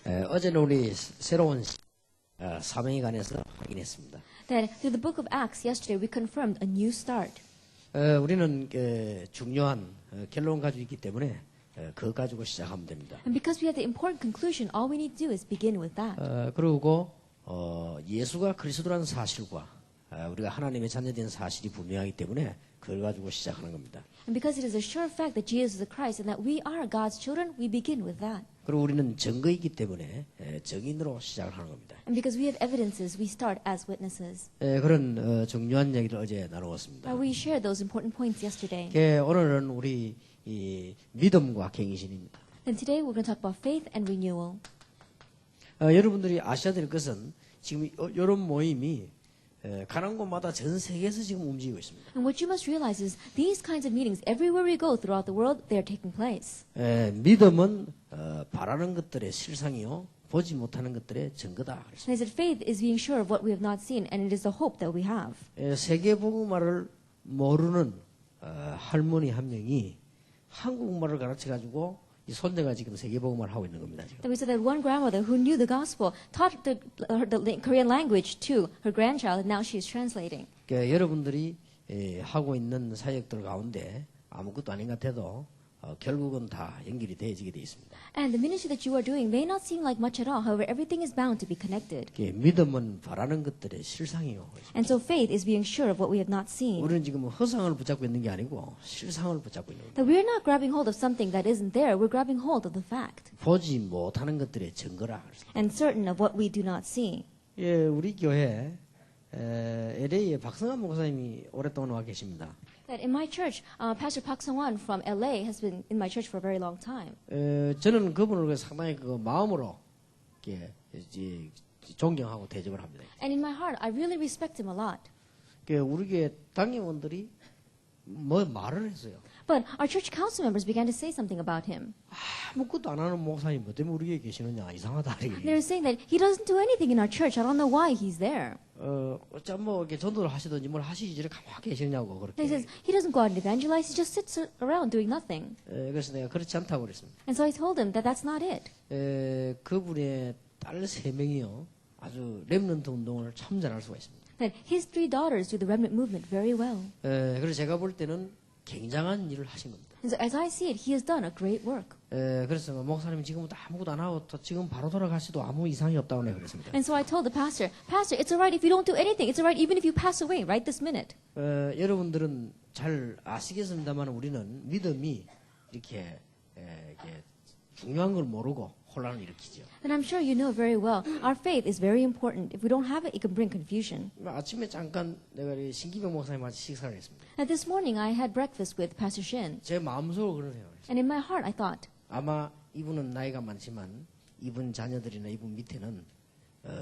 어제는 우리 새로운 사명에 관해서 확인했습니다. That through the book of Acts yesterday we confirmed a new start. 우리는 중요한 결론 가지고 있기 때문에 그거 가지고 시작하면 됩니다. And because we have the important conclusion, all we need to do is begin with that. 그리고 예수가 그리스도라는 사실과 우리가 하나님의 자녀된 사실이 분명하기 때문에 그걸 가지고 시작하는 겁니다. And because it is a sure fact that Jesus is the Christ and that we are God's children, we begin with that. 그리고 우리는 증거이기 때문에 증인으로 시작을 하는 겁니다. And because we have evidences, we start as witnesses. 그런 중요한 얘기를 어제 나누었습니다. We shared those important points yesterday. 오늘은 우리 이 믿음과 갱신입니다. And today we're going to talk about faith and renewal. 여러분들이 아셔야 될 것은 지금 이런 모임이 가는 곳마다 전 세계에서 지금 움직이고 있습니다. And what you must realize is these kinds of meetings, everywhere we go throughout the world, they are taking place. 믿음은 바라는 것들의 실상이요 보지 못하는 것들의 증거다. And they said faith is being sure of what we have not seen, and it is the hope that we have. 세계 복음화를 모르는 할머니 한 명이 한국말을 가르쳐 가지고 이 손자가 지금 세계 복음화를 하고 있는 겁니다. 지금. That we said that one grandmother who knew the gospel taught the Korean language to her grandchild, and now she is translating. 여러분들이 하고 있는 사역들 가운데 아무것도 아닌 것 같아도 결국은 다 연결이 되어지게 되어 있습니다. And the ministry that you are doing may not seem like much at all. However, everything is bound to be connected. 믿음은 바라는 것들의 실상이요. And so faith is being sure of what we have not seen. 우리는 지금 허상을 붙잡고 있는 게 아니고 실상을 붙잡고 있는 겁니다. That we're not grabbing hold of something that isn't there. We're grabbing hold of the fact. 보지 못하는 것들의 증거라. And certain of what we do not see. 우리 교회 LA에 박성환 목사님이 오랫동안 와 계십니다. That in my church, Pastor Park Sung-won from LA has been in my church for a very long time. 저는 그분을 상당히 마음으로 존경하고 대접을 합니다. And in my heart, I really respect him a lot. 우리 교회 당회원들이 뭐 말을 했어요. But our church council members began to say something about him. 아무것도 안 하는 목사님 뭐 때문에 우리 교회에 계시느냐 이상하다. They were saying that he doesn't do anything in our church. I don't know why he's there. 어쩜 뭐 이렇게 전도를 하시든지 뭘 하시지 이렇게 가만히 계시냐고 그렇게. He says he doesn't go out and evangelize. He just sits around doing nothing. 그래서 내가 그렇지 않다고 그랬습니다. And so I told him that that's not it. 그분의 딸 3명이요 아주 렘넌트 운동을 참 잘할 수가 있습니다. That his 3 daughters do the remnant movement very well. 그래서 제가 볼 때는 굉장한 일을 하신 겁니다. And so as I see it, he has done a great work. 그래서 목사님 지금부터 아무것도 안 하고 지금 바로 돌아가시도 아무 이상이 없다고 내가 그랬습니다. And so I told the pastor, Pastor, it's alright if you don't do anything. It's alright even if you pass away right this minute. 여러분들은 잘 아시겠습니다만 우리는 믿음이 이렇게 중요한 걸 모르고 혼란을 일으키죠. And I'm sure you know very well, our faith is very important. If we don't have it, it can bring confusion. 아침에 잠깐 내가 신기병 목사님한테 식사를 했습니다. And this morning I had breakfast with Pastor Shin. 제 마음속으로 그런 생각을 했어요. And in my heart I thought, 아마 이분은 나이가 많지만 이분 자녀들이나 이분 밑에는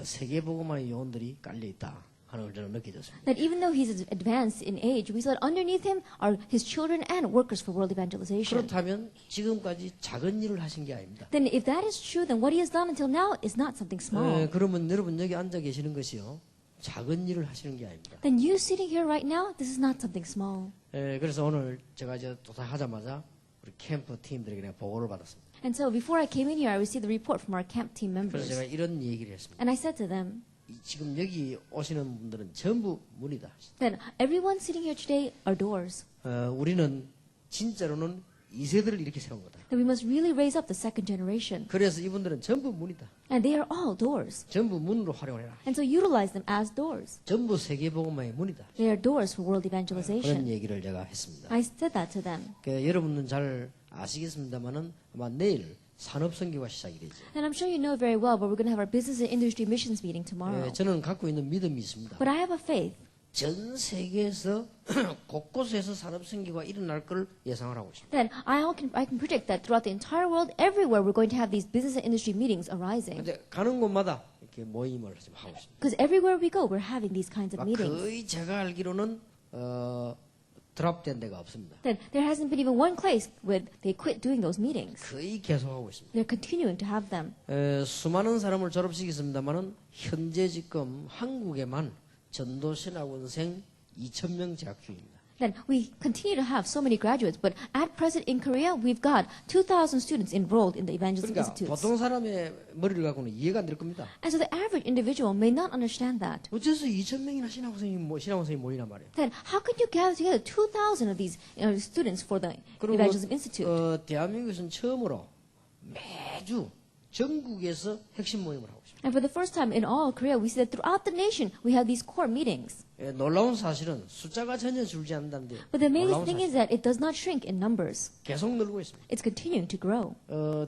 세계복음화의 요원들이 깔려 있다 하는 걸 저는 느껴졌습니다. that even though he's advanced in age, we saw that underneath him are his children and workers for world evangelization. 그렇다면 지금까지 작은 일을 하신 게 아닙니다. Then if that is true, then what he has done until now is not something small. 그러면 여러분 여기 앉아 계시는 것이요 작은 일을 하시는 게 아닙니다. Then you sitting here right now, this is not something small. 그래서 오늘 제가 이제 도착하자마자 우리 캠프 팀들에게 내가 보고를 받았습니다. And so before I came in here, I received the report from our camp team 그래서 members. 제가 이런 얘기를 했습니다. And I said to them, 지금 여기 오시는 분들은 전부 문이다. that everyone sitting here today are doors. 우리는 진짜로는 2세대를 이렇게 세운 거다. That we must really raise up the second generation. 그래서 이분들은 전부 문이다. And they are all doors. 전부 문으로 활용해라. And so utilize them as doors. 전부 세계복음화의 문이다. They are doors for world 그런 evangelization. 얘기를 제가 했습니다. I said that to them. 여러분은 잘 아시겠습니다만은 아마 내일 산업선교가 시작이 되죠. And I'm sure you know very well, but we're going to have our business and industry missions meeting tomorrow. 저는 갖고 있는 믿음이 있습니다. But I have a faith 전 세계에서 곳곳에서 산업선교가 일어날 걸 예상을 하고 있습니다. that I can predict that throughout the entire world, everywhere we're going to have these business and industry meetings arising. 근데 가는 곳마다 이렇게 모임을 지금 하고 있습니다. Because everywhere we go, we're having these kinds of meetings. 거의 제가 알기로는 드랍된 데가 없습니다. That there hasn't been even one place where they quit doing those meetings. 거의 계속하고 있습니다. They're continuing to have them. 수많은 사람을 졸업시켰습니다만은 현재 지금 한국에만 전도신학원생 2,000명 재학 중입니다. Then we continue to have so many graduates, but at present in Korea, we've got 2,000 students enrolled in the evangelism 그러니까 institutes. 보통 사람의 머리를 갖고는 이해가 안 될 겁니다. And so the average individual may not understand that. 어째서 2,000명이나 신학원생이 모이란 말이에요. Then how could you gather together 2,000 of these students for the 그리고 evangelism institute? 대한민국에서는 처음으로 매주 전국에서 핵심 모임을 하고 있습니다. And for the first time in all Korea, we see that throughout the nation, we have these core meetings. 놀라운 사실은 숫자가 전혀 줄지 않는다는데 But the amazing 놀라운 thing 사실. is that it does not shrink in numbers. 계속 늘고 있습니다. It's continuing to grow.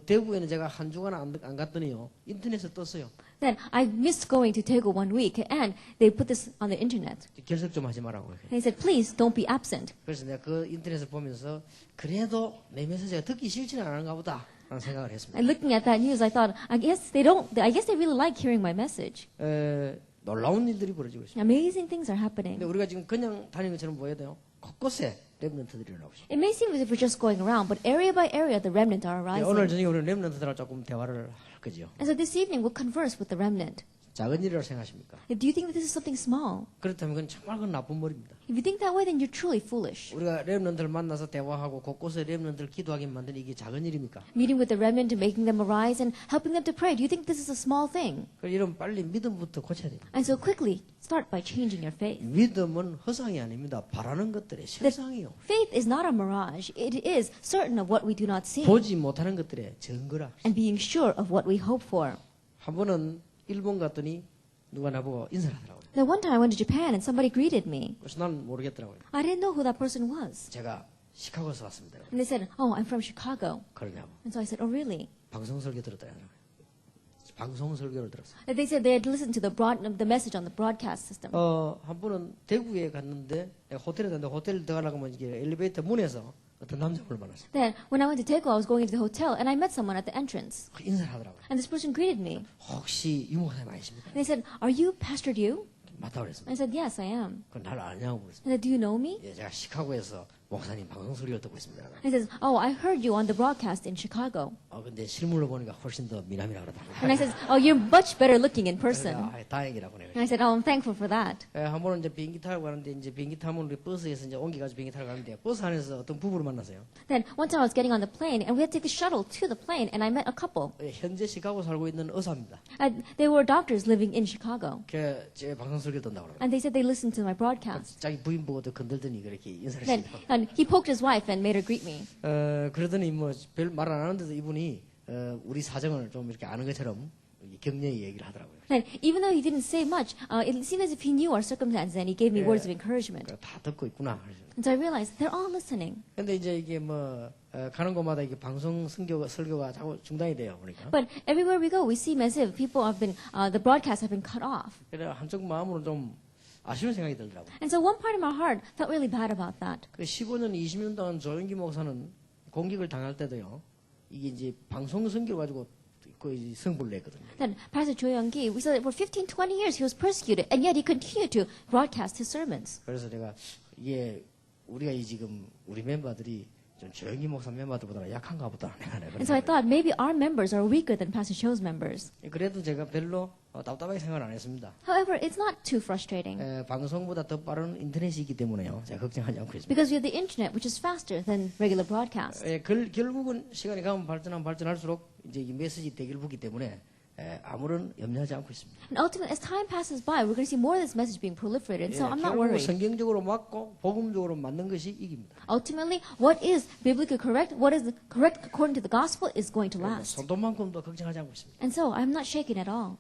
대구에는 제가 한 주간 안 갔더니요 인터넷에 떴어요. Then I missed going to Daegu one week, and they put this on the internet. 결석 좀 하지 말라고. And they said, please don't be absent. 그래서 내가 그 인터넷을 보면서 그래도 내 메시지가 듣기 싫지는 않은가 보다 라는 생각을 했습니다. And looking at that news, I thought, I guess they really like hearing my message. 놀라운 일들이 벌어지고 있습니다. Amazing things are 근데 happening. 우리가 지금 그냥 다니는 것처럼 보여야 돼요. 곳곳에 렘넌트들이 일어나고 있습니다. It may seem as if we're just going around, but area by area, the remnant are 오늘 arising. 저녁에 우리는 렘넌트들하고 조금 대화를 할 거죠. And so this evening, we'll converse with the remnant. 작은 일이라고 생각하십니까? Do you think that this is something small? 그렇다면 그건 정말 그건 나쁜 머리입니다. If you think that way, then you're truly foolish. 우리가 렘넌트를 만나서 대화하고 곳곳에 렘넌트를 기도하게 만드는 이게 작은 일입니까? Meeting with the remnant and making them arise and helping them to pray. Do you think this is a small thing? 그래서 이런 빨리 믿음부터 고쳐야 됩니다. And so quickly, start by changing your faith. 믿음은 허상이 아닙니다. 바라는 것들의 실상이요. Faith is not a mirage. It is certain of what we do not see 보지 못하는 것들의 증거라. and being sure of what we hope for. 한 번은 일본 갔더니 누가 나보고 인사를 하더라고요. Now, one time I went to Japan and somebody greeted me. 그래서 난 모르겠더라고요. I didn't know who that person was. 제가 시카고에서 왔습니다. And they said, oh, I'm from Chicago. 그러냐고. And so I said, oh, really? 방송 설교 들었다 하더라고요. 방송 설교를 들었어요. And they said they had listened to the message on the broadcast system. 한 번은 대구에 갔는데 호텔에 갔는데 호텔 들어가려고 하면 이게 엘리베이터 문에서 어떤 남자분을 만났어요. Then, when I went to Daegu, I was going into the hotel and I met someone at the entrance. 인사를 하더라고요. And this person greeted me. 혹시 유 목사님 아니십니까? And they said, are you Pastor Yu? 맞다고 그랬습니다. I said, yes, I am. 그럼 나를 아냐고 그랬습니다. And they said, do you know me? 예, 제가 시카고에서 목사님 방송 소리를 듣고 있습니다. And he says, oh, I heard you on the broadcast in Chicago. 근데 실물로 보니까 훨씬 더 미남이라 그러다. And I said, oh, you're much better looking in person. 다행이라고 내가. And I said, oh, I'm thankful for that. 한 번은 이제 비행기 타고 가는데 이제 비행기 타면 우리 버스에서 이제 옮겨가지고 비행기 타고 가는데 버스 안에서 어떤 부부를 만났어요. Then one time I was getting on the plane and we had to take the shuttle to the plane and I met a couple. 현재 시카고 살고 있는 의사입니다. They were doctors living in Chicago. 제 방송 소리 듣는다고 그러고. And they said they listened to my broadcast. 자기 부인 보고 더 건들더니 그렇게 인사를 Then 했습니다. and he poked his wife and made her greet me. 그러더니 뭐 별 말 안 하는데도 이분이 우리 사정을 좀 이렇게 아는 것처럼 격려의 얘기를 하더라고요. And even though he didn't say much, it seemed as if he knew our circumstances and he gave me words of encouragement. 다 듣고 있구나. And so I realized they're all listening. 근데 이제 이게 뭐 가는 곳마다 이게 방송 설교가 자꾸 중단이 돼요, 그러니까. But everywhere we go, we seem as if people have been, the broadcasts have been cut off. 그래 한쪽 마음으로 좀 아쉬운 생각이 들더라고요. And so one part of my heart felt really bad about that. 그 15년, 20년 동안 조영기 목사는 공격을 당할 때도요. 이게 이제 방송 선교를 가지고 거의 승부를 냈거든요. Then Pastor Cho Young-gi, we saw that for 15, 20 years he was persecuted, and yet he continued to broadcast his sermons. 그래서 내가 이게 우리가 지금 우리 멤버들이 좀 조영기 목사 멤버들보다 약한가 보다. And so I thought maybe our members are weaker than Pastor Cho's members. 그래도 제가 별로 답답하게 생각을 안 했습니다. However, it's not too frustrating 방송보다 더 빠른 인터넷이 있기 때문에요. 제가 걱정하지 않고 있습니다. because we have the internet, which is faster than regular broadcasts. 결국은 시간이 가면 발전할수록 이제 이 메시지 대기를 붙기 때문에 아무런 염려하지 않고 있습니다. And ultimately, as time passes by, we're going to see more of this message being proliferated. So I'm not 결국 worried. 성경적으로 맞고 복음적으로 맞는 것이 이깁니다. Ultimately, what is biblically correct, what is correct according to the gospel, is going to last. 손톱만큼도 걱정하지 않고 있습니다. And so I'm not shaken at all.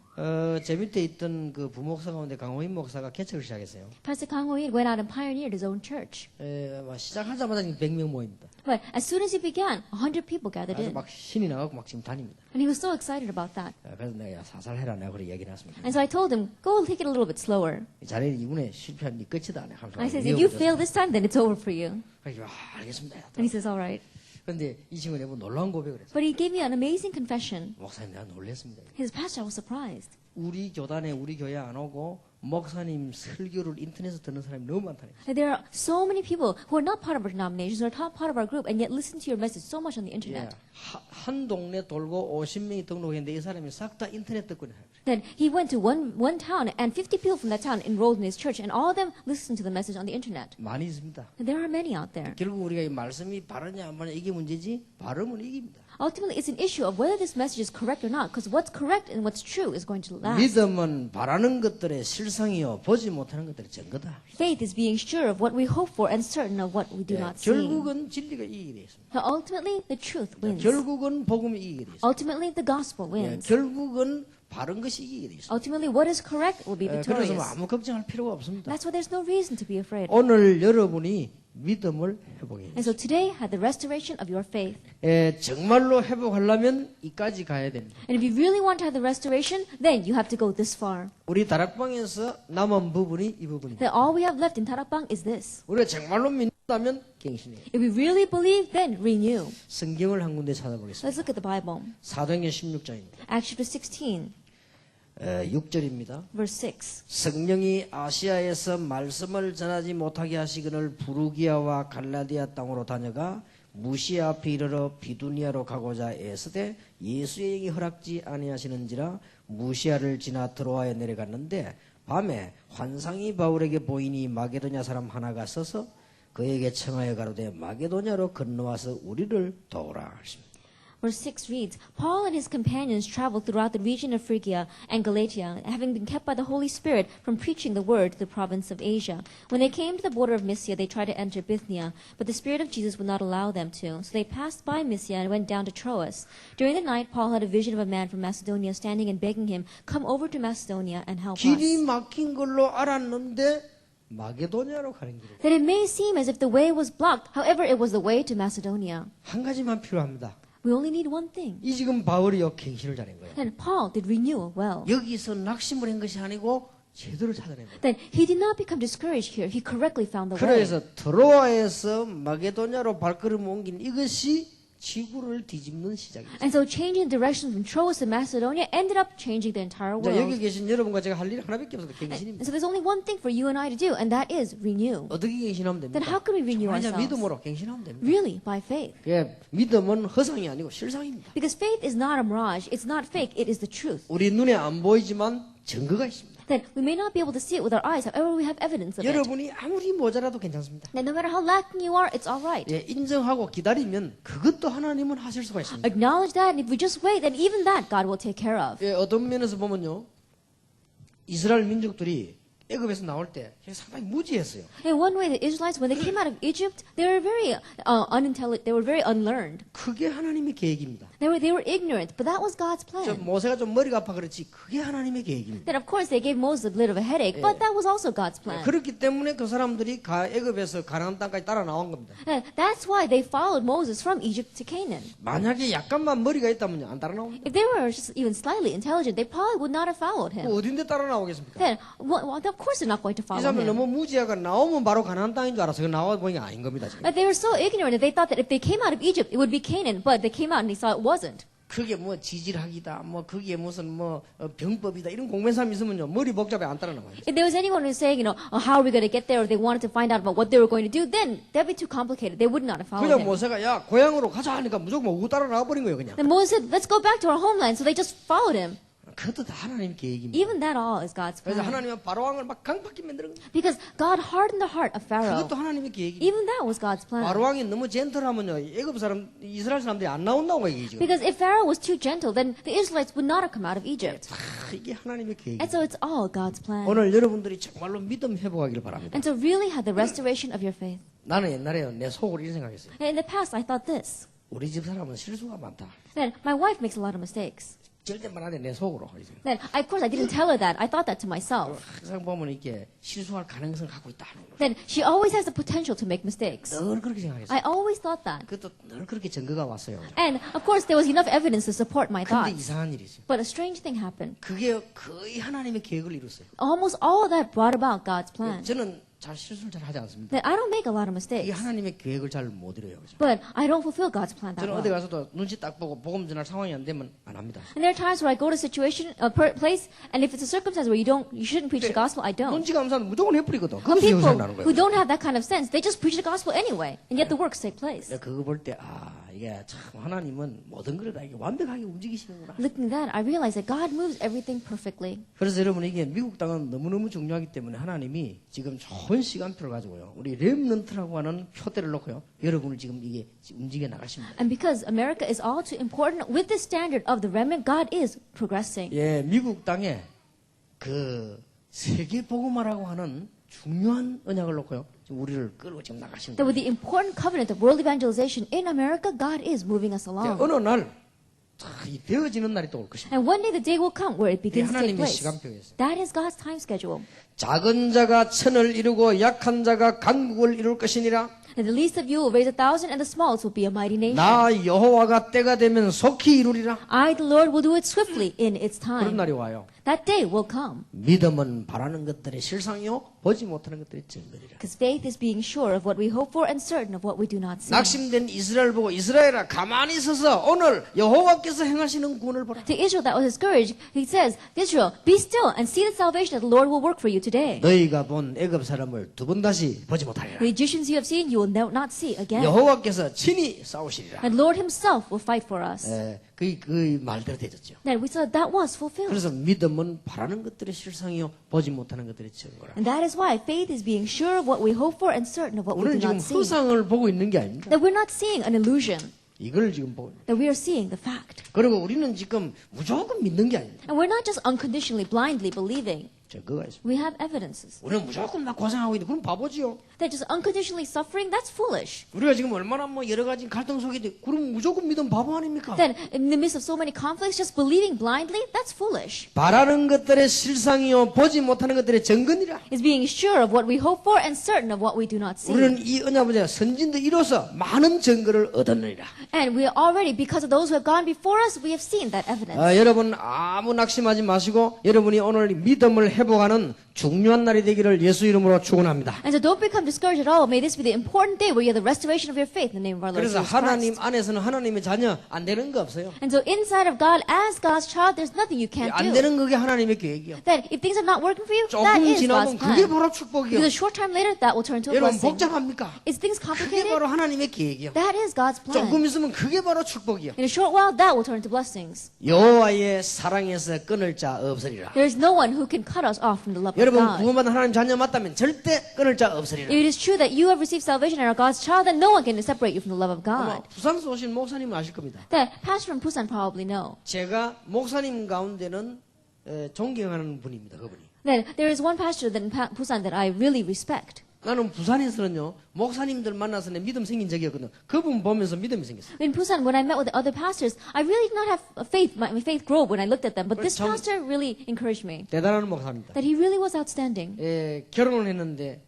제 밑에 있던 그 부목사 가운데 강호인 목사가 개척을 시작했어요. Pastor Kang Ho-in went out and pioneered his own church. 시작하자마자 지금 100명 모입니다. But as soon as he began, 100 people gathered 아주 in. 막 신이 나가고 막 지금 다닙니다. And he was so excited about that. 그래서 내가 사살 해라 내가 그래 얘기를 했습니다. And so I told him, go take it a little bit slower. 자네 이번에 실패한 네 끝이다. I said, if you fail this time, then it's over for you. 그래서 알겠습니다. And he says, all right. 그런데 이 친구가 내가 놀라운 고백을 했어요. But he gave me an amazing confession. 목사님 내가 놀랐습니다. His pastor was surprised. 우리 교단에 우리 교회 안 오고 목사님 설교를 인터넷에서 듣는 사람이 너무 많다는 거예요. And there are so many people who are not part of our denominations, who are not part of our group, and yet listen to your message so much on the internet. 한 동네 돌고 50명이 등록했는데 이 사람이 싹 다 인터넷 듣고 있는 거예요. Then he went to one town, and 50 people from that town enrolled in his church, and all of them listened to the message on the internet. 많이 있습니다. And there are many out there. 결국 우리가 이 말씀이 바르냐 안 바르냐 이게 문제지 발음은 이깁니다. Ultimately, it's an issue of whether this message is correct or not, because what's correct and what's true is going to last. 믿음은 바라는 것들의 실상이요 보지 못하는 것들의 증거다. Faith is being sure of what we hope for and certain of what we do not see. 결국은 진리가 이기게 돼 있습니다. So ultimately, the truth wins. 결국은 복음이 이기게 돼 있습니다. Ultimately, the gospel wins. 결국은 바른 것이 이기게 돼 있습니다. Ultimately, what is correct will be 그래서 victorious. 아무 걱정할 필요가 없습니다. That's why there's no reason to be afraid. 오늘 여러분이 믿음을 회복해야 And so today, had the restoration of your faith. 정말로 회복하려면 이까지 가야 됩니다. And if you really want to have the restoration, then you have to go this far. 우리 다락방에서 남은 부분이 이 부분입니다. That all we have left in Tarakbang is this. 우리가 정말로 믿는다면 갱신해요. If we really believe, then renew. 성경을 한 군데 찾아보겠습니다. Let's look at the Bible. 사도행전 16장입니다. Acts chapter 16, 6절입니다. verse 6. 성령이 아시아에서 말씀을 전하지 못하게 하시거늘 부르기아와 갈라디아 땅으로 다녀가 무시아 앞에 이르러 비두니아로 가고자 애쓰되 예수의 영이 허락지 아니하시는지라 무시아를 지나 드로아에 내려갔는데 밤에 환상이 바울에게 보이니 마게도냐 사람 하나가 서서 그에게 청하여 가로되 마게도냐로 건너와서 우리를 도우라 하십니다. Verse 6 reads, Paul and his companions traveled throughout the region of Phrygia and Galatia, having been kept by the Holy Spirit from preaching the word to the province of Asia. When they came to the border of Mysia, they tried to enter Bithynia, but the Spirit of Jesus would not allow them to. So they passed by Mysia and went down to Troas. During the night, Paul had a vision of a man from Macedonia standing and begging him, Come over to Macedonia and help 길이 us. 막힌 걸로 알았는데 마게도냐로 가는 길이에요. That it may seem as if the way was blocked, however, it was the way to Macedonia. 한 가지만 필요합니다. We only need one thing. 이 지금 바울이요 갱신을 잘한 거예요. And Paul did renewal well. 여기서 낙심을 한 것이 아니고 제대로 찾아낸 거예요. Then he did not become discouraged here. He correctly found the way. 그래서 드로아에서 마게도냐로 발걸음을 옮긴 이것이 지구를 뒤집는 시작입니다. And so changing direction from Troas to Macedonia ended up changing the entire 자, world. 여기 계신 여러분과 제가 할 일이 하나밖에 없어요. And 갱신입니다. so there's only one thing for you and I to do, and that is renew. 어떻게 갱신하면 됩니까? Then how can we renew 정말 ourselves? 믿음으로 갱신하면 됩니다. Really, by faith. 예, 믿음은 허상이 아니고 실상입니다. Because faith is not a mirage, it's not fake, it is the truth. 우리 눈에 안 보이지만 증거가 있습니다. Then we may not be able to see it with our eyes, however we have evidence of it. 여러분이 아무리 모자라도 괜찮습니다. Then no matter how lacking you are, it's all right. 예, 인정하고 기다리면 그것도 하나님은 하실 수가 있습니다. Acknowledge that, and if we just wait, then even that God will take care of. 예, 어떤 면에서 보면요, 이스라엘 민족들이 애굽에서 나올 때 상당히 무지했어요. In one way, the Israelites, when they came out of Egypt, they were very unintelligent, they were very unlearned. 그게 하나님의 계획입니다. They were ignorant, but that was God's plan. 모세가 좀 머리가 아파 그렇지 그게 하나님의 계획입니다. Then of course they gave Moses a bit of a headache, but that was also God's plan. 그렇기 때문에 그 사람들이 애굽에서 가나안 땅까지 따라 나온 겁니다. And that's why they followed Moses from Egypt to Canaan. 만약에 약간만 머리가 있다면요 안 따라 나옵니다. If they were just even slightly intelligent, they probably would not have followed him. 어딘데 따라 나오겠습니까? Then, well, of course they're not going to 이 follow 사람들 him. 너무 무지하가 나오면 바로 가나안 땅인 줄 알아서 나와 보니까 아닌 겁니다. 지금. But they were so ignorant that they thought that if they came out of Egypt, it would be Canaan, but they came out and they saw it wasn't. 그게 뭐 지질학이다, 뭐 그게 무슨 뭐 병법이다 이런 공부한 사람 있으면요 머리 복잡해 안 따라 나와요. If there was anyone who's saying, how are we going to get there, or they wanted to find out about what they were going to do, then that'd be too complicated. They would not have followed 그냥 him. 모세가 야 고향으로 가자 하니까 무조건 뭐 따라 나와 버린 거예요 그냥. Then Moses said, let's go back to our homeland, so they just followed him. 그것도 다 하나님 계획입니다. Even that all is God's 그래서 plan. 하나님은 바로왕을 막 강팍히 만드는 거예요. Because God hardened the heart of Pharaoh. 그것도 하나님의 계획입니다. Even that was God's plan. 바로왕이 너무 젠틀하면요 애굽 사람 이스라엘 사람들이 안 나온다고 얘기죠. Because if Pharaoh was too gentle, then the Israelites would not have come out of Egypt. 이게 하나님의 계획입니다. And so it's all God's plan. 오늘 여러분들이 정말로 믿음 회복하기를 바랍니다. And to really have the restoration of your faith. 나는 옛날에 내 속으로 이런 생각했어요. And in the past, I thought this. 우리 집 사람은 실수가 많다. Then my wife makes a lot of mistakes. 절대 말하는데 내 속으로. Then, of course, I didn't tell her that. I thought that to myself. 항상 보면 이렇게 실수할 가능성을 갖고 있다. Then she always has the potential to make mistakes. 늘 그렇게 생각했어요. I always thought that. 그것도 늘 그렇게 증거가 왔어요. And of course, there was enough evidence to support my 근데 thoughts. 이상한 일이 있어요. But a strange thing happened. 그게 거의 하나님의 계획을 이뤘어요. Almost all of that brought about God's plan. 저는 실수를 잘 하지 않습니다. That I don't make a lot of 이게 mistakes. 하나님의 계획을 잘 못 이뤄요. 그죠? But I don't fulfill God's plan that 저는 well. 어디 가서도 눈치 딱 보고 복음 전할 상황이 안 되면 안 합니다. And there are times where I go to a place, and if it's a circumstance where you shouldn't preach the gospel, I don't. 눈치가 없는 사람은 무조건 해버리거든. But 그것이 people 생각나는 who 거예요. don't have that kind of sense, they just preach the gospel anyway, and yet the works take place. 내가 그거 볼 때 이게 참 하나님은 모든 걸 다 이게 완벽하게 움직이시는구나. Looking at that, I realize that God moves everything perfectly. 그래서 여러분 이게 미국 땅은 너무너무 중요하기 때문에 하나님이 지금 좋은 시간표를 가지고요. 우리 렘넌트라고 하는 표대를 놓고요. 여러분을 지금 이게 움직여 나가십니다. And because America is all too important, with the standard of the remnant, God is progressing. 예, 미국 땅에 그 세계 복음화라고 하는 중요한 언약을 놓고요. 지금 우리를 끌고 지금 나가십니다. That with the important covenant of world evangelization in America, God is moving us 이제 along. 어느 날 이 되어지는 날이 또 올 것입니다. And one day the day will come where it begins to take 하나님의 place. 시간표였어요. That is God's time schedule. 작은 자가 천을 이루고 약한 자가 강국을 이룰 것이니라. And the least of you will raise 1,000, and the smallest will be a mighty nation. 나 여호와가 때가 되면 속히 이루리라. I, the Lord, will do it swiftly in its 그런 time. 날이 와요. That day will come. 믿음은 바라는 것들의 실상이요 보지 못하는 것들의 증거리라. Because faith is being sure of what we hope for and certain of what we do not see. 낙심된 이스라엘 보고 이스라엘아 가만히 서서 오늘 여호와께서 행하시는 구원을 보라. To Israel that was discouraged, he says, Israel, be still and see the salvation that the Lord will work for you today. 너희가 본 애굽 사람을 두 번 다시 보지 못하리라. The Egyptians you have seen, you will not see again. 여호와께서 친히 싸우시리라. And Lord himself will fight for us. 그 말대로 되졌죠. That we saw that was fulfilled. 그래서 믿음은 바라는 것들의 실상이요 보지 못하는 것들의 증거라. And that is why faith is being sure of what we hope for and certain of what we 우리는 do 지금 not see. 허상을 보고 있는 게 아닙니다. That we're not seeing an illusion. 이걸 지금 보고 있는. That we are seeing the fact. 그리고 우리는 지금 무조건 믿는 게 아닙니다. And we're not just unconditionally, blindly believing. 증거가 있습니다. We have evidences. 우리는 무조건 막 고생하고 있는데 그럼 바보지요. That just unconditionally suffering, that's foolish. 우리가 지금 얼마나 여러 가지 갈등 속에 있는데 그럼 무조건 믿으면 바보 아닙니까? Then, in the midst of so many conflicts, just believing blindly, that's foolish. 바라는 것들의 실상이요 보지 못하는 것들의 증거니라. Is being sure of what we hope for and certain of what we do not see. 우리는 이 언약문제 선진들 이로써 많은 증거를 얻었느니라. And we are already, because of those who have gone before us, we have seen that evidence. 여러분 아무 낙심하지 마시고 여러분이 오늘 믿음을 회복하는 중요한 날이 되기를 예수 이름으로 축원합니다. And so don't become discouraged at all. May this be the important day where you have the restoration of your faith in the name of our Lord 그래서 Jesus 하나님 Christ. 안에서는 하나님의 자녀 안 되는 거 없어요. And so inside of God, as God's child, there's nothing you can't 안 do. 되는 그게 하나님의 계획이요. That if things are not working for you, that 조금 is God's 지나면 그게 plan. 바로 축복이요. Because a short time later, that will turn to a 여러분 blessing. 복잡합니까? Is things 그게 complicated? 바로 하나님의 계획이요. That is God's plan. 조금 있으면 그게 바로 축복이요. In a short while, that will turn to blessings. 여호와의 사랑에서 끊을 자 없으리라. There is no one who can cut us off from the love of 여러분 God. 구원받은 하나님 자녀 맞다면 절대 끊을 자 없으리라. If it is true that you have received salvation and are God's child, then no one can separate you from the love of 아마 God. 부산에서 오신 목사님은 아실 겁니다. That pastor from Busan probably know. 제가 목사님 가운데는 존경하는 분입니다. 그분이. That there is one pastor that in Busan that I really respect. 나는 부산에서는요 목사님들 만나서 내 믿음 생긴 적이 없거든. 그분 보면서 믿음이 생겼어요. In Busan, when I met with the other pastors, I really did not have faith. My faith grew when I looked at them. But this 정- pastor really encouraged me. 대단한 목사입니다. That he really was outstanding. 결혼을 했는데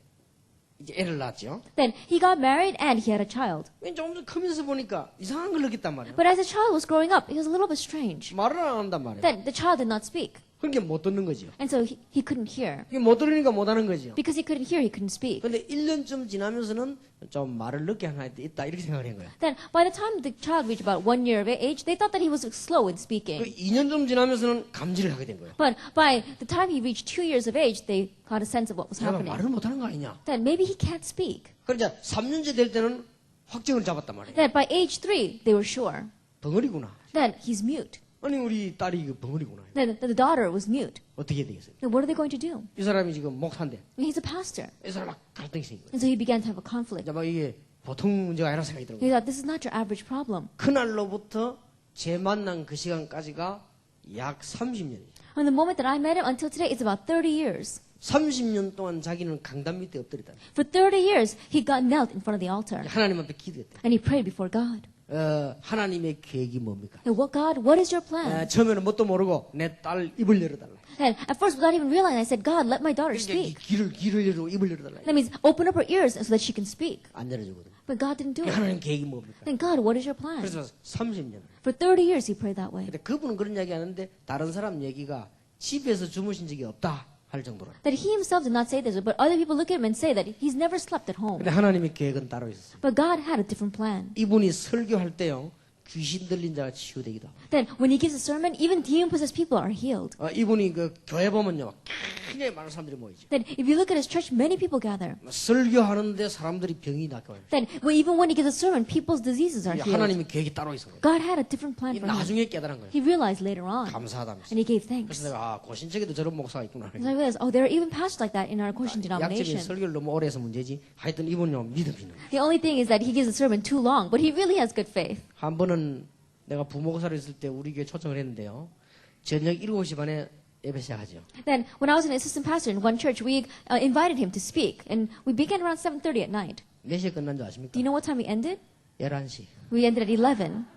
이제 애를 낳았죠. Then he got married and he had a child. 조금 더 크면서 보니까 이상한 걸 느꼈단 말이에요. But as the child was growing up, it was a little bit strange. 말을 안 한단 말이에요. Then the child did not speak. 그러니까 못 듣는 거죠. And so he couldn't hear. 이게 못 들으니까 못 하는 거죠. Because he couldn't hear, he couldn't speak. 근데 1년쯤 지나면서는 좀 말을 늦게 하나 있다 이렇게 생각을 한 거예요. Then by the time the child reached about 1 year of age, they thought that he was slow in 그 speaking. 2년쯤 지나면서는 감지를 하게 된 거예요. But by the time he reached 2 years of age, they got a sense of what was 내가 happening. 말을 못하는 거 아니냐. Then maybe he can't speak. 그러자 3년째 될 때는 확정을 잡았단 말이에요. Then by age 3, they were sure. 벙어리구나. Then he's mute. 아니 우리 딸이 그 벙어리구나. Then the daughter was mute. 어떻게 되겠어요? Then what are they going to do? 이 사람이 지금 목사인데 And he's a pastor. 이 사람 막 갈등이 생긴 거예요. And so he began to have a conflict. 이제 막 이게 보통 문제가 아니라 생각이 드는 He 거예요. thought, this is not your average problem. 그날로부터 제 만난 그 시간까지가 약 30년이에요. From the moment that I met him until today, it's about 30 years. 30년 동안 자기는 강단 밑에 엎드렸다. For 30 years, he got knelt in front of the altar. 하나님 앞에 기도했다. And he prayed before God. 하나님의 계획이 뭡니까? And what, God, what is your plan? 처음에는 뭣도 모르고 내 딸 입을 열어달라. And at first, without even realizing, I said, God, let my daughter 이제 speak. 귀를 열고 입을 열어달라. That means open up her ears so that she can speak. 안 열어주거든. But God didn't do it. 하나님 계획이 뭡니까? Then God, what is your plan? 그래서 30년. For 30 years, he prayed that way. 근데 그분은 그런 이야기 하는데 다른 사람 얘기가 집에서 주무신 적이 없다 할 정도로. That he himself did not say this, but other people look at him and say that he's never slept at home. 근데 하나님의 계획은 따로 있었어요. But God had a different plan. 이분이 설교할 때요. 귀신 들린 자가 치유되기도 하고. Then when he gives a sermon, even demon-possessed people are healed. 이분이 그 교회 보면요. 굉장히 많은 사람들이 모이죠. Then if you look at his church, many people gather. 설교하는데 사람들이 병이 낫고. Then even when he gives a sermon, people's diseases are healed. 하나님의 계획이 따로 있어요. God had a different plan for him. 나중에 깨달은 거예요. He realized later on. 감사하다면서. And he gave 그래서 thanks. 내가 고신척에도 저런 목사가 있구나. And I realized, oh, there are even pastors like that in our Christian 약점이 denomination. 설교를 너무 오래 해서 문제지. 하여튼 이분요 믿음이 있는 거예요. The only thing is that he gives a sermon too long, but he really has good faith. 한 번은 내가 부목사로 있을 때 우리 교회 초청을 했는데요. 저녁 7시 반에 예배 시작하죠. Then, when I was an assistant pastor in one church, we invited him to speak, and we began around 7:30 at night. 몇 시에 끝난 줄 아십니까? Do you know what time we ended? 11시. We ended at 11.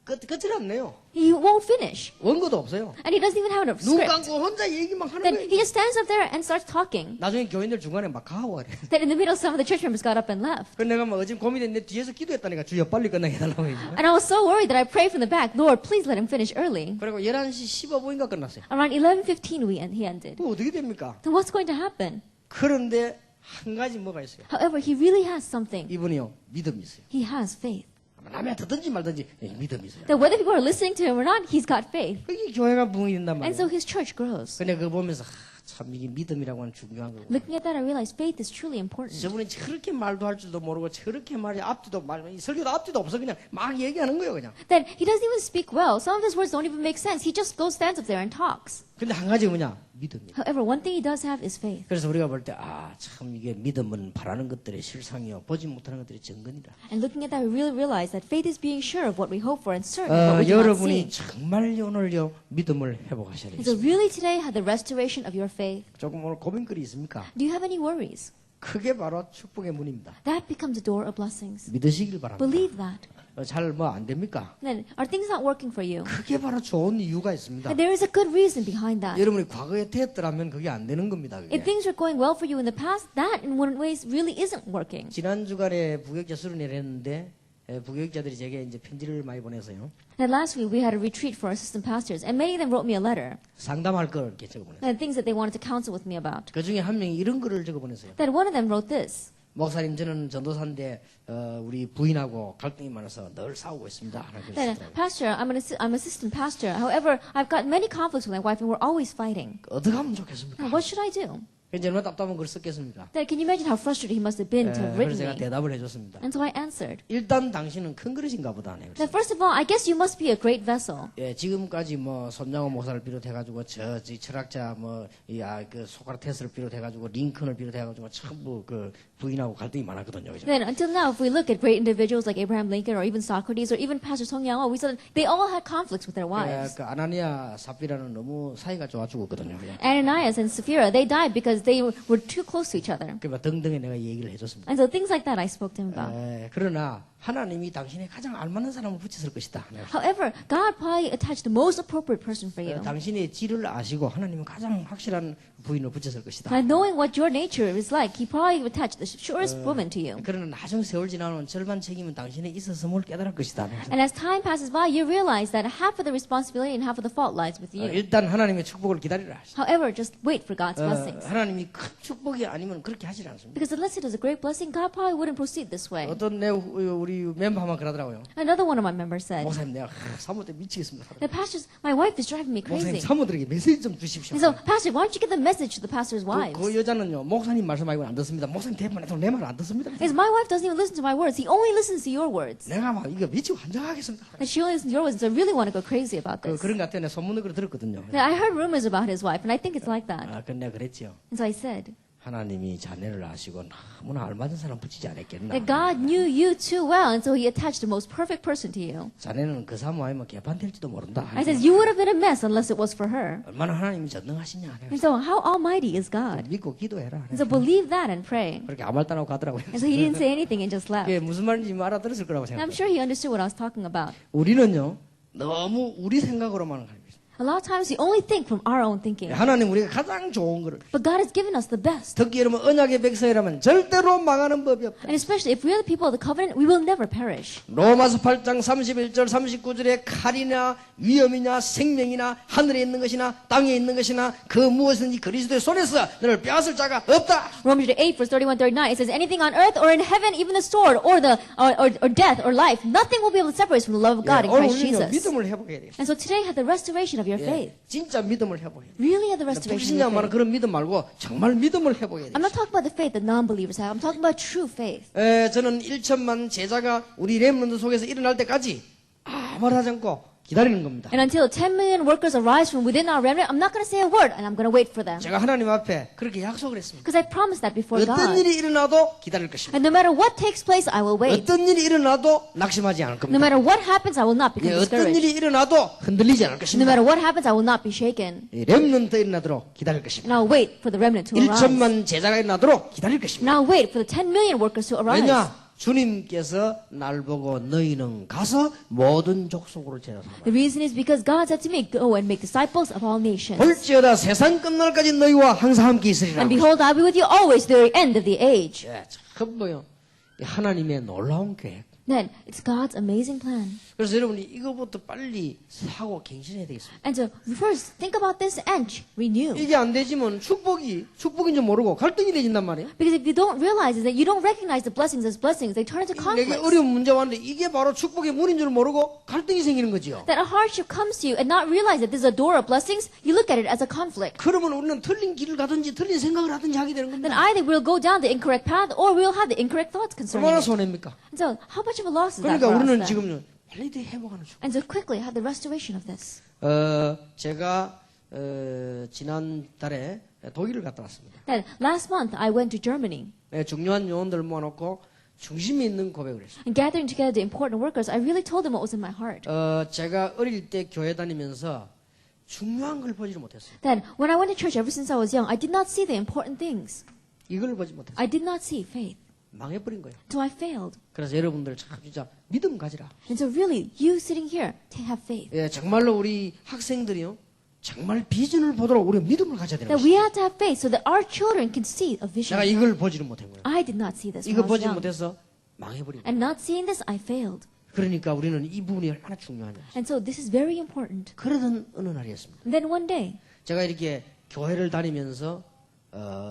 끝을 않네요. He won't finish, 원고도 없어요. and he doesn't even have a 눈 script. 감고 혼자 얘기만 하는 Then 거예요. he just stands up there and starts talking. 나중에 교인들 중간에 막 가고 그래. Then in the middle, some of the church members got up and left. 그래서 내가 막 어제 고민했는데 뒤에서 기도했다니까 주여 빨리 끝나게 해달라고 해요. And I was so worried that I prayed from the back, Lord, please let him finish early. 그리고 11시 15분인가 끝났어요. Around 11:15, he ended. 그거 어떻게 됩니까? Then what's going to happen? 그런데 한 가지 뭐가 있어요. However, he really has something. 이분이요 믿음이 있어요. He has faith. 남이 듣든지 말든지 믿음이 있어요. That whether people are listening to him or not, he's got faith. 그게 교회가 부흥이 된단 And so 말이에요. his church grows. 근데 그거 보면서 참 이게 믿음이라고 하는 중요한 거고. Looking at that, I realized faith is truly important. 저분이 저렇게 말도 할 줄도 모르고 저렇게 말이 앞뒤도 말 설교도 앞뒤도 없어 그냥 막 얘기하는 거예요 그냥. That he doesn't even speak well. Some of his words don't even make sense. He just goes, stands up there and talks. 근데 한 가지 뭐냐 믿음이에요. However, one thing he does have is faith. 그래서 우리가 볼 때 참 이게 믿음은 바라는 것들의 실상이요 보지 못하는 것들의 증거니라. And looking at that, we really realize that faith is being sure of what we hope for and certain of what we do not 여러분이 see. 정말 오늘요 믿음을 회복하셔야 And so 돼요. really today had the restoration of your faith. 조금 오늘 고민거리 있습니까? Do you have any worries? 그게 바로 축복의 문입니다. That becomes a door of blessings. 믿으시길 바랍니다. Believe that. 잘 뭐 안 됩니까? Then, are things not working for you? 그게 바로 좋은 이유가 있습니다. And there is a good reason behind that. 여러분이 과거에 됐더라면 그게 안 되는 겁니다. If 그게. things are going well for you in the past, that in one ways really isn't working. 지난 주간에 부교육자 수련회를 했는데 부교육자들이 제게 이제 편지를 많이 보내서요. And last week we had a retreat for assistant pastors, and many of them wrote me a letter. 상담할 걸 이렇게 적어 보냈어요. And things that they wanted to counsel with me about. 그 중에 한 명이 이런 글을 적어 보냈어요. Then one of them wrote this. 목사님 저는 전도사인데 우리 부인하고 갈등이 많아서 늘 싸우고 있습니다. Then, Pastor, I'm assistant pastor. However, I've got many conflicts with my wife, and we're always fighting. 어떻게 하면 좋겠습니까? What should I do? 이제 얼마나 답답한 걸 썼겠습니까? Then, can you imagine how frustrated he must have been to have 그래서 written 제가 me? 대답을 해줬습니다. And so I answered. 일단 당신은 큰 그릇인가 보다. 네. Then, first of all, I guess you must be a great vessel. 예, 지금까지 뭐 손장호 목사를 비롯해가지고 저 철학자 그 소크라테스를 비롯해가지고 링컨을 비롯해가지고 전부 그 부인하고 갈등이 많았거든요. 그죠? Then, until now, if we look at great individuals like Abraham Lincoln or even Socrates or even Pastor Song Yang-ho, we saw that they all had conflicts with their 예, wives. 그 아나니아 삽비라는 너무 사이가 좋아 죽었거든요. 그죠? Ananias and Sapphira, they died because they were too close to each other. 그러니까 등등에 내가 얘기를 해줬습니다. And so things like that I spoke to him about. 그러나 하나님이 당신이 가장 알맞는 사람을 붙였을 것이다. However, God probably attached the most appropriate person for you. 당신의 질을 아시고 하나님은 가장 확실한 부인을 붙였을 것이다. And knowing what your nature is like, He probably attached the surest woman to you. 그러나 나중 세월 지나면 절반 책임은 당신에 있었음을 깨달을 것이다. And as time passes by, you realize that half of the responsibility and half of the fault lies with you. 일단 하나님의 축복을 기다리라. However, just wait for God's blessings. 하나님이 큰 축복이 아니면 그렇게 하지 않습니다. Because unless it is a great blessing, God probably wouldn't proceed this way. 어떤 우리 멤버 한번 그러더라고요. Another one of my members said, 목사님 내가 사모 때 미치겠습니다. the pastors, my wife is driving me 목사님 crazy. 사모들에게 메시지 좀 주십시오. And so, Pastor, why don't you get the message to the pastors' wives? 그 여자는요 목사님 말씀하고는 안 듣습니다. 목사님 대판 해도 내 말 안 듣습니다. Because my wife doesn't even listen to my words. He only listens to your words. 내가 막 이거 미치고 환장하겠습니다. And she only listens to your words, and so I really want to go crazy about this. 그런 것 같아. 내가 소문을 들었거든요. Now, I heard rumors about his wife, and I think it's like that. 근데 내가 그랬지요. And so I said, 하나님이 자네를 아시고 너무나 알맞은 사람 붙이지 않았겠나. that God knew you too well, and so He attached the most perfect person to you. 자네는 그 사모 아니면 개판될지도 모른다. I said, you would have been a mess unless it was for her. 얼마나 하나님이 전능하시냐. And so, how almighty is God? 믿고 기도해라. And so, believe that and pray. 그렇게 아무 말도 안 하고 가더라고요. And so, he didn't say anything and just left. 그게 무슨 말인지 알아들었을 거라고 And I'm 생각해요. sure he understood what I was talking about. 우리는요 너무 우리 생각으로만 가요. A lot of times we only think from our own thinking. 하나님 우리가 가장 좋은 거를. But God has given us the best. 특히 여러분 언약의 백성이라면 절대로 망하는 법이 없다. And especially if we are the people of the covenant, we will never perish. 로마서 8장 31절 39절에 칼이나 위험이나 생명이나 하늘에 있는 것이나 땅에 있는 것이나 그 무엇이든지 그리스도의 손에서 너를 빼앗을 자가 없다. Romans 8 verse 31, 39, it says, anything on earth or in heaven, even the sword or death or life, nothing will be able to separate us from the love of God in 오늘 Christ 우리는 Jesus. 믿음을 회복해야 돼. And so today have the restoration of your faith. 진짜 믿음을 회복해야 돼. Really have the restoration of 불신자 your 말은 faith. 그런 믿음 말고 정말 믿음을 회복해야 돼. I'm not talking about the faith that non-believers have. I'm talking about true faith. 저는 1천만 제자가 우리 렘넌트 속에서 일어날 때까지 아무 말 하지 않고 기다리는 겁니다. And until 10 million workers arise from within our remnant, I'm not going to say a word and I'm going to wait for them. 제가 하나님 앞에 그렇게 약속을 했습니다. Because I promised that before 어떤 God. 일이 일어나도 기다릴 것입니다. And no matter what takes place, I will wait. 어떤 일이 일어나도 낙심하지 않을 No 겁니다. matter what happens, I will not become 어떤 discouraged. 일이 일어나도 흔들리지 않을 No 것입니다. matter what happens, I will not be shaken. 렘넌트 일어나도록 기다릴 것입니다. And I'll wait for the remnant to arise. 1천만 제자가 일어나도록 기다릴 것입니다. And I'll wait for the 10 million workers to arise. 왜냐? 주님께서 날 보고 너희는 가서 모든 족속으로 제자삼아. The reason is because God said to me, go and make disciples of all nations. 볼지어다 세상 끝날까지 너희와 항상 함께 있으리라. And behold, I'll be with you always to the end of the age. 참 뭐요? 하나님의 놀라운 계획. Then it's God's amazing plan. 그래서 여러분이 이거부터 빨리 사고 갱신해야 되겠습니다. And so first, think about this and renew. 이게 안 되지만 축복인 줄 모르고 갈등이 되진단 말이에요. Because if you don't realize it, that you don't recognize the blessings as blessings, they turn into 내게 conflicts. 어려운 문제 왔는데 이게 바로 축복의 문인 줄 모르고 갈등이 생기는 거지요. That a hardship comes to you and not realize that this is a door of blessings, you look at it as a conflict. 그러면 우리는 틀린 길을 가든지 틀린 생각을 하든지 하게 되는 Then 겁니다. either we'll go down the incorrect path or we'll have the incorrect thoughts concerning 얼마나 it. 손해입니까? And so, how much of a loss is that 그러니까 for us 우리는 then? 지금 빨리 회복하는 중. And so quickly have the restoration of this. 제가 지난 달에 독일을 갔다 왔습니다. Then last month I went to Germany 중요한 요원들 모아놓고 중심에 있는 고백을 했어요. and gathering together the important workers, I really told them what was in my heart. 제가 어릴 때 교회 다니면서 중요한 걸 보지를 못했어요. Then when I went to church ever since I was young, I did not see the important things. 이걸 보지 못했어요. I did not see faith. 망해버린 거예요. So I failed. 그래서 여러분들 참 진짜 믿음 가지라. And so really, you sitting here, to have faith. 정말로 우리 학생들이요. 정말 비전을 보도록 우리가 믿음을 가져야 되는 That 거예요. we have to have faith so that our children can see a vision. 내가 이걸 보지를 못한 거예요. I did not see this when 이거 I was 보지 young. 못해서 망해버린 거예요. And not seeing this, I failed. 그러니까 우리는 이 부분이 얼마나 중요하냐. And so this is very important. 그러던 어느 날이었습니다. And then one day, 제가 이렇게 교회를 다니면서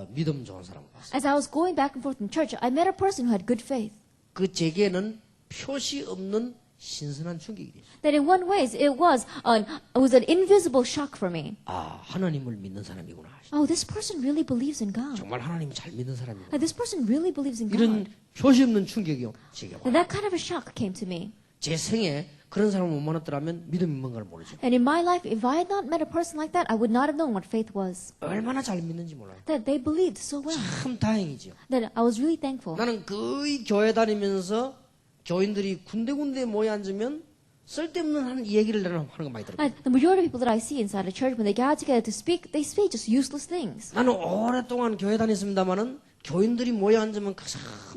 믿음 좋은 사람을 봤어요. as I was going back and forth in church, I met a person who had good faith. 그 제게는 표시 없는 신선한 충격이 됐어요. That in one way, it was an invisible shock for me. 하나님을 믿는 사람이구나. Oh, this person really believes in God. 정말 하나님을 잘 믿는 사람이구나. This person really believes in 이런 God. 표시 없는 충격이요. 제게 And that kind of a shock came to me. 제 생에 그런 사람을 못 만났더라면 믿음이 뭔가를 모르죠. And in my life, if I had not met a person like that, I would not have known what faith was. 얼마나 잘 믿는지 몰라요. That they believed so well. 참 다행이죠. That I was really thankful. 나는 거의 교회 다니면서 교인들이 군데군데 모여 앉으면 쓸데없는 하는 얘기를 하는 거 많이 들어요. The majority of people that I see inside a church, when they gather together to speak, they speak just useless things. 나는 오랫동안 교회 다녔습니다마는 교인들이 모여 앉으면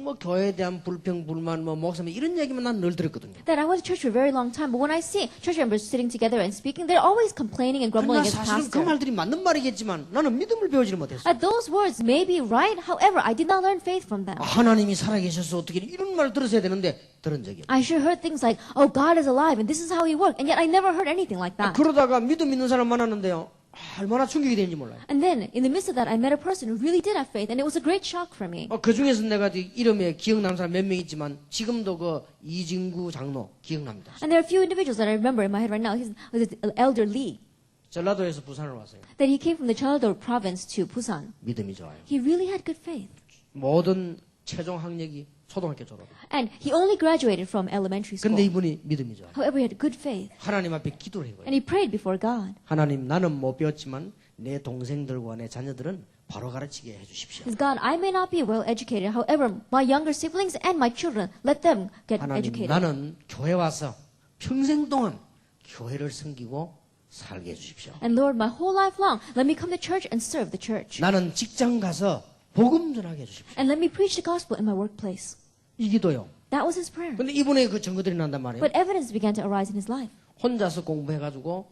뭐 교회에 대한 불평, 불만, 뭐 목사님 이런 얘기만 난 늘 들었거든요. That I went to church for a very long time, but when I see church members sitting together and speaking, they're always complaining and grumbling 그러나 against the 사실은 그 pastor. 말들이 맞는 말이겠지만 나는 믿음을 배우지를 못했어요. Those words may be right, however, I did not learn faith from them. 하나님이 살아계셔서 어떻게 이런 말 들었어야 되는데 들은 적이 없어요. I sure heard things like, oh, God is alive and this is how he worked, and yet I never heard anything like that. 그러다가 믿음 있는 사람 만났는데요. 얼마나 충격이 되는지 몰라요. And then, in the midst of that, I met a person who really did have faith, and it was a great shock for me. 그 중에서 내가 이름에 기억나는 사람 몇 명 있지만 지금도 그 이진구 장로 기억납니다. And there are a few individuals that I remember in my head right now. He was Elder Lee. 전라도에서 부산을 왔어요. That he came from the Jeollado province to Busan. 믿음이 좋아요. He really had good faith. 모든 최종 학력이 초등학교 졸업. And he only graduated from elementary school. 근데 이분이 믿음이 좋아요. However, he had good faith. 하나님 앞에 기도를 한 거예요. And he prayed before God. 하나님 나는 못 배웠지만 내 동생들과 내 자녀들은 바로 가르치게 해주십시오. Says, God, I may not be well educated. However, my younger siblings and my children, let them get 하나님 educated. 나는 교회 와서 평생 동안 교회를 섬기고 살게 해주십시오. And Lord, my whole life long, let me come to church and serve the church. 나는 직장 가서 복음 전하게 해주십시오. And let me preach the gospel in my workplace. 이 기도요. That was his prayer. 근데 이분의 그 증거들이 난단 말이에요. But evidence began to arise in his life. 혼자서 공부해가지고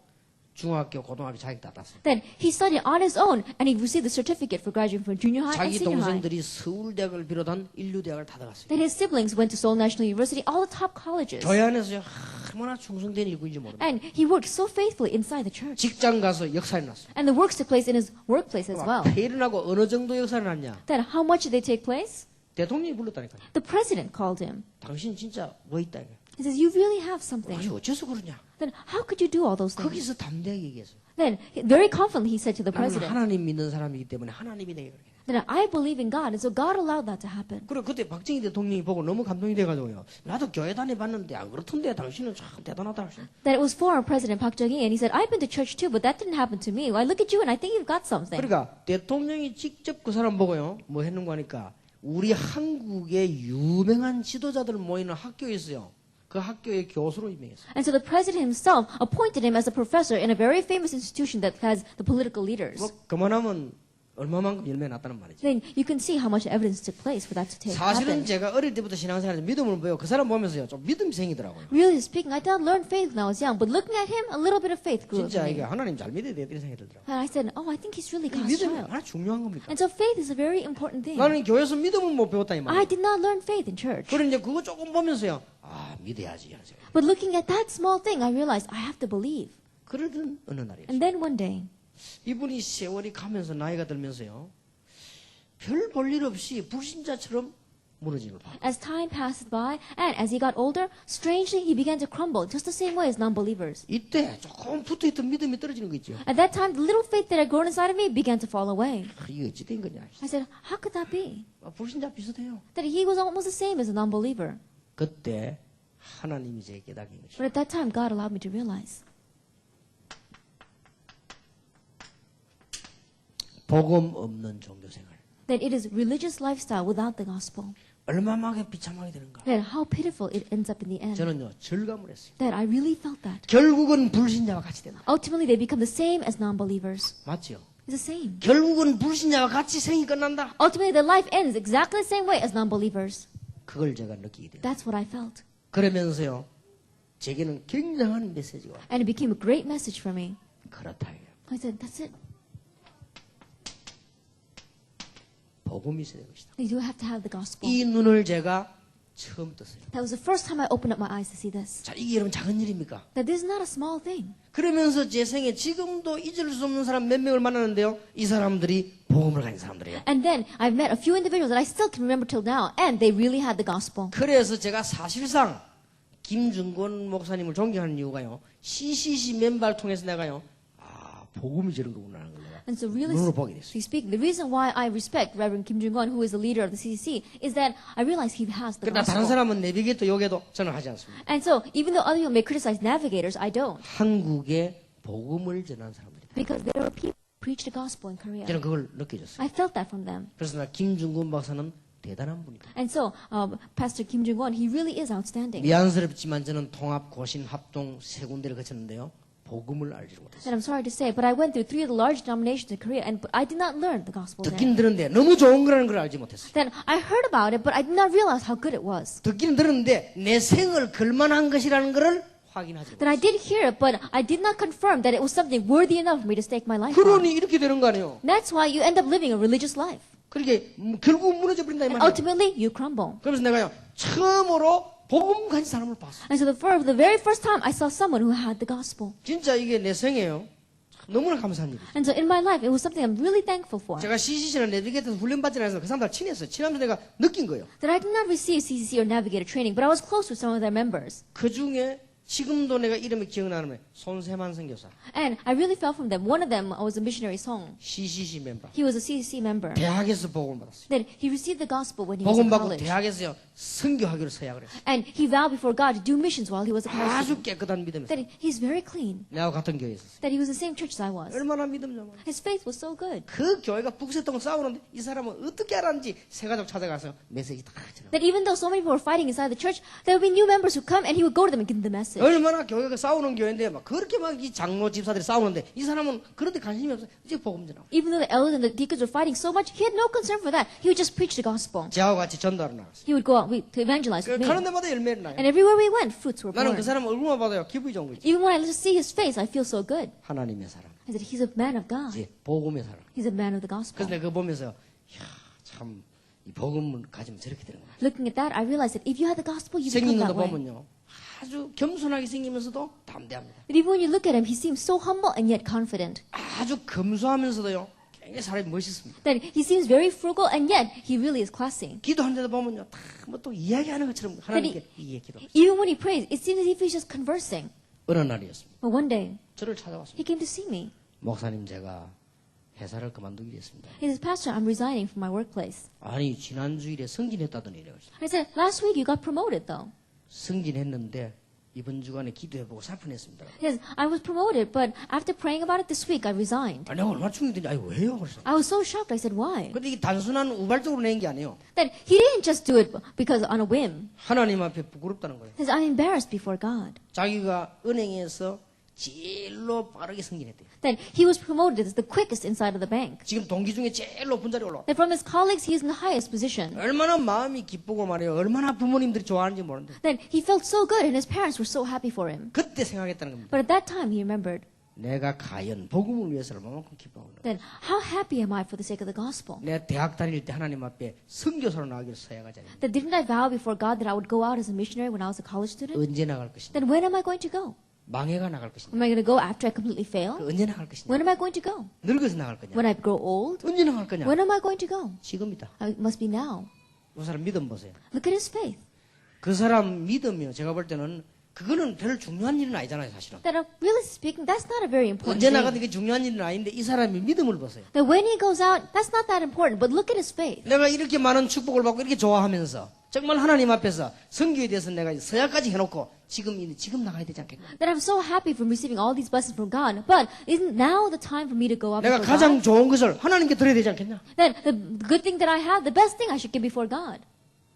중학교, 고등학교 자격 다 땄어요. Then he studied on his own and he received the certificate for graduating from junior high and 자기 senior high. 동생들이 서울대학을 비롯한 인류대학을 다 들어갔어요. Then his siblings went to Seoul National University, all the top colleges. 교회 안에서 얼마나 충성된 일꾼인지 모릅니다. And he worked so faithfully inside the church. 직장 가서 역사를 났어요. And the works took place in his workplace as well. 폐일어나고 어느 정도 역사를 났냐? Then how much did they take place? 대통령이 불렀다니까요. The president called him. 당신 진짜 뭐 있다 이거. He says, you really have something. 아니 어째서 그러냐? Then how could you do all those things? 거기서 담대하게 얘기했어요. Then, very confidently, he said to the 나는 president, 하나님 믿는 사람이기 때문에 하나님이 내게 그렇게. then I believe in God, and so God allowed that to happen. 그래 그때 박정희 대통령이 보고 너무 감동이 돼가지고요. 나도 교회 다녀봤는데 안 그렇던데 당신은 참 대단하다 하시네. Then it was former President Park Chung-hee, and he said, I've been to church too, but that didn't happen to me. I look at you, and I think you've got something. 그러니까 대통령이 직접 그 사람 보고요. 뭐 했는가 하니까 우리 한국의 유명한 지도자들 모이는 학교에 있어요. 그 학교의 교수로 임명했어요. And so the president himself appointed him as a professor in a very famous institution that has the political leaders. 뭐 그만하면 얼마만큼 열매 났다는 말이죠. Then you can see how much evidence took place for that to take 사실은 happen. 제가 어릴 때부터 신앙생활에서 믿음을 보여 그 사람 보면서요 좀 믿음이 생기더라고요. Really speaking, I did not learn faith when I was young, but looking at him, a little bit of faith grew up 진짜 in 이게 me. 하나님 잘 믿어야 돼 이런 생각이 들더라고요. And I said, oh, I think he's really 이 God's 믿음이 child. 얼마나 중요한 겁니까? And so faith is a very important thing. 나는 교회에서 믿음을 못 배웠다 이 I 말이에요. did not learn faith in church. 그래 이제 그거 조금 보면서요. 아 믿어야지 하는 생각. But looking at that small thing, I realized I have to believe. 그러던 어느 날이었어요. And then one day, 이분이 세월이 가면서 나이가 들면서요. 별 볼 일 없이 불신자처럼 무너지는 걸 봐요. as time passed by, and as he got older, strangely he began to crumble, just the same way as non-believers. 이때 조금 붙어있던 믿음이 떨어지는 거 있죠. At that time, the little faith that had grown inside of me began to fall away. 이게 어찌 된 거냐. I said, how could that be? 불신자 비슷해요. That he was almost the same as a non-believer. 그때 하나님이 제게 깨닫게 한 것이죠. But at that time, God allowed me to realize 복음 없는 종교생활. that it is religious lifestyle without the gospel. 얼마만큼 비참하게 되는가. That how pitiful it ends up in the end. 저는요 절감을 했어요. That I really felt that. 결국은 불신자와 같이 된다. Ultimately, they become the same as non-believers. 맞죠? It's the same. 결국은 불신자와 같이 생이 끝난다. Ultimately, their life ends exactly the same way as non-believers. 그걸 제가 느끼게 돼요. That's what I felt. 그러면서요 제게는 굉장한 메시지가 와요. And it became a great message for me. 그렇다 이거예요. I said, that's it. 복음이 있어야 될 것이다. You do have to have the gospel. 이 눈을 제가 처음 떴어요. That was the first time I opened up my eyes to see this. 자, 이게 여러분 작은 일입니까? That this is not a small thing. 그러면서 제 생에 지금도 잊을 수 없는 사람 몇 명을 만나는데요. 이 사람들이 복음을 가진 사람들이에요. And then I've met a few individuals that I still can remember till now, and they really had the gospel. 그래서 제가 사실상 김준권 목사님을 존경하는 이유가요. CCC 멤버를 통해서 내가요. 아, 복음이 저런 거구나 하는 걸 내가 And so really 눈으로 보게 됐어요. speaking, the reason why I respect Reverend Kim Jung-won, who is the leader of the CCC, is that I realize he has the 그러나 다른 gospel. 사람은 내비게이터 욕해도 저는 하지 않습니다. And so even though other people may criticize navigators, I don't. 한국에 복음을 전하는 사람들이다. Because there are people who preach the gospel in Korea. 저는 그걸 느껴졌어요. I felt that from them. 그래서 나 김준권 박사는 대단한 분이다. And so Pastor Kim Jung-won, he really is outstanding. 미안스럽지만 저는 통합, 고신, 합동 세 군데를 거쳤는데요. 복음을 알지 못했어요. And I'm sorry to say, but I went through 3 of the large denominations in Korea, and I did not learn the gospel there. 듣긴 들었는데 너무 좋은 거라는 걸 알지 못했어요. Then I heard about it, but I did not realize how good it was. 듣기는 들었는데 내 생을 걸만한 것이라는 것을 확인하지 That I 못했어요. did hear it, but I did not confirm that it was something worthy enough for me to stake my life on. 그러니 이렇게 되는 거 아니에요. That's why you end up living a religious life. 그렇게 결국 무너져 버린다 이 And 말이에요. ultimately, you crumble. 그러면서 내가요 처음으로 복음 가진 사람을 봤어. And so for the very first time, I saw someone who had the gospel. 진짜 이게 내 생애요. 너무나 감사한 일이에요. And so in my life, it was something I'm really thankful for. 제가 CCC나 내비게이터에서 훈련받지 않아서 그 사람들 친했어요. 친하면서 내가 느낀 거예요. That I did not receive CCC or Navigator training, but I was close with some of their members. 그 중에 지금도 내가 이름이 기억나는 손세만 선교사, And I really felt from them. One of them was a missionary Song. CCC 멤버. He was a CCC member. 대학에서 복음을 받았어요. Then he received the gospel when he was in 복음 받고 college. 대학에서요 선교하기로 서약을 했어요. And he vowed before God to do missions while he was a college 아주 student. 깨끗한 믿음이었어요. That he's very clean. 내가 같은 교회에 있었어요. That he was the same church as I was. 얼마나 믿음냐면 His faith was so good. 그 교회가 북새똥 싸우는데 이 사람은 어떻게 알았는지 새 가족 찾아가서 메시지 다 전하고. That even though so many people were fighting inside the church, there would be new members who come and he would go to them and give them the message. 얼마나 교회가 싸우는 교회인데 막 그렇게 막 이 장로 집사들이 싸우는데 이 사람은 그런데 관심이 없어. 이제 복음 전하고. Even though the elders and the deacons were fighting so much, he had no concern for that. He would just preach the gospel. 저하고 같이 전도하러 나갔어요. He would go out to evangelize with me. 가는 데마다 열매를 나요. And everywhere we went, fruits were 나는 born. 그 사람 얼굴만 봐도요 기분이 좋은 거지. Even when I just see his face, I feel so good. 하나님의 사람, I said, he's a man of God. 이제 복음의 사람. He's a man of the gospel. 그래서 내가 그거 보면서 참 이 복음을 가지면 저렇게 되는 거야. Looking at that, I realized that if you had the gospel, you 생긴 become 것도 that way. 보면요 아주 겸손하게 생기면서도 담대합니다. But even when you look at him, he seems so humble and yet confident. 아주 검소하면서도요 굉장히 사람이 멋있습니다. That he seems very frugal and yet he really is classy. 기도하는 데도 보면요 다 뭐 또 이야기하는 것처럼 하나님께 이게 기도. Even when he prays, it seems as if he's just conversing. 어느 날이었습니다. But one day, 저를 찾아왔습니다. he came to see me. 목사님 제가 회사를 그만두기로 했습니다. He says, Pastor, I'm resigning from my workplace. 아니 지난 주일에 승진했다더니 이래요. I said, last week you got promoted though. 승진했는데 이번 주간에 기도해보고 사표냈습니다. He says, I was promoted, but after praying about it this week, I resigned. 아니 내가 얼마나 충격된지 아니 왜요? 그래서. I was so shocked. I said, why? 근데 이게 단순한 우발적으로 낸 게 아니에요. That he didn't just do it because on a whim. 하나님 앞에 부끄럽다는 거예요. He says, I'm embarrassed before God. 자기가 은행에서 제일로 빠르게 승진했대요. That he was promoted as the quickest inside of the bank. 지금 동기 중에 제일 높은 자리에 올라왔다. That from his colleagues, he's in the highest position. 얼마나 마음이 기쁘고 말이에요. 얼마나 부모님들이 좋아하는지 모르는데. That he felt so good and his parents were so happy for him. 그때 생각했다는 겁니다. But at that time, he remembered 내가 과연 복음을 위해서 얼마만큼 기뻐하고 that how happy am I for the sake of the gospel? 내가 대학 다닐 때 하나님 앞에 선교사로 나가기를 서약하지 않았냐. That didn't I vow before God that I would go out as a missionary when I was a college student? 언제 나갈 것이냐. Then when am I going to go? 망해가 나갈 것이냐. Am I going to go after I completely fail? 언제 나갈 것이냐. When am I going to go? 늙어서 나갈 거냐. When I grow old? 언제 나갈 거냐. When am I going to go? 지금이다. It must be now. 그 사람 믿음 보세요. Look at his faith. 그 사람 믿음이요. 제가 볼 때는 그거는 별 중요한 일은 아니잖아요, 사실은. That really speaking, that's not a very important 언제 thing. 나가도 이게 중요한 일은 아닌데 이 사람이 믿음을 보세요. That when he goes out, that's not that important. But look at his faith. 내가 이렇게 많은 축복을 받고 이렇게 좋아하면서 정말 하나님 앞에서 선교에 대해서 내가 서약까지 해놓고 지금 나가야 되지 않겠냐. That I'm so happy from receiving all these blessings from God. But isn't now the time for me to go out 내가 before 가장 God? 좋은 것을 하나님께 드려야 되지 않겠냐. That the good thing that I have, the best thing I should give before God.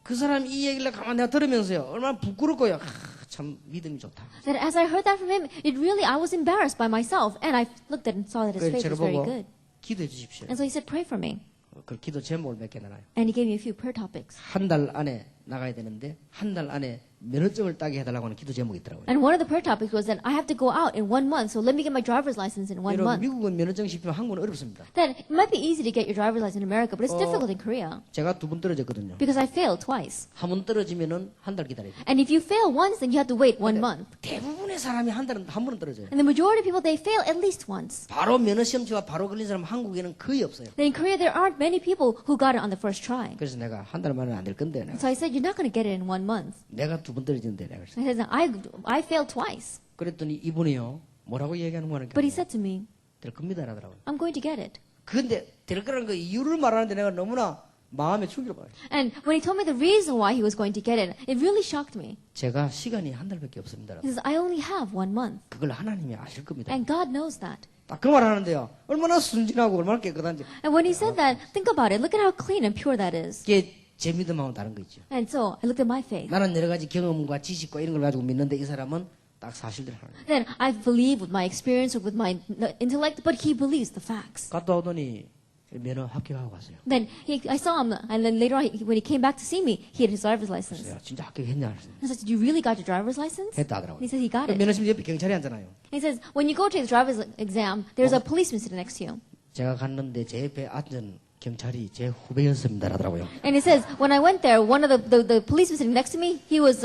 그 사람 이 얘기를 가만 내가 들으면서요. 얼마나 부끄럽고요. 참 믿음이 좋다. That as I heard that from him, it really, I was embarrassed by myself. And I looked at and saw that his 그래서 faith 저를 was very 보고 good. 기도해 주십시오. And so he said, pray for me. 그 기도 제목을 몇 개 나눠요. And he gave me a few prayer topics. 한 달 안에 나가야 되는데 한 달 안에 면허증을 따게 해달라고 하는 기도 제목이 있더라고요. And one of the prayer topics was that I have to go out in 1 month. So let me get my driver's license in 1 여러분 month. 미국은 면허증 시키면 한국은 어렵습니다. That it might be easy to get your driver's license in America, but it's difficult in Korea. 제가 2번 떨어졌거든요. Because I failed twice. 한 번 떨어지면은 한 달 기다려야 돼요. And if you fail once, then you have to wait 1 month. 대부분의 사람이 한 번은 떨어져요. And the majority of people, they fail at least once. 바로 면허 시험치와 바로 걸린 사람 한국에는 거의 없어요. Then in Korea, there aren't many people who got it on the first try. 그래서 내가 한 달 만에 안 될 건데 내가, So I said, you're not going to get it in 1 month. 내가 2번 떨어지는데 내가 그랬어요. I said, I failed twice. 그랬더니 이분이요 뭐라고 얘기하는 거니까 But he said to me, 될 겁니다 라더라고요. I'm going to get it. 그런데 될 거라는 그 이유를 말하는데 내가 너무나 마음에 충격을 받아요. And when he told me the reason why he was going to get it, it really shocked me. 제가 시간이 한 달밖에 없습니다. He says, I only have 1 month. 그걸 하나님이 아실 겁니다. And God knows that. 딱 그 말 하는데요. 얼마나 순진하고 얼마나 깨끗한지. And when he said that, think about it. Look at how clean and pure that is. 이게 제 믿음하고는 다른 거 있죠. And so I looked at my faith. 나는 여러 가지 경험과 지식과 이런 걸 가지고 믿는데 이 사람은 딱 사실대로 하는 거예요. Then I believe with my experience or with my intellect, but he believes the facts. 갔다 오더니 면허 합격하고 갔어요. Then I saw him, and then later on, when he came back to see me, he had his driver's license. 그래서 진짜 합격했냐? I said, "Did you really got your driver's license?" 했다 하더라고요. He said he got it. 면허 시험 옆에 경찰이 앉잖아요. He says, "When you go to the driver's exam, there's a policeman sitting next to you." 제가 갔는데 제 옆에 앉은 경찰이 제 후배였습니다 라더라고요. And he says, when I went there, one of the policemen sitting next to me, he was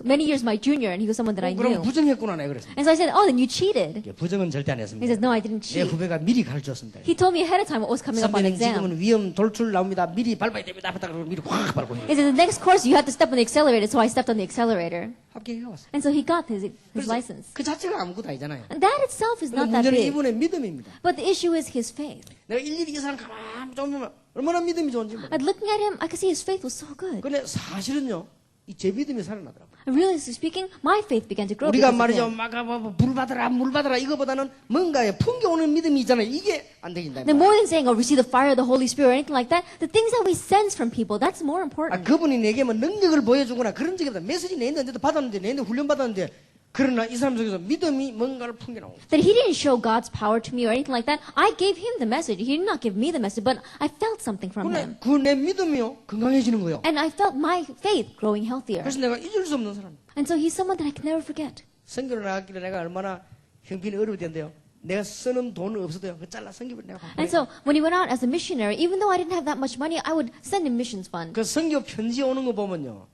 many years my junior, and he was someone that I 그럼 knew. 부정했구나 내가 그랬습니다. And so I said, "Oh, then you cheated." 부정은 절대 안 He 했습니다. says, "No, I didn't 내 cheat." 후배가 미리 가르쳤습니다. He told me ahead of time what was coming up on 선배님 exam. 지금은 위험 돌출 나옵니다. 미리 밟아야 됩니다. 하다가 미리 확 밟고 He said, "The next course you have to step on the accelerator," so I stepped on the accelerator, 합격해 왔어요. and so he got his 그래서 license. 그 자체가 아무것도 아니잖아요. And that itself is 근데 not that 문제는 big. 이분의 믿음입니다. But the issue is his faith. 내가 일일이 이 사람 가만 좀 보면 얼마나 믿음이 좋은지 몰라요. And looking at him, I could see his faith was so good. 근데 사실은요, 이 제 믿음이 살아나더라고요. And realistically speaking, my faith began to grow. 우리가 because of 말이죠, him. 막 물 받아라 이거보다는 뭔가에 풍겨오는 믿음이 있잖아요. 이게 안 되긴다. Then more than saying, "Oh, receive the fire of the Holy Spirit" or anything like that, the things that we sense from people, that's more important. 그분이 내게 뭐 능력을 보여주거나 그런 적이 없다. 메시지 내는데도 받았는데, 내는데 훈련 받았는데, 그러나 이 사람 속에서 믿음이 뭔가를 풍겨나온 거예요. That he didn't show God's power to me or anything like that. I gave him the message. He did not give me the message, but I felt something from him. 그 내 믿음이요 건강해지는 거예요. And I felt my faith growing healthier. 그래서 내가 잊을 수 없는 사람. And so he's someone that I can never forget. 선교를 나갔길래 내가 얼마나 형편이 어려울 텐데요. 내가 쓰는 돈은 없어도요. 그 잘라 선교를 내가 And so when he went out as a missionary, even though I didn't have that much money, I would send him missions fund. 그 선교 편지 오는 거 보면요.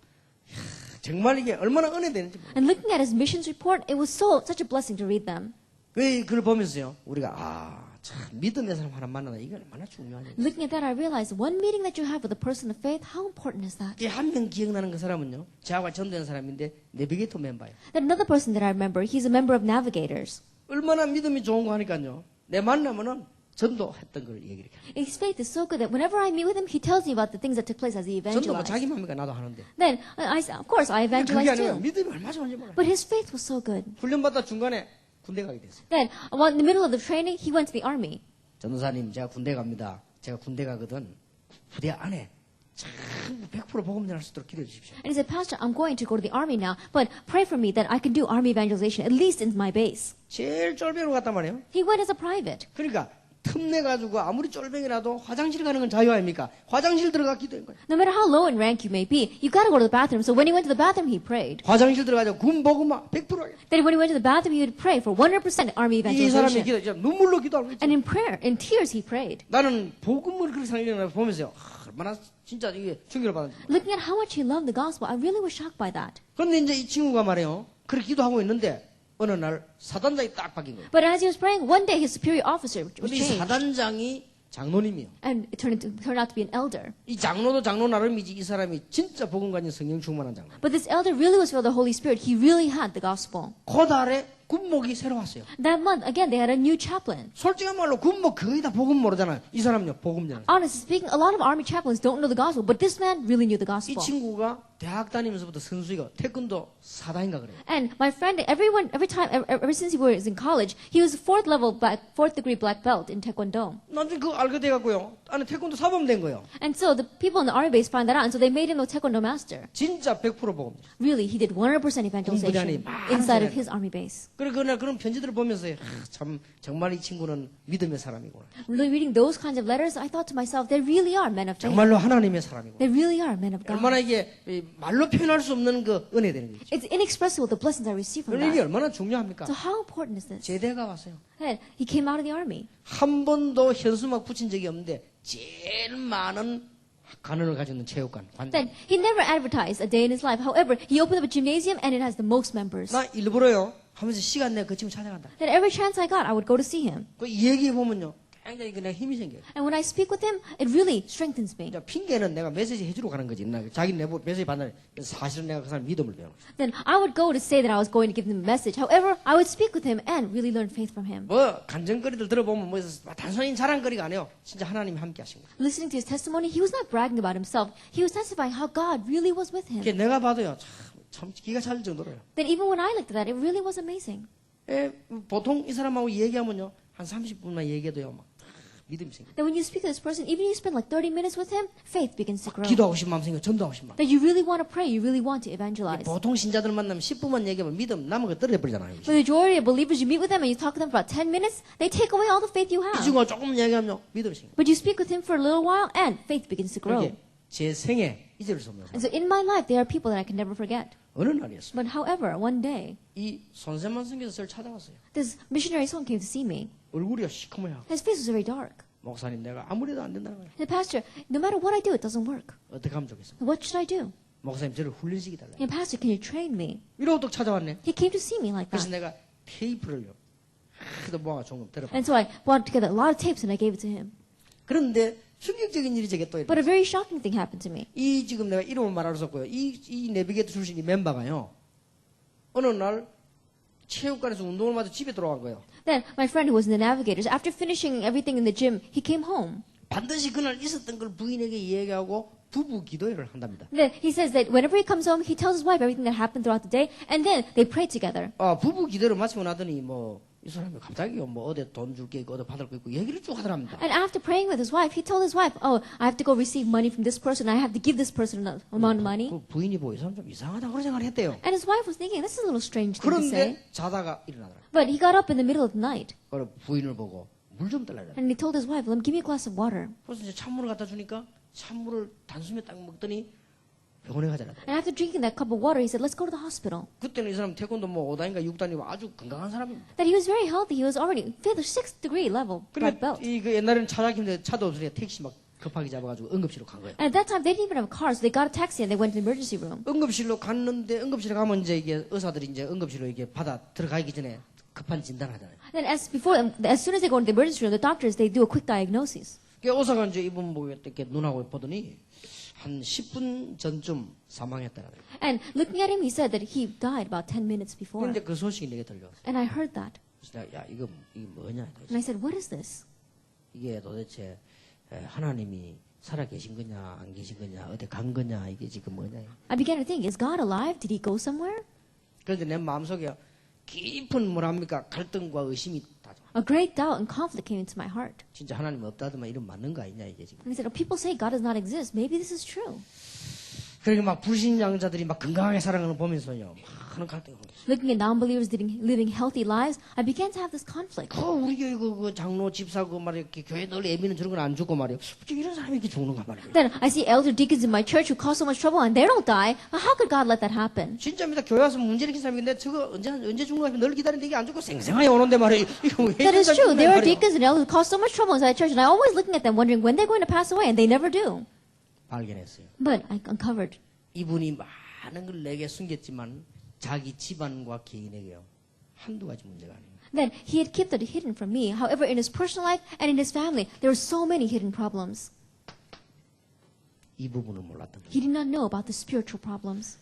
정말 이게 얼마나 은혜되는지 몰라요. And looking at his missions report, it was such a blessing to read them. 그걸 보면서요. 우리가 참 믿음의 사람 하나 만나다 이게 얼마나 중요하냐. Looking at that, I realized one meeting that you have with a person of faith, how important is that? 한 명 기억나는 그 사람은요. 저하고 전도한 사람인데 내비게이터 멤버예요. Then another person that I remember, he's a member of Navigators. 얼마나 믿음이 좋은 거 하니까요. 내 만나면은 전도했던 걸 얘기를 해요. His faith is so good that whenever I meet with him, he tells me about the things that took place as he 전도 뭐 evangelized. 자기 맘이니까 나도 하는데. Then, of course, I 그게 evangelized 아니라 too. 믿음이 얼마나 좋은지 몰라요. But his faith was so good. 훈련받다 중간에 군대 가게 됐어요. Then, in the middle of the training, he went to the army. 전도사님 제가 군대 갑니다. 제가 군대 가거든. 부대 안에 참 100% 복음 전할 수 있도록 기도해 주십시오. And he said, Pastor, I'm going to go to the army now, but pray for me that I can do army evangelization, at least in my base. 제일 쫄병으로 갔단 말이에요. He went as a private. 그러니까 틈내가지고 아무리 쫄병이라도 화장실 가는 건 자유 아닙니까? 화장실 들어가 기도한 거예요. No matter how low in rank you may be, you got to go to the bathroom. So when he went to the bathroom, he prayed. 화장실 들어가서 군 복음화 100%. Then when he went to the bathroom, he would pray for 100% army 이 사람이 evangelization. 기도, 진짜 눈물로 기도하고 있죠. And in prayer, in tears, he prayed. 나는 복음을 그렇게 상기하는 걸 보면서요. 얼마나 진짜 이게 충격을 받았는지. Looking at how much he loved the gospel, I really was shocked by that. 그런데 이제 이 친구가 말이에요. 그렇게 기도하고 있는데 어느 날 사단장이 딱 바뀐 거예요. But as he was praying, one day his superior officer was 근데 이 changed. 사단장이 장로님이요. And it turned out to be an elder. 이 장로도 장로 나름이지 이 사람이 진짜 복음 가진 성령 충만한 장로. But this elder really was filled with the Holy Spirit. He really had the gospel. 그 달에 군목이 새로 왔어요. That month, again, they had a new chaplain. 솔직한 말로 군목 거의 다 복음 모르잖아요. 이 사람요 복음 잖아요. Honestly speaking, a lot of army chaplains don't know the gospel, but this man really knew the 이 gospel. 친구가 대학 다니면서부터 선수이고 태권도 사단인가 그래요. And my friend, ever since he was in college, he was fourth degree black belt in Taekwondo. 나중에 그거 알게 돼갖고요. 안에 태권도 사범 된 거예요. And so the people in the army base found that out, and so they made him a Taekwondo master. 진짜 100% 복음. Really, he did 100% evangelization inside of his army base. 그래 그날 그런 편지들을 보면서 참 정말 이 친구는 믿음의 사람이구나. Really reading those kinds of letters, I thought to myself, they really are men of faith. 정말로 하나님의 사람이구나. They really are men of God. 얼마나 이게 말로 표현할 수 없는 그 은혜 되는 거죠. It's inexpressible the blessings I receive from 그럼 이게 that. 얼마나 중요합니까? So how important is this? 제대가 왔어요. And he came out of the army. 한 번도 현수막 붙인 적이 없는데 제일 많은 간원을 가지고 있는 체육관. Then he never advertised a day in his life. However, he opened up a gymnasium and it has the most members. 나 일부러요 하면서 시간 내가 그 친구 찾아간다. Then every chance I got, I would go to see him. 그 얘기해 보면요 굉장히 그냥 힘이 생겨요. And when I speak with him, it really strengthens me. 이제 핑계는 내가 메시지 해주러 가는 거지. 나 자기 내부 메시지 받는 사실은 내가 그 사람 믿음을 배우는 거지. Then I would go to say that I was going to give him a message. However, I would speak with him and really learn faith from him. 뭐 간증거리들 들어보면 뭐 단순히 자랑거리가 아니에요. 진짜 하나님이 함께 하신 거예요. Listening to his testimony, he was not bragging about himself. He was testifying how God really was with him. 이게 내가 봐도요 참 기가 찰 정도로요. Then even when I looked at that, it really was amazing. 보통 이 사람하고 얘기하면요 한 30분만 얘기해도요 막 믿음이 생겨. Then when you speak to this person, even if you spend like 30 minutes with him, faith begins to grow. 기도하고 싶은 마음 생겨, 전도하고 싶은 마음. That you really want to pray, you really want to evangelize. 보통 신자들 만나면 10분만 얘기하면 믿음 남은 거 떨어져버리잖아요. The majority of believers, you meet with them and you talk to them for about 10 minutes, they take away all the faith you 이 have. 친구가 조금 얘기하면 믿음이 생겨. But you speak with him for a little while and faith begins to grow. 그게 제 생에 잊을 수 없는 And so in my life, there are people that I can never forget. 어느 날이었어요. But however, one day, 이 손세만 선교사를 찾아왔어요. this missionary son came to see me. 얼굴이 시커매요. His face was very dark. 목사님 내가 아무리 해도 안 된다는 거예요. And pastor, no matter what I do, it doesn't work. 어떻게 하면 좋겠어요? What should I do? 목사님 저를 훈련시키 달라요. And pastor, can you train me? 이러고 또 찾아왔네. He came to see me like 그래서 that. 내가 테이프를요. 그래도 모아 조금 들어봐. And so I brought together a lot of tapes and I gave it to him. 그런데 충격적인 일이 저게 또 But a 이래요. very shocking thing happened to me. 이 지금 내가 이름을 말할 수 없고요. 이 내비게이터 출신 이 멤버가요. 어느 날 체육관에서 운동을 마쳐 집에 돌아간 거예요. Then my friend who was in the Navigators, after finishing everything in the gym, he came home. 반드시 그날 있었던 걸 부인에게 얘기하고 부부 기도회를 한답니다. Then he says that whenever he comes home, he tells his wife everything that happened throughout the day, and then they pray together. 부부 기도를 마치고 나더니 뭐 이 사람이 갑자기 뭐 어디 돈 줄 게 있고 어디 받을 거 있고 얘기를 쭉 하더랍니다. And after praying with his wife, he told his wife, "Oh, I have to go receive money from this person. I have to give this person an amount of money." 그 부인이 보고 이 사람 좀 이상하다 그런 생각을 했대요. And his wife was thinking, "This is a little strange thing to say." 그런데 자다가 일어나더라. But he got up in the middle of the night 그래 부인을 보고 물 좀 달라고. and he told his wife, "Give me a glass of water." 그래서 이제 찬물을 갖다 주니까 찬물을 단숨에 딱 먹더니 병원에 가자라. And after drinking that cup of water, he said, "Let's go to the hospital." 그때는 이 사람 태권도 뭐 5단인가 6단이고 아주 건강한 사람입니다. That he was very healthy. He was already 5th or 6th degree level black 근데 belt. 이 그 옛날에는 차 잡히는데 차도 없으니까 택시 막 급하게 잡아가지고 응급실로 간 거예요. And at that time, they didn't even have a car, so they got a taxi and they went to the emergency room. 응급실로 갔는데 응급실에 가면 이제 이게 의사들이 이제 응급실로 이게 받아 들어가기 전에 급한 진단하잖아요. Then as soon as they go into the emergency room, the doctors, they do a quick diagnosis. 그 의사가 이제 이분 보고 이렇게 눈하고 보더니 한 10분 전쯤 사망했다는 거예요. And looking at him, he said that he died about 10 minutes before. 그런데 그 소식이 내게 들려왔어요. And I heard that. 그래서 내가 야 이게 뭐냐? And I said, "What is this?" 이게 도대체 하나님이 살아 계신 거냐 안 계신 거냐 어디 간 거냐 이게 지금 뭐냐? I began to think, is God alive? Did he go somewhere? 그런데 내 마음속에 깊은 뭐랍니까 갈등과 의심이 다져. A great doubt and conflict came into my heart. 진짜 하나님 없다더만 이런 맞는 거 아니냐 이게 지금. And I said, people say God does not exist. Maybe this is true. 그러니까 막 불신앙자들이 막 건강하게 살아가는 거 보면서요 많은 갈등이 오고 있어요. Looking at non-believers living healthy lives, I began to have this conflict. 우리 교회 그 장로 집사 그 말이야 이렇게 교회 널 애비는 저런 건 안 죽고 말이야. 어떻게 이런 사람이 이렇게 죽는가 말이야. Then I see elder deacons in my church who cause so much trouble and they don't die. How could God let that happen? 진짜입니다. 교회 와서 문제 일으킨 사람인데 저거 언제 죽는가 하면 널 기다리는데 이게 안 죽고 생생하게 오는데 말이야. 이거 왜 That is 이런 true. 사람이 There are 말이야. deacons and elders who cause so much trouble inside the church, and I always looking at them wondering when they're going to pass away, and they never do. 발견했어요. But I uncovered. 이분이 많은 걸 내게 숨겼지만 자기 집안과 개인에게요 한두 가지 문제가 아니에요. Then he had kept it hidden from me. However, in his personal life and in his family, there were so many hidden problems. 이 부분을 몰랐던 거예요. He did not know about the spiritual problems.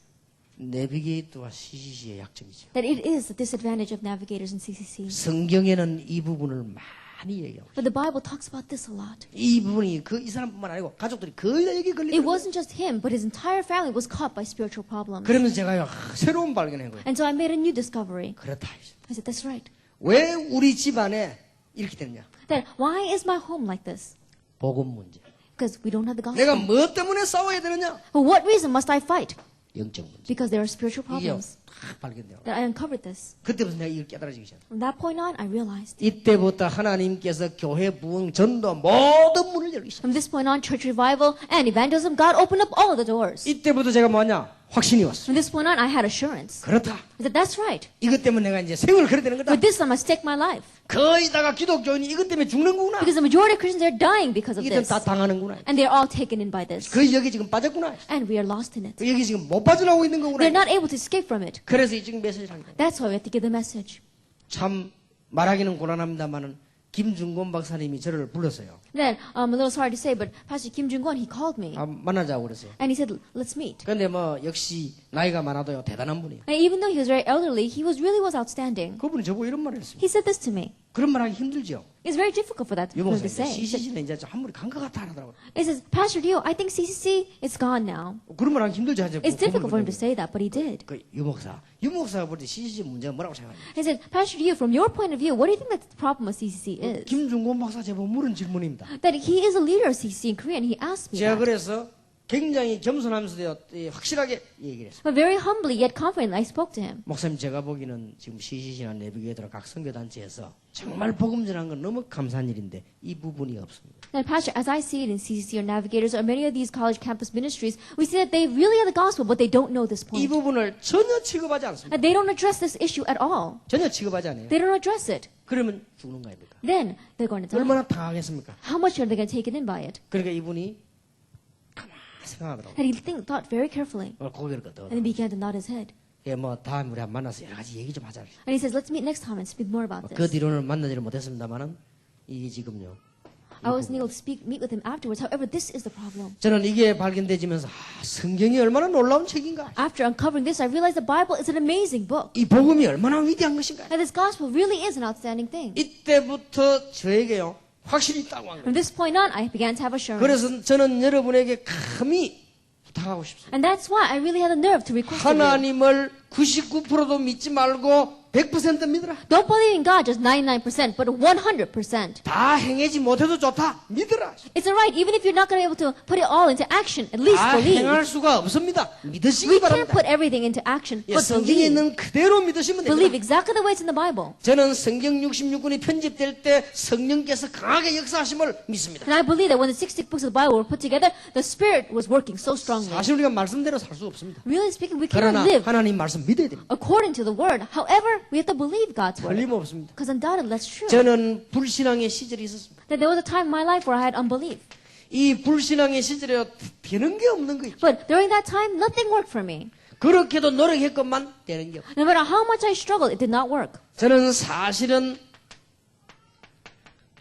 내비게이터와 CCC의 약점이죠. That it is the disadvantage of navigators in CCC. 성경에는 이 부분을 많이 얘기하고 But the Bible talks about this a lot. 이 부분이 이 사람뿐만 아니고 가족들이 거의 다 여기 It 걸리는 거예요. wasn't just him, but his entire family was caught by spiritual problems. 그러면서 제가요 새로운 발견한 거예요. And so I made a new discovery. 그렇다. I said, that's right. 왜 우리 집안에 이렇게 됐냐? That why is my home like this? 복음 문제. Because we don't have the 내가 gospel. 뭐 때문에 싸워야 되느냐? For what reason must I fight? 영적 문제. Because there are spiritual 이게 problems. 딱 발견돼요. That I uncovered this. 그때부터 내가 이걸 깨달아지기 시작했어요. From that point on, I realized. 이때부터 하나님께서 교회 부흥 전도 모든 문을 열기 시작했어요. From this point on, church revival and evangelism, God opened up all the doors. 이때부터 제가 뭐냐? 확신이 왔어요. From this point on, I had assurance. 그렇다. I said, that's right. 이것 때문에 내가 이제 생을 걸어야 되는 거다. With this, I must take my life. 거의 다가 기독교인이 이것 때문에 죽는구나. Because the majority of Christians are dying because of 이들 this. 다 당하는구나. And they're all taken in by this. 거의 여기 지금 빠졌구나. And we are lost in it. 여기 지금 못 빠져나오고 있는 거구나. They're not able to escape from it. 그래서 이 지금 메시지를 하는 거예요. That's why we have to give the message. 참 말하기는 곤란합니다만은 김중곤 박사님이 저를 불렀어요. Then, a little sorry to say, but Pastor Kim Jung-won, he called me. 만나자고 그랬어요. And he said, let's meet. 그런데 뭐 역시 나이가 많아도요 대단한 분이에요. And even though he was very elderly, he really was outstanding. 그분이 저보고 이런 말을 했어요. He said this to me. 그런 말 하기 힘들죠. It's very difficult for him 유목사 to say. CCC는 이제 한 물이 간 것 같아 하더라고요. He says, Pastor Dio, I think CCC is gone now. 그런 말 하기 힘들죠. 하죠. It's difficult for him to say that, but he did. 그 유목사가 볼 때 CCC 문제가 뭐라고 생각하냐? He said, Pastor Dio, from your point of view, what do you think that the problem of CCC is? 김중곤 박사 제보 물은 질문입니다. That he is a leader of CCC in Korea, and he asked me 제가 that. 그래서 굉장히 겸손하면서도 확실하게 얘기를 했어요. But very humbly yet confidently, I spoke to him. 목사님 제가 보기에는 지금 CCC나 내비게이터나 각 선교단체에서 정말 복음 전하는 건 너무 감사한 일인데 이 부분이 없습니다. And Pastor, as I see it in CCC or Navigators or many of these college campus ministries, we see that they really are the gospel, but they don't know this 이 point. 부분을 전혀 취급하지 않습니다. And they don't address this issue at all. 전혀 취급하지 않아요. They don't address it. 그러면 죽는 거 아닙니까? Then they're going to die. 얼마나 당하겠습니까? How much are they going to take it in by it? 그러니까 이분이 가만히 생각하더라고요. And he thought very carefully. 고개를 끄덕. And he began to nod his head. 뭐 다음에 우리 한번 만나서 여러 가지 얘기 좀 하자. And he says, let's meet next time and speak more about 그 this. 뒤로는 만나지를 못했습니다만은 이게 지금요. I wasn't able to meet with him afterwards. However, this is the problem. 저는 이게 발견되지면서 성경이 얼마나 놀라운 책인가. After uncovering this, I realized the Bible is an amazing book. 이 복음이 얼마나 위대한 것인가. And this gospel really is an outstanding thing. 이때부터 저에게요 확실히 있다고 한 거예요. From this point on, I began to have assurance. 그래서 저는 여러분에게 감히 부탁하고 싶습니다. And that's why I really had the nerve to request of you. 하나님을 99%도 믿지 말고 100% 믿어라. Don't believe in God just 99%, but 100%. 다 행하지 못해도 좋다. 믿어라. It's alright, even if you're not going to be able to put it all into action, at least 다 believe. 행할 수가 없습니다. 믿으시기 We can't 바랍니다. put everything into action, 예, but 성경에 believe. 있는 그대로 믿으시면 Believe 됩니다. exactly the way it's in the Bible. 저는 성경 66권이 편집될 때 성령께서 강하게 역사하심을 믿습니다. And I believe that when the 60 books of the Bible were put together, the Spirit was working so strongly. 사실 우리가 말씀대로 살 수 없습니다. Really speaking, we 그러나 cannot live 하나님 말씀 믿어야 됩니다. according to the Word. However, we have to believe God's Word. 틀림없습니다. Because undoubtedly that's true. 저는 불신앙의 시절이 있었습니다. That there was a time in my life where I had unbelief. 이 불신앙의 시절에 되는 게 없는 거 있죠. But during that time, nothing worked for me. 그렇게도 노력했건만 되는 게 없어요. No matter how much I struggled, it did not work. 저는 사실은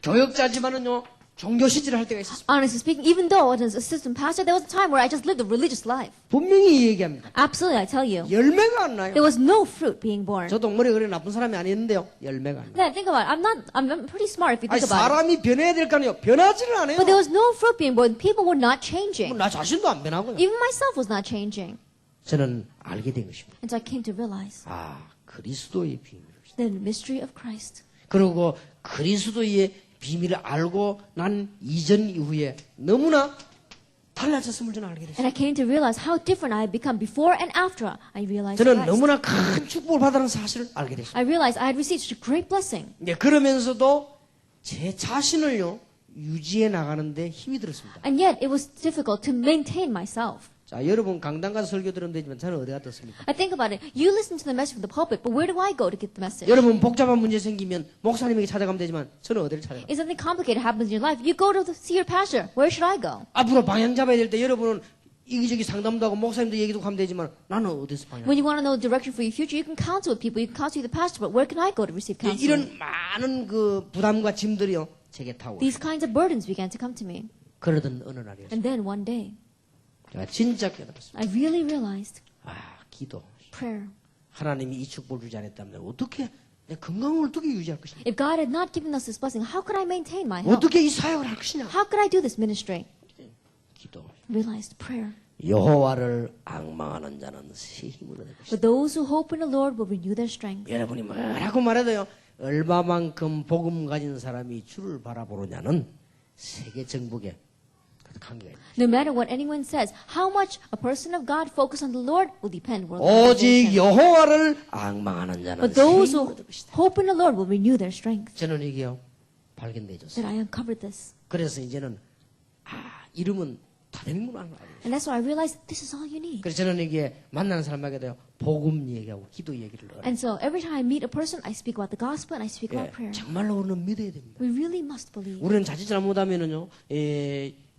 교역자지만은요 종교 시절을 할 때가 있었습니다. Honestly speaking, even though I was an assistant pastor, there was a time where I just lived a religious life. 분명히 얘기합니다. Absolutely, I tell you. 열매가 안 나요. There was no fruit being born. 저도 머리 그리 나쁜 사람이 아니었는데요. 열매가 안 나요. Then think about it. I'm pretty smart if you 아니, think about it. 사람이 변해야 될 거 아니에요. 변하지는 않아요. But there was no fruit being born. People were not 뭐 changing. 나 자신도 안 변하고요. Even myself was not changing. 저는 알게 된 것입니다. And so I came to realize 아, 그리스도의 비밀입니다. the mystery of Christ. 그리고 그리스도의 비밀을 알고 난 이전 이후에 너무나 달라졌음을 저는 알게 됐어요. And I came to realize how different I had become before and after I realized 저는 Christ. 너무나 큰 축복을 받았다는 사실을 알게 됐어요. I realized I had received such a great blessing. 네, 그러면서도 제 자신을요 유지해 나가는데 힘이 들었습니다. And yet it was difficult to maintain myself. 자, 여러분 강단 가서 설교 들으면 되지만 저는 어디가 떴습니까? I think about it. You listen to the message from the pulpit, but where do I go to get the message? 여러분 복잡한 문제 생기면 목사님에게 찾아가면 되지만 저는 어디를 찾아가? If something complicated happens in your life, you go to see your pastor. Where should I go? 앞으로 방향 잡아야 될 때 여러분은 이기저기 상담도 하고 목사님도 얘기도 하면 되지만 나는 어디서 방향? When you want to know the direction for your future, you can counsel with people. You can counsel with the pastor, but where can I go to receive counseling? 이런 많은 그 부담과 짐들이요 제게 타고 These kinds of burdens began to come to me. 그러던 어느 날이었어요. And then one day, 제가 진짜 깨달았습니다. I really realized 아, 기도. prayer. 하나님이 이 축복을 주지 않았다면 어떻게 내 건강을 어떻게 유지할 것이냐? If God had not given us this blessing, how could I maintain my health? 어떻게 이 사역을 할 것이냐? How could I do this ministry? 기도. Realized prayer. 여호와를 앙망하는 자는 새 힘을 얻을 것이다. But those who hope in the Lord will renew their strength. 여러분이 뭐라고 말해도요. 얼마만큼 복음 가진 사람이 주를 바라보느냐는 세계 정복에 한계가 있다. No matter what anyone says, how much a person of God focus on the Lord will depend on 오직 여호와를 앙망하는 자는 But 새 those 힘을 who 얻을 것이다. hope in the Lord will renew their strength. 저는 이게요 발견되졌어요. That I uncovered this. 그래서 이제는 이름은 다 되는구나. And that's why I realized this is all you need. 그래서 저는 이게 만나는 사람에게도 복음 얘기하고 기도 얘기를 해요. And so every time I meet a person, I speak about the gospel and I speak about 예, prayer. 정말로 우리는 믿어야 됩니다. We really must believe. 우리는 자칫 잘못하면은요,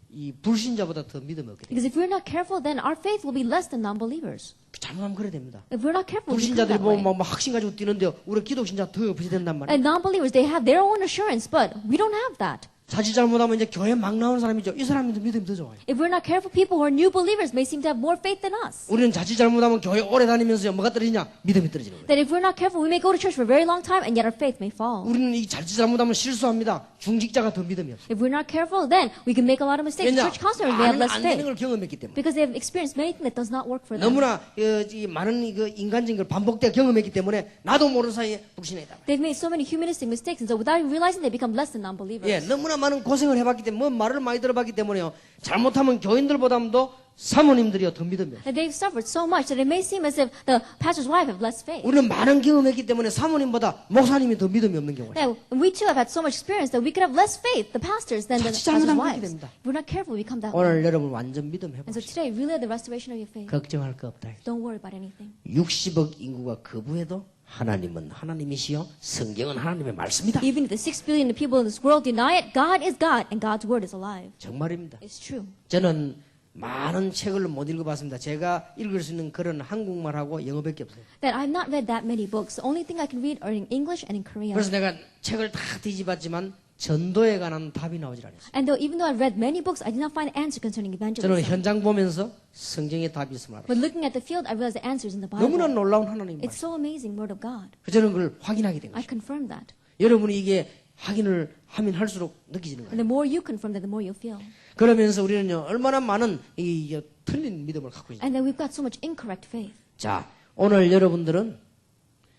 이 불신자보다 더 믿음이 없게 돼요. Because if we're not careful, then our faith will be less than non-believers. 잘못하면 그래 됩니다. If we're not careful, we become 불신자들이 that way. 보면 막 확신 가지고 뛰는데요, 우리 기독신자 더 없이 된단 말이에요. And non-believers, they have their own assurance, but we don't have that. 자칫 잘못하면 이제 교회 막 나오는 사람이죠. 이 사람이 더 믿음이 더 좋아요. If we're not careful, people who are new believers may seem to have more faith than us. 우리는 자칫 잘못하면 교회 오래 다니면서요, 뭐가 떨어지냐? 믿음이 떨어지는 거예요. That if we're not careful, we may go to church for a very long time, and yet our faith may fall. 우리는 이 자칫 잘못하면 실수합니다. 중직자가 더 믿음이 없어요. If we're not careful, then we can make a lot of mistakes. 왜냐? Church counselors may have 많은 less 안 되는 faith 걸 경험했기 때문에. because they have experienced many things that does not work for them. 너무나 이 많은 그 인간적인 걸 반복되게 경험했기 때문에 나도 모르는 사이에 불신했다. They've made so many humanistic mistakes, and so without realizing, they become less than non-believers. 예, 너무나 많은 고생을 해봤기 때문에, 뭐 말을 많이 들어봤기 때문에요. 잘못하면 교인들보다도 사모님들이요 더 믿음이 없어요. And they've suffered so much that it may seem as if the pastor's wife have less faith. 우리는 많은 경험했기 때문에 사모님보다 목사님이 더 믿음이 없는 경우가 있어요. Now, we too have had so much experience that we could have less faith, the pastors, than the 자칫 pastor's 잘못하면 wives. 그렇게 됩니다. If we're not careful, we become that way. 오늘 여러분 완전 믿음 And so 해봅시다. today, really the restoration of your faith. 걱정할 거 없다. Don't worry about anything. 60억 인구가 거부해도 하나님은 하나님이시요 성경은 하나님의 말씀이다. Even if the 6 billion people in this world deny it, God is God, and God's word is alive. 정말입니다. It's true. 저는 많은 책을 못 읽어봤습니다. 제가 읽을 수 있는 그런 한국말하고 영어밖에 없어요. That I've not read that many books. The only thing I can read are in English and in Korean. 그래서 내가 책을 다 뒤집었지만 전도에 관한 답이 나오질 않았어요. And though, even though I've read many books, I did not find an answer concerning 저는 evangelism. 현장 보면서 성경에 답이 있음을 알았어요. But looking at the field, I realized the answer is in the Bible. 너무나 놀라운 하나님 It's 말씀. so amazing, word of God. 저는 그걸 확인하게 된 I 것이죠. confirmed that. 여러분이 이게 확인을 하면 할수록 느끼지는 And 거예요. the more you confirm that, the more you'll feel. 그러면서 우리는요 얼마나 많은 이 틀린 믿음을 갖고 있는. And then we've got so much incorrect faith. 자, 오늘 여러분들은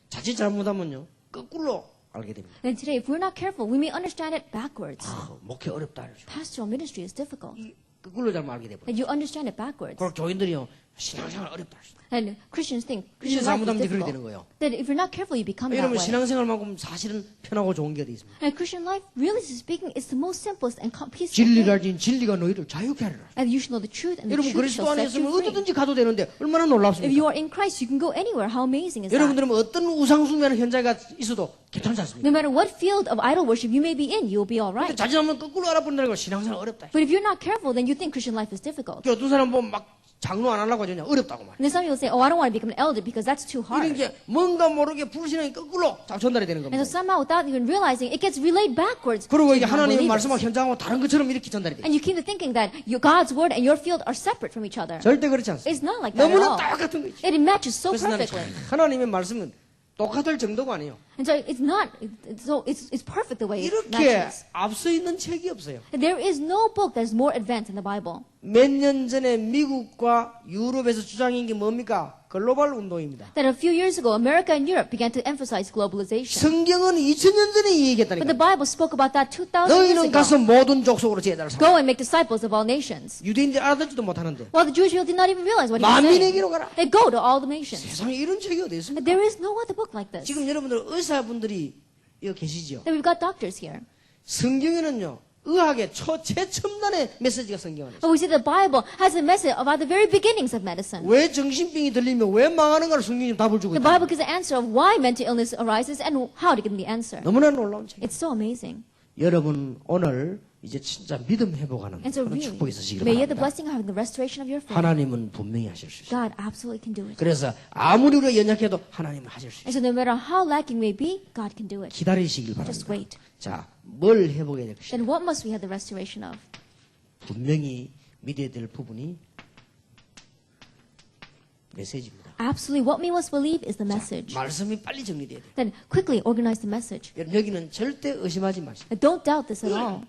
자칫 잘못하면요 거꾸로 알게 됩니다. And today, if we're not careful, we may understand it backwards. 목회 어렵다 알죠. Pastoral ministry is difficult. 거꾸로 잘못 알게 돼버려. And you understand it backwards. 그리고 교인들이요 신앙생활 어렵다. And Christians think 이제 Christian life 잘못하면 is 그렇게 되는 difficult. 거예요. That if you're not careful, you become that 여러분 way. 신앙생활만큼 사실은 편하고 좋은 게 어디 있습니까? And Christian life, really speaking, is the most simplest and peaceful thing. 진리를 알진 진리가 너희를 자유케 하리라. And you should know the truth, and the 여러분 truth 그리스도 shall 안에 set you 있으면 free. 어디든지 가도 되는데 얼마나 If 놀랍습니까? you are in Christ, you can go anywhere. How amazing is that? 여러분들은 어떤 우상숭배하는 현장에 있어도 괜찮지 않습니까? No matter what field of idol worship you may be in, you'll be all 근데 right. 자칫하면 거꾸로 알아본다는 걸 신앙생활 어렵다. But if you're not careful, then you think Christian life is difficult. 어떤 사람 보면 막 장로 안 하려고 하냐 어렵다고 말이야. And then some people say, oh, I don't want to become an elder because that's too 이런 hard. 게 뭔가 모르게 불신앙이 거꾸로 전달이 되는 And 겁니다. so somehow, without even realizing, it gets relayed backwards 그리고 to 이게 하나님의 non-believers. 말씀하고 현장하고 다른 것처럼 이렇게 전달이 돼. And you keep thinking that God's word and your field are separate from each other. 절대 그렇지 않습니다. It's not like that at 너무나 all. 똑같은 거죠. It matches so 그래서 나는 perfectly. 하나님의 말씀은 똑같을 정도가 아니에요. And so it's not, it's perfect the way it 이렇게 matches. 앞서 있는 책이 없어요. There is no book that is more advanced in the Bible. 몇 년 전에 미국과 유럽에서 주장인 게 뭡니까? 글로벌 운동입니다. That a few years ago, America and Europe began to emphasize globalization. 성경은 2000년 전에 이 But 얘기했다니까. the Bible spoke about that 2,000 years 너희는 ago. 가서 모든 족속으로 제자를 삼아. Go and make disciples of all nations. 유대인들이 알아듣지도 못하는데 Well, the Jewish people did not even realize what he was 만민에게로 가라. saying. They go to all the nations. 세상에 이런 책이 어디 있습니까? But there is no other book like this. 지금 여러분들 의사분들이 여기 계시죠? And we've got doctors here. 성경에는요 의학의 최첨단의 메시지가 성경 안에 있어요. But we see the Bible has a message about the very beginnings of medicine. 왜 정신병이 들리면 왜 망하는가를 성경이 답을 주고 The 있다. Bible gives the answer of why mental illness arises and how to give them the answer. 너무나 놀라운 책. It's so amazing. 여러분 오늘 이제 진짜 믿음 회복하는 And so 그런 really, 축복이 있으시길 may you have the 바랍니다. blessing of having the restoration of your faith. 하나님은 분명히 하실 수 있어요. God absolutely can do it. 그래서 아무리 우리가 연약해도 하나님은 하실 수 있어요. And so no matter how lacking may be, God can do it. 기다리시길 Just 바랍니다. wait. 자, 뭘 회복해야 될 것이냐. Then what must we have the restoration of? 분명히 믿어야 될 부분이 메시지입니다. Absolutely, what we must believe is the message. 말씀이 빨리 정리돼야 돼요. Then quickly organize the message. 여러분, 여기는 절대 의심하지 마세요. Don't doubt this at all.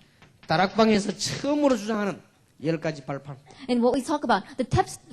다락방에서 처음으로 주장하는 10가지 발판 And what we talk about, the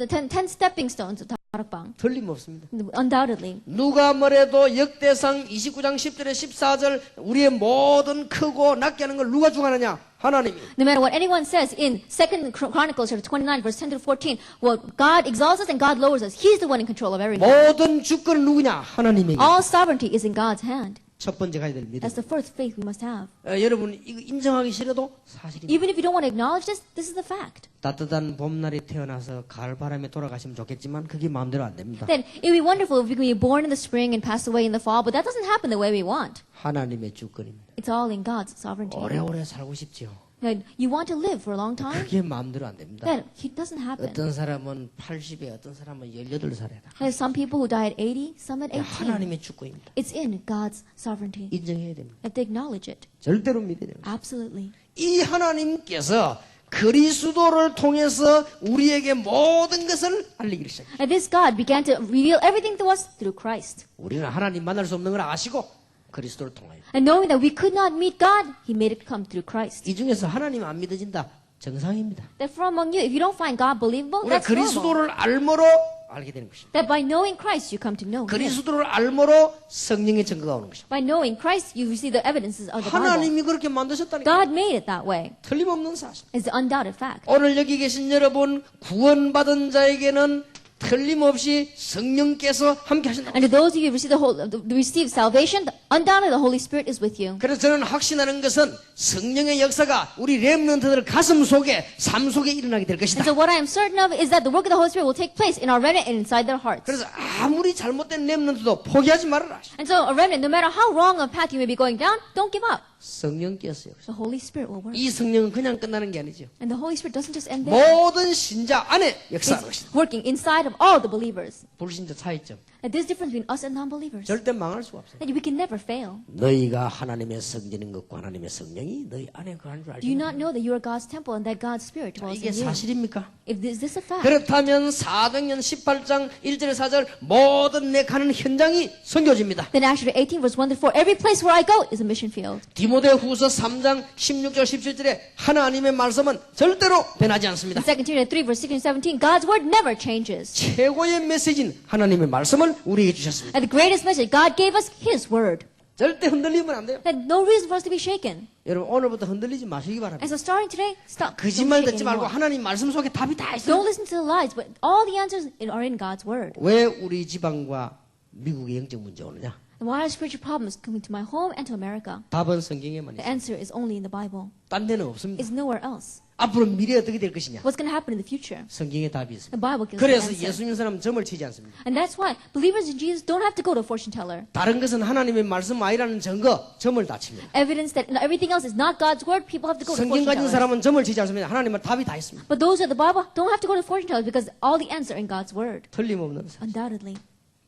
10 stepping stones of Tarakbang. 틀림없습니다. Undoubtedly. 누가 뭐래도 역대상 29장 10절에 14절 우리의 모든 크고 낮게 하는 걸 누가 주관하냐? 하나님이. No matter what anyone says in 2 Chronicles chapter 29 verse 10 to 14, well, God exalts us and God lowers us. He's the one in control of everything. 모든 주권은 누구냐? 하나님에게. All sovereignty is in God's hand. 첫 번째 가야 될 믿음. That's the first faith we must have. 여러분 이거 인정하기 싫어도 사실입니다. Even if you don't want to acknowledge this, this is the fact. 따뜻한 봄날이 태어나서 가을바람에 돌아가시면 좋겠지만 그게 마음대로 안 됩니다. Then it would be wonderful if we could be born in the spring and pass away in the fall, but that doesn't happen the way we want. 하나님의 주권입니다. It's all in God's sovereignty. 오래오래 살고 싶지요. Now, you want to live for a long time? 그게 마음대로 안 됩니다. That it doesn't happen. 어떤 사람은 80에 어떤 사람은 18살에 There's some people who die at 80, some at 18. 하나님의 주권입니다. It's in God's sovereignty. 인정해야 됩니다. If they acknowledge it. 절대로 믿어야 됩니다. Absolutely. 이 하나님께서 그리스도를 통해서 우리에게 모든 것을 알리기를 시작합니다. And this God began to reveal everything to us through Christ. 우리는 하나님 만날 수 없는 걸 아시고 그리스도를 통하여. And knowing that we could not meet God, He made it come through Christ. 이 중에서 하나님 안 믿어진다. 정상입니다. That from among you, if you don't find God believable, 우리가 that's normal. 그리스도를 알므로 알게 되는 것입니다. That by knowing Christ, you come to know Him. 그리스도를 알므로 성령의 증거가 오는 것입니다. By knowing Christ, you receive the evidences of the Bible. 하나님이 그렇게 만드셨다니까. God made it that way. 틀림없는 사실. It's the undoubted fact. 오늘 여기 계신 여러분 구원받은 자에게는 틀림없이 성령께서 함께 하신다. And to those of you who receive salvation, undoubtedly the Holy Spirit is with you. 그래서 저는 확신하는 것은 성령의 역사가 우리 렘넌트들 가슴 속에 삶 속에 일어나게 될 것이다. And so what I am certain of is that the work of the Holy Spirit will take place in our remnant and inside their hearts. 그래서 아무리 잘못된 렘넌트도 포기하지 말아라. And so a remnant, no matter how wrong a path you may be going down, don't give up. 성령께서요. The Holy Spirit will work. 이 성령은 그냥 끝나는 게 아니죠. And the Holy Spirit doesn't just end there. 모든 신자 안에 역사하는 것이다. It's working inside of all the believers. 불신자 차이점. And there's difference between us and non-believers. 절대 망할 수가 없어요. That we can never fail. 너희가 하나님의 성전인 것과 하나님의 성령이 너희 안에 거하는 줄 알죠? Do you not know that you are God's temple and that God's Spirit dwells 이게 in you? 사실입니까? Is this a fact? 그렇다면 사도행전 18장 1절 4절 모든 내 가는 현장이 선교지입니다. Then Acts 18 verse 1 to 4, every place where I go is a mission field. 디모데후서 3장 16절 17절에 하나님의 말씀은 절대로 변하지 않습니다. In 2 Timothy 3, verse 16 and 17, God's word never changes. 최고의 메시지인 하나님의 말씀을 우리에게 주셨습니다. And the greatest message, God gave us His word. 절대 흔들리면 안 돼요. That no reason for us to be shaken. 여러분 오늘부터 흔들리지 마시기 And 바랍니다. so starting today, stop. Don't 거짓말 shake 듣지 말고 anymore. 하나님 말씀 속에 답이 다 있어요. Don't listen to the lies, but all the answers are in God's word. 왜 우리 지방과 미국의 영적 문제 오느냐? And why are spiritual problems coming to my home and to America? 답은 성경에만 The 있어요. answer is only in the Bible. 딴 데는 없습니다. It's nowhere else. 앞으로 미래 어떻게 될 것이냐? What's going to happen in the future? 성경에 답이 The 있습니다. Bible gives the 그래서 answer. 예수 믿는 사람은 점을 치지 않습니다. And that's why believers in Jesus don't have to go to a fortune teller. 다른 것은 하나님의 말씀 아니라는 증거, 점을 다 칩니다. Evidence that everything else is not God's word, people have to go to 성경 fortune 가진 tellers. 사람은 점을 치지 않습니다. 하나님은 답이 다 있습니다. But those who have the Bible don't have to go to fortune tellers because all the answers are in God's word. 틀림없는 사실. Undoubtedly.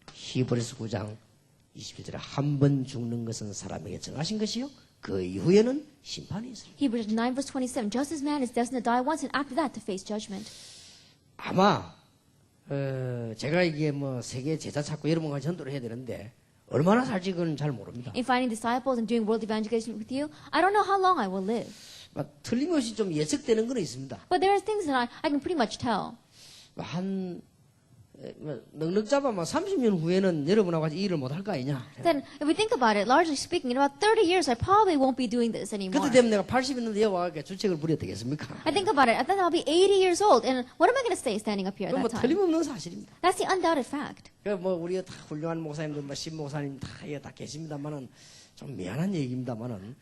히브리서 9장 21절에 한 번 죽는 것은 사람에게 정하신 것이요 그 이후에는 심판이 있습니다. Hebrews 9 verse 27. Just as man is destined to die once and after that to face judgment. 아마 제가 이게 뭐 세계 제자 찾고 여러분과 전도를 해야 되는데 얼마나 살지 그건 잘 모릅니다. In finding disciples and doing world evangelization with you, I don't know how long I will live. 틀림없이 좀 예측되는 건 있습니다. But there are things that I can pretty much tell. 한 넉넉 잡아만 30년 후에는 여러분하고 같이 일을 못 할 거 아니냐. Then, if we think about it, largely speaking, in about 30 years, I probably won't be doing this anymore. 그때 되면 내가 80 있는데 여기 와서 주책을 부려야 되겠습니까? I think about it, and then I'll be 80 years old, and what am I going to say standing up here at 그건 뭐 that time? 틀림없는 사실입니다. That's the undoubted fact. 뭐 우리가 다 훌륭한 목사님들, 뭐 신목사님 다 계십니다만은 좀 미안한 얘기입니다만은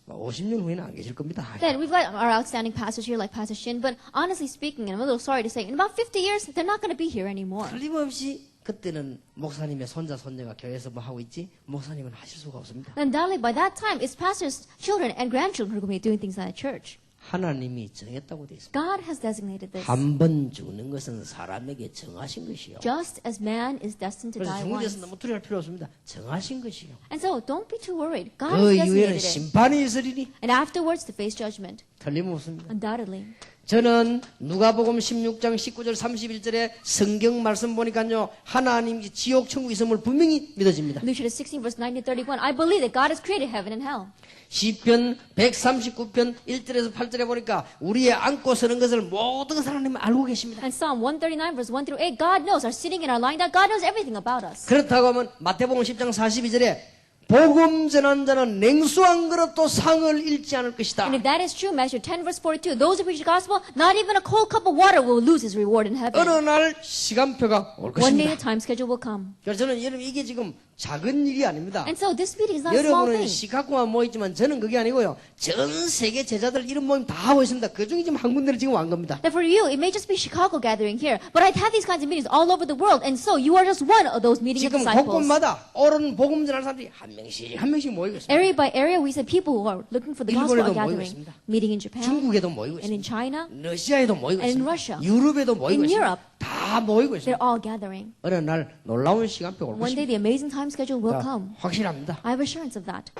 50년 후에는 안 계실 겁니다. Then we've got our outstanding pastors here, like Pastor Shin, but honestly speaking, and I'm a little sorry to say, in about 50 years, they're not going to be here anymore. 틀림없이 그때는 목사님의 손자 손녀가 교회에서 뭐 하고 있지 목사님은 하실 수가 없습니다. Undoubtedly, by that time, it's pastors' children and grandchildren who are going to be doing things at church. 하나님이 정했다고 되어 있습니다. God has designated this. 한 번 죽는 것은 사람에게 정하신 것이요. Just as man is destined to 그래서 die 중국에서 once. 너무 두려울 필요 없습니다. 정하신 것이요. And so, don't be too worried. God 그 has 이후에는 designated it. 심판이 있으리니 And afterwards, to face judgment. 틀림없습니다. Undoubtedly. 저는 누가복음 16장 19절 31절에 성경 말씀 보니까요 하나님 지옥 천국 있음을 분명히 믿어집니다. Luke 16 verse 90 to 31. I believe that God has created heaven and hell. 시편 139편 1절에서 8절에 보니까 우리의 앉고 서는 것을 모든 하나님은 알고 계십니다. And Psalm 139 verse 1 through 8. God knows our sitting and our lying down. God knows everything about us. 그렇다고 하면 마태복음 10장 42절에 복음 전한 자는 냉수한 그릇도 상을 잃지 않을 것이다. And if that is true, Matthew 10 verse 42. Those who preach the gospel, not even a cold cup of water will lose his reward in heaven. 어느 날 시간표가 올 One day the 것입니다. time schedule will come. 그래서 저는 여러분 이게 지금 작은 일이 아닙니다. And so this meeting is not a small 여러분은 thing. 시카고만 모이지만 저는 그게 아니고요. 전 세계 제자들 이런 모임 다 하고 있습니다. 그 중에 지금 한 군데를 지금 온 겁니다. That for you, it may just be Chicago gathering here, but I have these kinds of meetings all over the world, and so you are just one of those meeting of 지금 disciples. 곳곳마다 옳은 복음 전하는 사람들이 한 명씩 모이고 있습니다. Area by area, we said people who are looking for the gospel 일본에도 are 모이고 gathering. 있습니다. Meeting in Japan, 중국에도 모이고 and in 있습니다. China, 러시아에도 모이고 and in 있습니다. Russia, 유럽에도 모이고 in 있습니다. Europe. 다 모이고 they're 있습니다. all gathering. 어느 날 놀라운 시간표 올 One day 것입니다. the amazing time schedule will come. 확실합니다. I have assurance of that.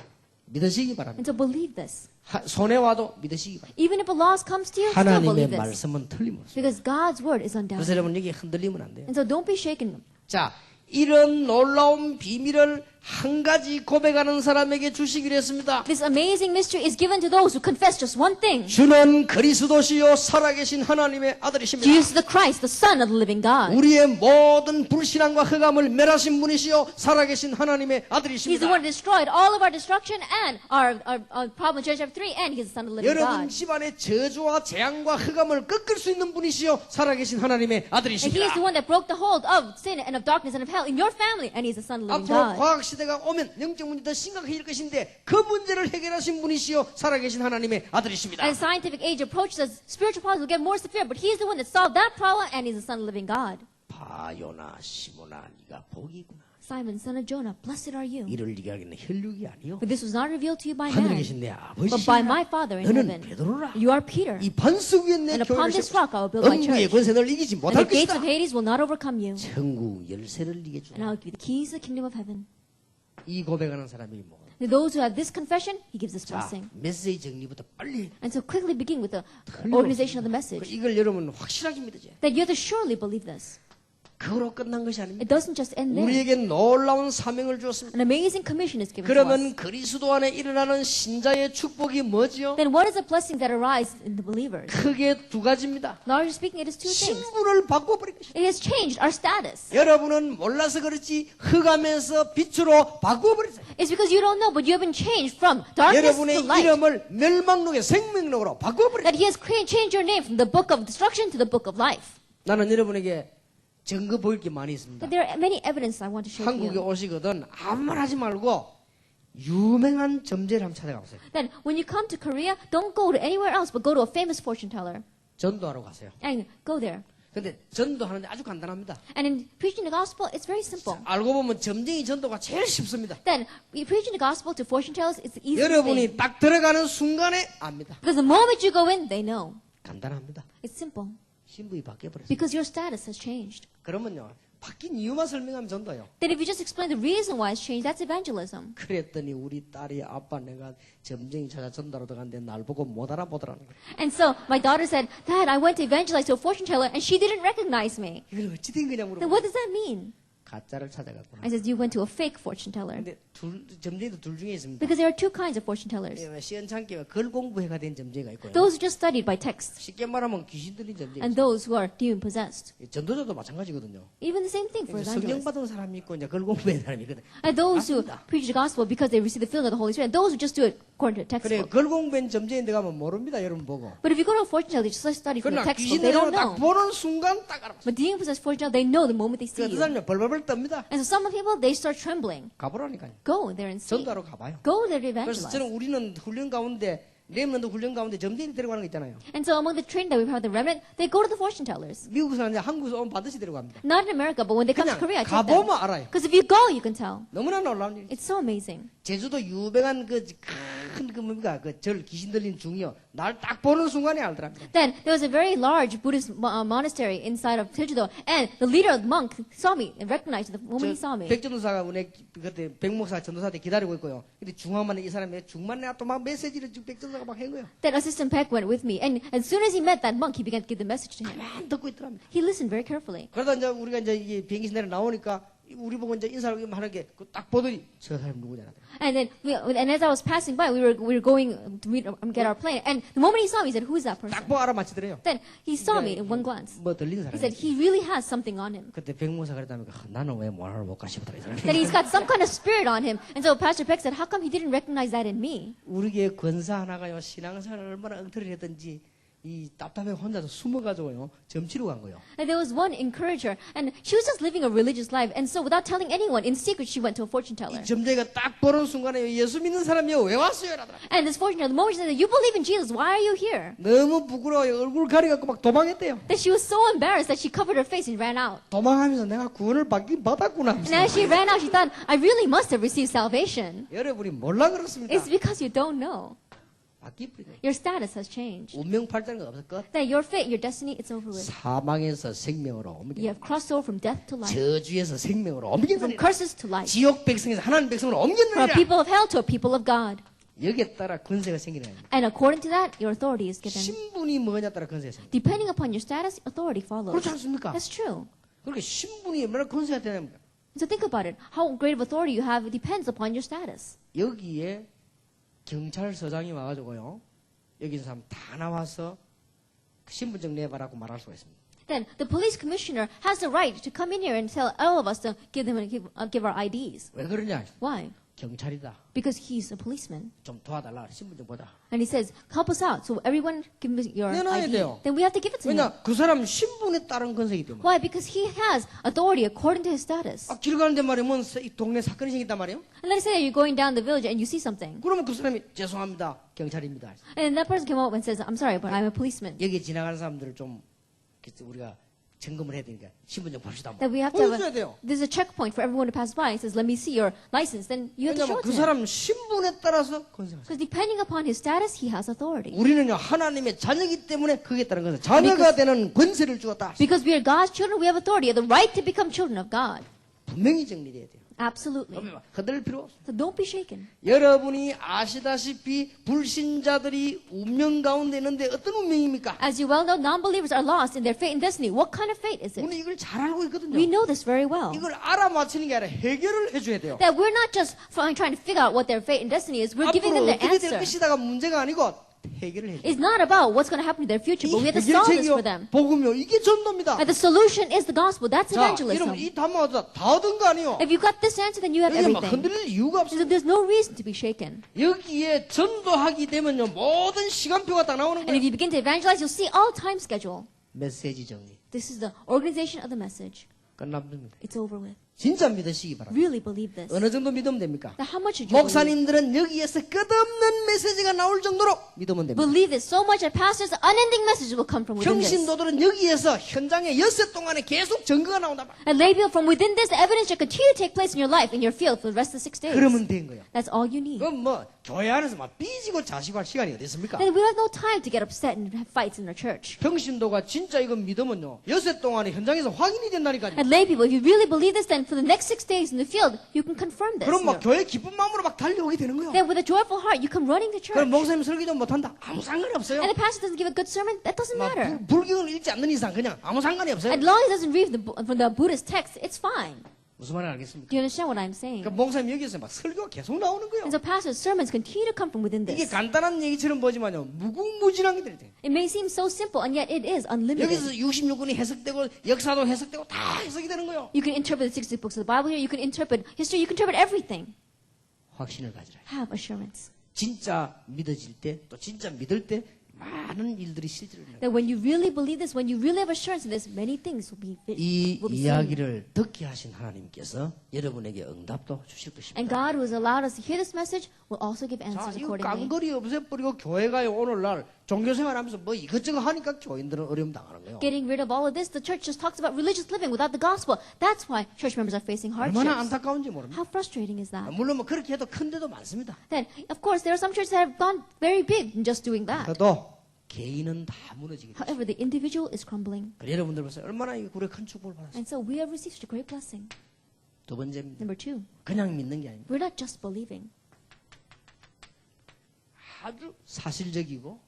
믿으시기 And 바랍니다. so believe this. 손해 와도 믿으시기 바랍니다. Even if a loss comes to you, still 하나님의 believe this. 말씀은 틀림없습니다. Because God's word is 그래서 undoubted. 여러분 여기 흔들리면 안 돼요. And so don't be shaken. 자, 이런 놀라운 비밀을 한 가지 고백하는 사람에게 주시기로 했습니다. This amazing mystery is given to those who confess just one thing. 주는 그리스도시요 살아계신 하나님의 아들이십니다. Jesus the Christ, the Son of the living God. 우리의 모든 불신앙과 흑암을 멸하신 분이시요 살아계신 하나님의 He's the 아들이십니다. one who destroyed all of our destruction and our problem in Genesis chapter 3, and He's the Son of the living 여러분 God. 집안의 저주와 재앙과 흑암을 꺾을 수 있는 분이시요 살아계신 하나님의 And He is the 아들이십니다. one that broke the hold of sin and of darkness and of hell in your family, and He's the Son of the living 앞으로 God. 과학 시대가 오면 영적 문제 더 심각해질 것인데 그 문제를 해결하신 분이시요 살아계신 하나님의 아들이십니다. As scientific age approaches us, spiritual problems will get more severe, but He's the one that solved that problem, and He's the Son of the living God. 바요나 시모나 네가 복이구나. Simon, son of Jonah, blessed are you. 이를 네가 알기는 혈육이 아니요 For this was not revealed to you by 하늘에 man, 계신 내 but by my 아버지시라. Father in 너는 heaven. 베드로라. You are Peter, 이 반석 위에 내 and upon 교회를 this 세우고 rock I will build my 음부의 church, 권세를 이기지 and 못할 the gates 것이다. of Hades will not overcome you. 천국 열쇠를 네게 And 주라. I'll give you the keys to the kingdom of heaven. 이 고백하는 사람이 뭐? To those who have this confession, He gives this 자, blessing. 메시지 정리부터 빨리. And so quickly begin with the organization of the message. 이걸 여러분 확실하게 믿어줘요. That you have to surely believe this. 그거로 끝난 것이 아닙니다. It doesn't just end there. 우리에게 놀라운 사명을 주었습니다. An amazing commission is given to us. 그러면 그리스도 안에 일어나는 신자의 축복이 뭐지요? Then what is the blessing that arise in the believers? 크게 두 가지입니다. Largely speaking, it is two things. 신분을 바꿔버린 것입니다. It has changed our status. 여러분은 몰라서 그렇지 흑암에서 빛으로 바꿔버렸어요. It's because you don't know, but you have been changed from darkness 여러분의 to light. 이름을 멸망록의 생명록으로 바꿔버렸어요. That He has changed your name from the book of destruction to the book of life. 나는 여러분에게 증거 보일 게 많이 있습니다. But there are many evidence I want to show 한국에 you. 오시거든 아무 말 하지 말고 유명한 점쟁이를 한번 찾아가보세요. Then when you come to Korea, don't go to anywhere else, but go to a famous fortune teller 전도하러 가세요. and go there. 근데 전도하는데 아주 간단합니다. And in preaching the gospel, it's very simple. 알고 보면 점쟁이 전도가 제일 쉽습니다. Then preaching the gospel to fortune tellers, it's the easiest thing. 여러분이 딱 들어가는 순간에 압니다. Because the moment you go in, they know. 간단합니다. It's simple. 신분이 바뀌어버렸어요. Because your status has changed. 그러면요. 바뀐 이유만 설명하면 전도요. Then if you just explain the reason why it's changed, that's evangelism. 그랬더니 우리 딸이 아빠 내가 점쟁이 찾아 전도하러 들어갔는데 날 보고 못 알아보더라는 거예요. And so my daughter said, Dad, I went to evangelize to a fortune teller and she didn't recognize me. 이걸 어찌 된 거냐 Then 물어보고 what does that mean? 가짜를 찾아갔구나. I said, you went to a fake fortune teller. 근데 점쟁이도 둘 중에 있습니다. Because there are two kinds of fortune tellers. 시원찮게 글 공부해가 된 점쟁이가 있고요. Those who just studied by text 쉽게 말하면 귀신 들린 점쟁이. and those who are demon possessed. 전도자도 마찬가지거든요. Even the same thing for 성령 evangelists. 받은 사람이 있고 이제 글 공부한 사람이 있거든. And those who 맞습니다. preach the gospel because they receive the filling of the Holy Spirit. And those who just do it according to the 그래 textbook. 글 공부한 점쟁이인데 가면 모릅니다. 여러분 보고. But if you go to a fortune teller, they just study from the 그러나 textbook. 귀신 They 들린 don't 딱 know. 보는 순간 딱 알아봤어요. But demon possessed fortune teller, they know the moment they see 그 you. 사람이 벌벌벌 떱니다. And so some people, they start trembling. 가보라니까요. Go there and see. 전도하러 가봐요. Go there to 그래서 evangelize. 저는 우리는 훈련 가운데 렘넌트 훈련 가운데 점쟁이 데려가는 거 있잖아요. And so among the training that we've had, the remnant, they go to the fortune tellers. 미국에서 이제 한국에서 오면 반드시 데려갑니다. Not in America, but when they come 그냥 to Korea, I take them. 가보면 알아요. Because if you go, you can tell. 너무나 놀라운 일이죠. It's so amazing. 제주도 유명한 그 뭡니까 그 절 귀신 들린 중이요. 날 딱 보는 순간에 알더랍니다. Then there was a very large Buddhist monastery inside of Jeju-do, and the leader of the monk saw me and recognized the moment he saw me. 백전도사가 은혜 그때 백목사 전도사 때 기다리고 있고요. 근데 중화만에 이 사람이 중만에 또 막 메시지를 지금 백전도사가 막 한 거예요. Then Assistant Peck went with me, and as soon as he met that monk, he began to give the message to him. 가만 듣고 있더랍니다. He listened very carefully. 그러다 이제 우리가 이제 이게 비행기 내려 나오니까 우리 보고 이제 인사를 하는 게 딱 보더니 저 사람 누구냐. And then, and as I was passing by, we were going to meet, get our plane, and the moment he saw me, he said, "Who is that person?" 딱 보고 알아맞히더래요. Then he saw me in one glance. 뭐 들린 He 사람. said, "He really has something on him." 그때 백목사 그랬다니까 나는 왜 뭐를 못 가시더라 이 사람. That he's got some kind of spirit on him. And so Pastor Peck said, "How come he didn't recognize that in me?" 우리 교회 권사 하나가요 신앙생활을 얼마나 엉터리를 했던지 이 답답해 혼자서 숨어가지고요 점치러 간 거예요. And there was one encourager, and she was just living a religious life. And so without telling anyone, in secret, she went to a fortune teller. 이 점쟁이가 딱 보는 순간에 예수 믿는 사람이요 왜 왔어요? 라더라. And this fortune teller, the moment she said, "You believe in Jesus, why are you here?" 너무 부끄러워요. 얼굴 가리갖고 막 도망했대요. That she was so embarrassed that she covered her face and ran out. 도망하면서 내가 구원을 받긴 받았구나. And as she ran out, she thought, "I really must have received salvation." 여러분이 몰라 그렇습니다. It's because you don't know. 바뀌버리네. Your status has changed. 운명 팔자는 거 없을 것. That your fate, your destiny, it's over with. 사망에서 생명으로 You 옮긴 have crossed over from death to life, 저주에서 생명으로 옮긴 from 거예요. curses to life, 지옥 백성에서 하나님 백성으로 옮긴 from a 거야. people of hell to a people of God. 여기에 따라 권세가 생기는 거예요. And according to that, your authority is given. 신분이 뭐냐에 따라 권세가 생겨. Depending upon your status, authority follows. 그렇지 않습니까? That's true. 그렇게 신분이 얼마나 권세가 되냐면 So think about it. How great of authority you have depends upon your status. 여기에 경찰서장이 와가지고요. 여기 있는 사람 다 나와서 신분증 내봐라고 말할 수가 있습니다. Then the police commissioner has the right to come in here and tell all of us to give our IDs. 왜 그러냐? Why? 경찰이다. Because he's a policeman. 좀 도와달라. 신분증 보자. And he says, help us out. So everyone give me your 내놔야 ID. 돼요. Then we have to give it to him. 왜냐? 그 사람 신분에 따른 권세이기 때문에. Why? Because he has authority according to his status. 길 가는데 말이면 이 동네 사건이 생긴단 말이에요. And let's say you're going down the village and you see something. 그러면 그 사람이 죄송합니다. 경찰입니다. And that person came up and says, I'm sorry, but I'm a policeman. 여기 지나가는 사람들을 좀 우리가 점검을 해야 되니까 신분증 봅시다. That we have to 보여줘야 have 돼요. there's a checkpoint for everyone to pass by. It says, let me see your license. Then you have to show 왜냐하면 it 그 to him. 사람 신분에 따라서 권세가 있어요. Because depending upon his status, he has authority. 우리는요 하나님의 자녀이기 때문에 그에 따른 것은 자녀가 되는 권세를 주었다. Because we are God's children, we have authority, the right to become children of God. 분명히 정리돼야 돼요. Absolutely. 흔들릴 필요 없어요. So don't be shaken. 여러분이 아시다시피 불신자들이 운명 가운데 있는데 어떤 운명입니까? As you well know, non-believers are lost in their fate and destiny. What kind of fate is it? 우리는 이걸 잘 알고 있거든요. We know this very well. 이걸 알아맞히는 게 아니라 해결을 해줘야 돼요. That we're not just trying to figure out what their fate and destiny is. We're giving them 앞으로 their 어떻게 될 answer. 것이다가 문제가 아니고 해결을 해줘야 돼요. It's not about what's going to happen to their future, but we have to solve this for them. 복음이요. 이게 전도입니다. And the solution is the gospel. That's 자, 여러분 evangelism. 이 답만 다 얻은 거 아니에요? If you got this answer, then you have 여기 막 everything. 흔들릴 이유가 없어요. So there's no reason to be shaken. 여기에 전도하기 되면요 모든 시간표가 딱 나오는 And 거예요. if you begin to evangelize, you'll see all time schedule. 메시지 정리 This is the organization of the message. 끝납니다. It's over with. 진짜 믿으시기 바랍니다. Really believe this. 어느 정도 믿으면 됩니까? Now, how much should you believe? 목사님들은 여기에서 끝없는 메시지가 나올 정도로 믿으면 됩니다. Believe this so much that pastors' unending messages will come from within this. 평신도들은 여기에서 현장에 엿새 동안에 계속 증거가 나온다. And lay people from within this, the evidence shall continue to take place in your life, in your field, for the rest of the 6 days. 그러면 된 거예요. That's all you need. 그럼 뭐 교회 안에서 막 삐지고 자시고 할 시간이 어디 있습니까? Then we have no time to get upset and have fights in our church. 평신도가 진짜 이거 믿으면요 엿새 동안에 현장에서 확인이 된다니까요. And lay people, if you really believe this, then for the next 6 days in the field, you can confirm this. 그럼 막 교회 기쁜 마음으로 막 달려오게 되는 거예요. Then with a joyful heart, you come running to church. 그럼 목사님 설교 좀 못한다. 아무 상관이 없어요. And the pastor doesn't give a good sermon, that doesn't 막 matter. 불경을 읽지 않는 이상 그냥 아무 상관이 없어요. As long as it doesn't read from the Buddhist text, it's fine. 무슨 말인지 알겠습니까? Do you understand what I'm saying? 그러니까 목사님 여기서 막 설교가 계속 나오는 거예요. And so pastors' sermons continue to come from within 이게 this. 간단한 얘기처럼 보지만요 무궁무진한 게 돼요. It may seem so simple, and yet it is unlimited. 여기서 66권이 해석되고 역사도 해석되고 다 해석이 되는 거예요. You can interpret the 60 books of the Bible here, you can interpret history, you can interpret everything. 확신을 가지라. Have assurance. 진짜 믿어질 때 또 진짜 믿을 때 많은 일들이 실제로 일어나요. That when you really believe this, when you really have assurance in this, many things will be 이 seen. 이야기를 듣게 하신 하나님께서 여러분에게 응답도 주실 것입니다. And God, who has allowed us to hear this message, will also give 자, answers 이거 accordingly. 깡거리 없애버리고 교회가요 오늘날 종교생활하면서 뭐 이것저것 하니까 교인들은 어려움 당하는 거예요. Getting rid of all of this, the church just talks about religious living without the gospel. That's why church members are facing 얼마나 hardships. 안타까운지 모릅니다. How frustrating is that? 물론 뭐 그렇게 해도 큰 데도 많습니다. Then, of course, there are some churches that have gone very big in just doing that. 그래도 개인은 다 무너지게 돼요. However, the individual is crumbling. 그래 여러분들 보세요. 얼마나 이 우리가 큰 축복을 받았어요. And so we have received such a great blessing. 두 번째입니다. Number 2, 그냥 믿는 게 아닙니다. we're not just believing. 아주 사실적이고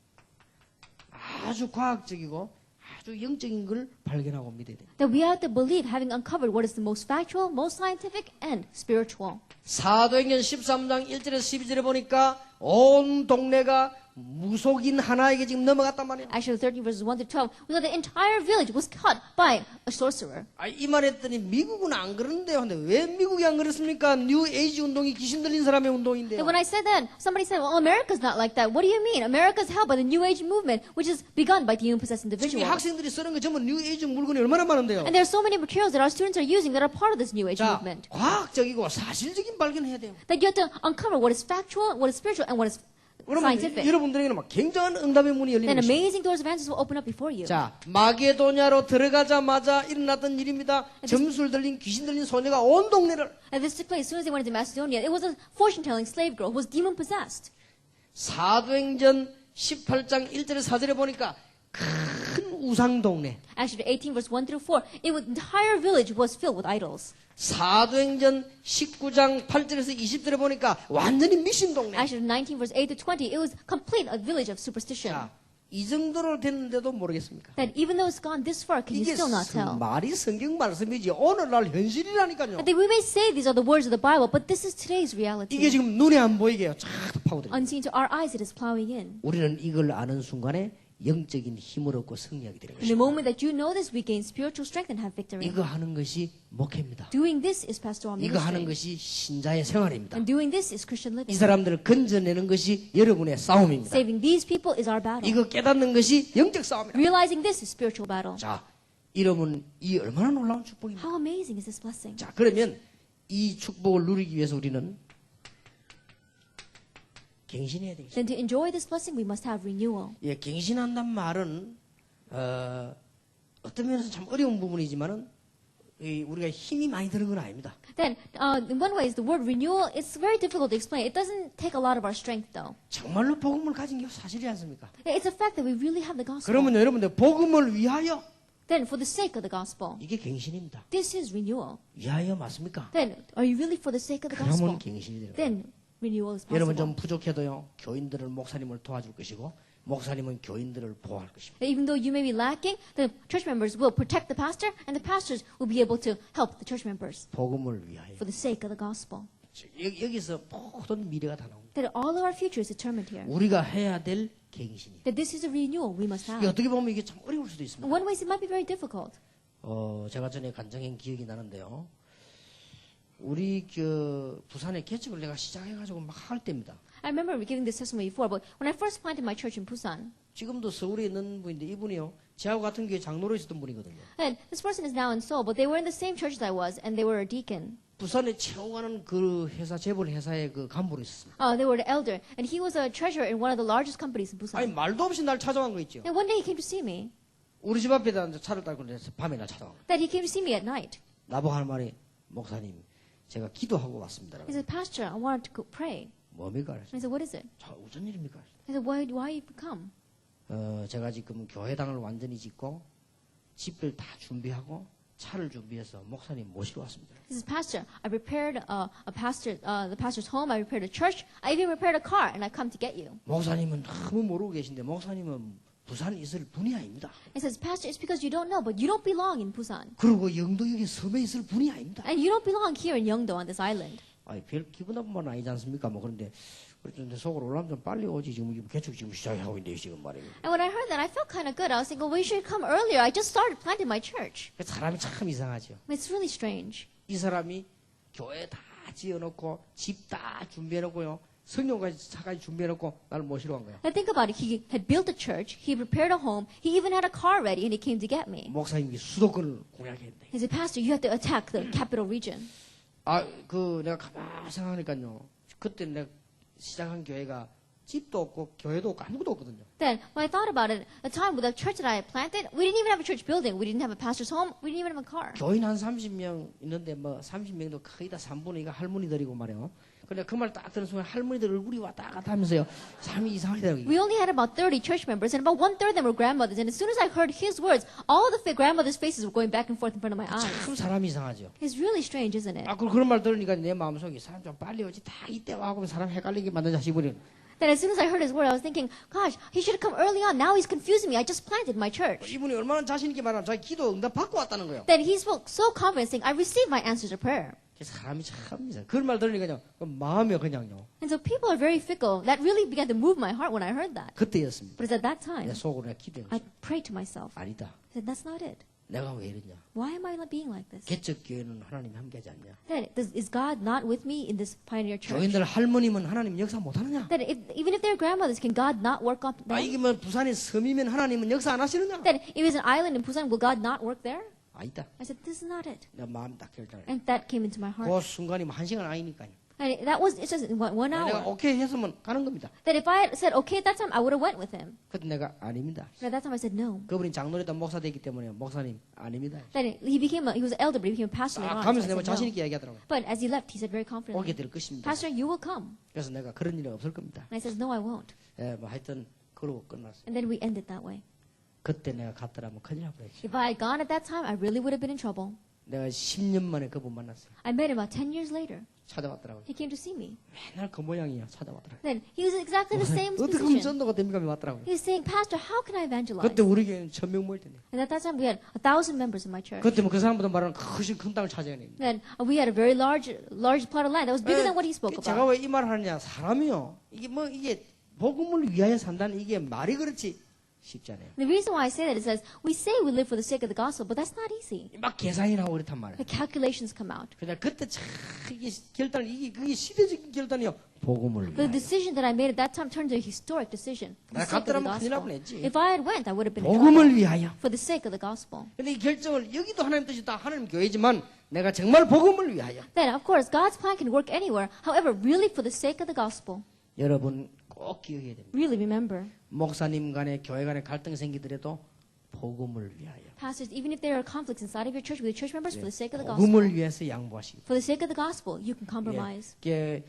아주 과학적이고 아주 영적인 걸 발견하고 믿어야 돼요. That we have to believe, having uncovered what is the most factual, most scientific, and spiritual. 사도행전 13장 1절에서 12절에 보니까 온 동네가 무속인 하나에게 지금 넘어갔단 말이에요. Actually, 13 verses 1 to 12, we know the entire village was caught by a sorcerer. 이 말했더니 미국은 안 그러는데요. 근데 왜 미국이 안 그렇습니까? 뉴 에이지 운동이 귀신 들린 사람의 운동인데요. And when I said that, somebody said, well, America's not like that. What do you mean? America's held by the New Age movement, which is begun by demon-possessed 지금 이 individuals. 학생들이 쓰는 거 전부 뉴 에이지 물건이 얼마나 많은데요. And there are so many materials that our students are using that are part of this New Age 자, movement. 과학적이고 사실적인 발견해야 돼요. That you have to uncover what is factual, what is spiritual, and what is 그러면 scientific. 여러분들에게는 막 굉장한 응답의 문이 열리는 Then 것입니다. amazing doors of answers will open up before you. 자, 마게도냐로 들어가자마자 일어났던 일입니다. 점술 들린 귀신 들린 소녀가 온 동네를 And this took place as soon as they went into Macedonia. It was a fortune-telling slave girl who was demon-possessed. 사도행전 18장 1절에 4절에 보니까 큰 우상 동네. Actually, 18 verse 1 through 4, the entire village was filled with idols. 사도행전 19장 8절에서 20절에 보니까 완전히 미신 동네. Actually, 19 verse 8 to 20, it was complete a village of superstition. 자, 이 정도로 됐는데도 모르겠습니까? That even though it's gone this far, can you 이게 still not tell? 말이 성경 말씀이지 오늘날 현실이라니까요. That we may say these are the words of the Bible, but this is today's reality. 이게 지금 눈에 안 보이게요. 쫙 파고들어요. Unseen to our eyes, it is plowing in. 우리는 이걸 아는 순간에 영적인 힘을 얻고 승리하게 되는 In the 것입니다. moment that you know this, we gain spiritual strength and have victory. 이거 하는 것이 목회입니다. Doing this is pastoral 이거 하는 ministry. 것이 신자의 생활입니다. And doing this is Christian 이 living. 사람들을 건져내는 것이 여러분의 싸움입니다. Saving these people is our battle. 이거 깨닫는 것이 영적 싸움입니다. Realizing this is spiritual battle. 자, 여러분 이 얼마나 놀라운 축복입니까? How amazing is this blessing? 자, 그러면 이 축복을 누리기 위해서 우리는 갱신해야 되겠습니다. Then to enjoy this blessing, we must have renewal. 예, 갱신한다는 말은 어떤 면에서 참 어려운 부분이지만은 우리가 힘이 많이 드는 건 아닙니다. Then, in one way, is the word renewal. It's very difficult to explain. It doesn't take a lot of our strength, though. 정말로 복음을 가진 게 사실이지 않습니까? It's a fact that we really have the gospel. 그러면 여러분들 복음을 위하여 then for the sake of the gospel. 이게 갱신입니다. This is renewal. 위하여 맞습니까? Then are you really for the sake of the 그러면 gospel? 갱신이 되는 거예요. Then renewal is 여러분 좀 possible. 부족해도요. 교인들을 목사님을 도와줄 것이고 목사님은 교인들을 보호할 것입니다. Even though you may be lacking, the church members will protect the pastor, and the pastors will be able to help the church members 복음을 위하여. for the sake of the gospel. 여기서 모든 미래가 다 나옵니다. That all of our future is determined here. 우리가 해야 될 갱신이. That this is a renewal we must 이게 have. 어떻게 보면 이게 참 어려울 수도 In 있습니다. one ways, it might be very difficult. 제가 전에 간증한 기억이 나는데요. 우리 부산에 개척을 내가 시작해가지고 막 할 때입니다. I remember giving this testimony before, but when I first planted my church in Busan, 지금도 서울에 있는 분인데 이분이요. 저하고 같은 교회 장로로 있었던 분이거든요. and this person is now in Seoul, but they were in the same church as I was, and they were a deacon. 부산에 채용하는 그 회사 재벌 회사의 그 간부로 있었습니다. They were the elder, and he was a treasurer in one of the largest companies in 아니 Busan. 말도 없이 날 찾아간 거 있죠. And one day he came to see me. 우리 집 앞에다 차를 타고 내서 밤에 날 찾아간 거. That he came to see me at night. 나보고 할 말이 목사님 제가 기도하고 왔습니다. He said, Pastor, I wanted to go pray. 뭡니까? And I said, what is it? 자, 어쩐 일입니까? I said, why you come? 제가 지금 교회당을 완전히 짓고 집들 다 준비하고 차를 준비해서 목사님 모시러 왔습니다. He says, Pastor, I prepared the pastor's home. I prepared a church. I even prepared a car, and I come to get you. 목사님은 너무 모르고 계신데 목사님은 부산에 있을 분이 아닙니다. He says, Pastor, it's because you don't know, but you don't belong in Busan. 그리고 영도역에 섬에 있을 분이 아닙니다. And you don't belong here in Yeongdo on this island. 아니, 별 기분 나쁜 말은 아니지 않습니까? 뭐 그런데 그런데 속으로 올라면 좀 빨리 오지 지금 개척 지금 시작하고 있는데 지금 말이에요. And when I heard that, I felt kind of good. I was thinking, well, you should come earlier. I just started planting my church. 사람이 참 이상하죠. It's really strange. 이 사람이 교회 다 지어놓고 집 다 준비해놓고요. 성령까지 차까지 준비해놓고 나를 모시러 간 거야. And think about it. He had built a church. He prepared a home. He even had a car ready, and he came to get me. 목사님이 수도권을 공략했는데. He said, Pastor, you have to attack the capital region. 내가 가만히 생각하니까요. 그때 내가 시작한 교회가 집도 없고 교회도 없고 아무것도 없거든요. Then, when I thought about it, at the time with the church that I had planted, we didn't even have a church building. We didn't have a pastor's home. We didn't even have a car. 교인 한 30명 있는데 뭐 30명도 거의 다 3분의 2가 할머니들이고 말이에요. 근데 그 말 딱 들은 순간 할머니들 얼굴이 왔다 갔다 하면서요. 삶이 이상하더라고요. We only had about 30 church members, and about 1/3 of them were grandmothers. And as soon as I heard his words, all the grandmothers' faces were going back and forth in front of my eyes. 참 사람이 이상하죠. It's really strange, isn't it? 그런 말 들으니까 내 마음속에 사람 좀 빨리 오지. 다 이때 와고 사람 헷갈리게 만든 자식이버려. That as soon as I heard his word, I was thinking, gosh, he should have come early on. Now he's confusing me. I just planted my church. 이분이 얼마나 자신 있게 말하면 자기 기도 응답 받고 왔다는 거예요. Then he spoke so confident, saying, I received my answers to prayer. 사람이 참 이상. 그런 말 들으니까요. 마음이 그냥요. And so people are very fickle. That really began to move my heart when I heard that. 그때였습니다. But it's at that time, 내 속으로 내가 기도했어요. I prayed to myself. 아니다. I said, that's not it. 내가 왜 이러냐. Why am I not being like this? 개척교회는 하나님이 함께하지 않냐. Then, is God not with me in this pioneer church? 교인들 할머니면 하나님 역사 못하느냐. That even if they're grandmothers, can God not work on them? 이게 뭐 부산이 섬이면 하나님은 역사 안 하시느냐. That if it's an island in Busan, will God not work there? 아니다. I said, this is not it. 내 마음 딱 결단해. And that came into my heart. 그 순간이 뭐 1시간 아니니까요. And that was, it's just one 내가 hour. 오케이 했으면 가는 겁니다. That if I had said okay at that time, I would have went with him. 그때 내가 아닙니다. But at that time I said no. 그분이 장로였다 목사 됐기 때문에 목사님 아닙니다. Then he was an elder, but he became a pastor later on. 가면서 So I 내가 said 자신 no. 있게 얘기하더라고요. But as he left, he said very 오게 confidently, 될 것입니다. Pastor, you will come. 그래서 내가 그런 일은 없을 겁니다. And I said, no, I won't. 뭐 하여튼 그러고 끝났어요. And then we ended that way. 그때 내가 갔더라면 큰일 날 뻔했지. If I had gone at that time, I really would have been in trouble. 내가 10년 만에 그분 만났어요. I met him about 10 years later. 찾아왔더라고요. He came to see me. 맨날 그 모양이야. 찾아왔더라고요. Then he was exactly the same 어떻게 하면 position. 전도가 됩니까? 왔더라고요. He was saying, Pastor, how can I evangelize? 그때 우리 교회는 1000명 모일 텐데. And at that time, we had 1,000 members in my church. 그때 뭐 그 사람보다 말하는 큰 땅을 차지하네. Then we had a very large plot of land that was bigger than what he spoke 제가 about. 왜 이 말을 하느냐? 사람이요. 이게 복음을 위하여 산다는 이게 말이 그렇지 쉽지 않아요. The reason why I say that is that we say we live for the sake of the gospel, but that's not easy. 막 계산이 나오고 그렇단 말이에요. The calculations come out. 그냥 그때 참 이게 결단 그게 시대적인 결단이요. 복음을 The 위하여. decision that I made at that time turned into a historic decision. For the 나 sake of the 갔더라면 큰일 날 gospel. 뻔했지. If I had went, I would have been in 복음을 trouble. 위하여. For the sake of the gospel. 근데 이 결정을 여기도 하나님 뜻이 다 하나님 교회지만 내가 정말 복음을 위하여. Then, of course, God's plan can work anywhere. However, really for the sake of the gospel. 여러분 꼭 기억해야 됩니다. Really remember. 목사님 간에 교회 간에 갈등이 생기더라도 복음을 위하여. Pastors, even if there are conflicts inside of your church with the church members, for the sake of the gospel, 복음을 위해서 양보하시고. for the sake of the gospel, you can compromise. 이게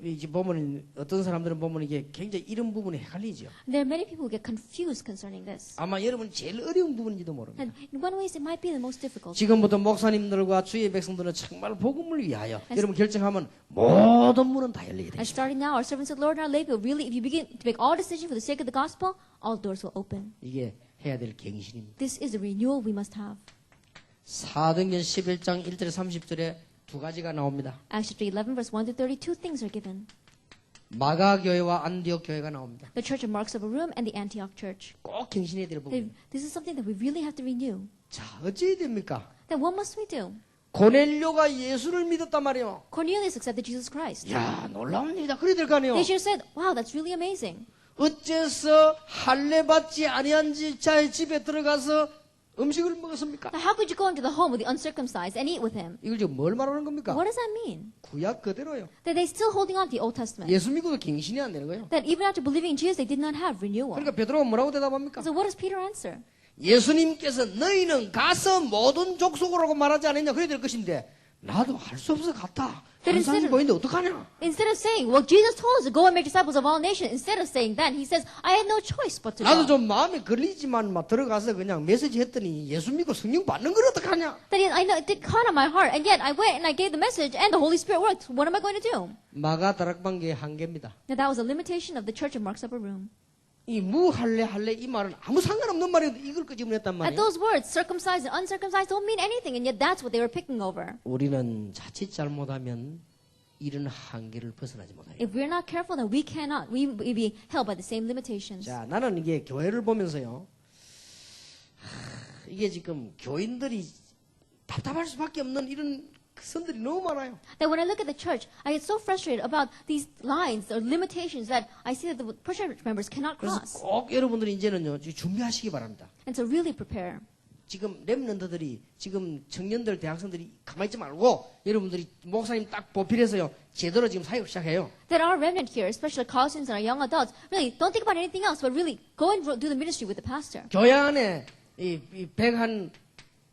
이제 보면 어떤 사람들은 보면 이게 굉장히 이런 부분이 헷갈리죠. There are many people who get confused concerning this. 아마 여러분 제일 어려운 부분인지도 모릅니다. And in one way, it might be the most difficult. 지금부터 목사님들과 주의 백성들은 정말 복음을 위하여 여러분 결정하면 모든 문은 다 열리게 And 됩니다. starting now, our servants of the Lord and our lay people, really, if you begin to make all decisions for the sake of the gospel, all doors will open. 이게 해야 될 갱신입니다. This is the renewal we must have. 사도행전 11장 1절 30절에 두 가지가 나옵니다. Acts chapter 11, verse 1 to 32, things are given. 마가 교회와 안디옥 교회가 나옵니다. The church of Mark's upper room and the Antioch church. 꼭 갱신해야 될 부분. This is something that we really have to renew. 자, 어찌해야 됩니까? Then what must we do? 고넬료가 예수를 믿었단 말이에요. Cornelius accepted Jesus Christ. 야, 놀라운 일이다. 그래야 될 거 아니에요. They should have said, wow, that's really amazing. 어째서 할례 받지 아니한 자의 집에 들어가서 음식을 먹었습니까? Now, how could you go into the home with the uncircumcised and eat with him? 이걸 지금 뭘 말하는 겁니까? What does that mean? 구약 그대로요. That they still holding on to the Old Testament. 예수 믿고도 갱신이 안 되는 거예요. That even after believing in Jesus, they did not have renewal. 그러니까 베드로가 뭐라고 대답합니까? So what does Peter answer? 예수님께서 너희는 가서 모든 족속으로라고 말하지 않았냐 그래야 될 것인데 나도 할 수 없어 갔다. 환상이 보이는데 어떡하냐? Instead of saying, well, Jesus told us to go and make disciples of all nations, instead of saying that, he says, I had no choice but to 나도 go. 좀 마음에 걸리지만 막 들어가서 그냥 메시지 했더니 예수 믿고 성령 받는 걸 어떡하냐? That is, I know it did caught on my heart, and yet I went and I gave the message, and the Holy Spirit worked. What am I going to do? 마가 다락방계의 한계입니다. Now, that was a limitation of the church of Mark's upper room. 이 무할례 할례 이 말은 아무 상관없는 말이어도 이걸 끄집어냈단 And 말이에요. those words, circumcised and uncircumcised, don't mean anything, and yet that's what they were picking over. 우리는 자칫 잘못하면 이런 한계를 벗어나지 못해요. If we're not careful, then we cannot. We will be held by the same limitations. 자, 나는 이게 교회를 보면서요. 이게 지금 교인들이 답답할 수밖에 없는 이런 선들이 너무 많아요. That when I look at the church, I get so frustrated about these lines or limitations that I see that the church members cannot 그래서 cross. 꼭 여러분들이 이제는요 준비하시기 바랍니다. And so really prepare. 지금 렘넌트들이 지금 청년들 대학생들이 가만히 있지 말고 여러분들이 목사님 딱 보필해서요 제대로 지금 사역 시작해요. That our remnant here, especially college students and our young adults, really don't think about anything else, but really go and do the ministry with the pastor. 교회 안에 이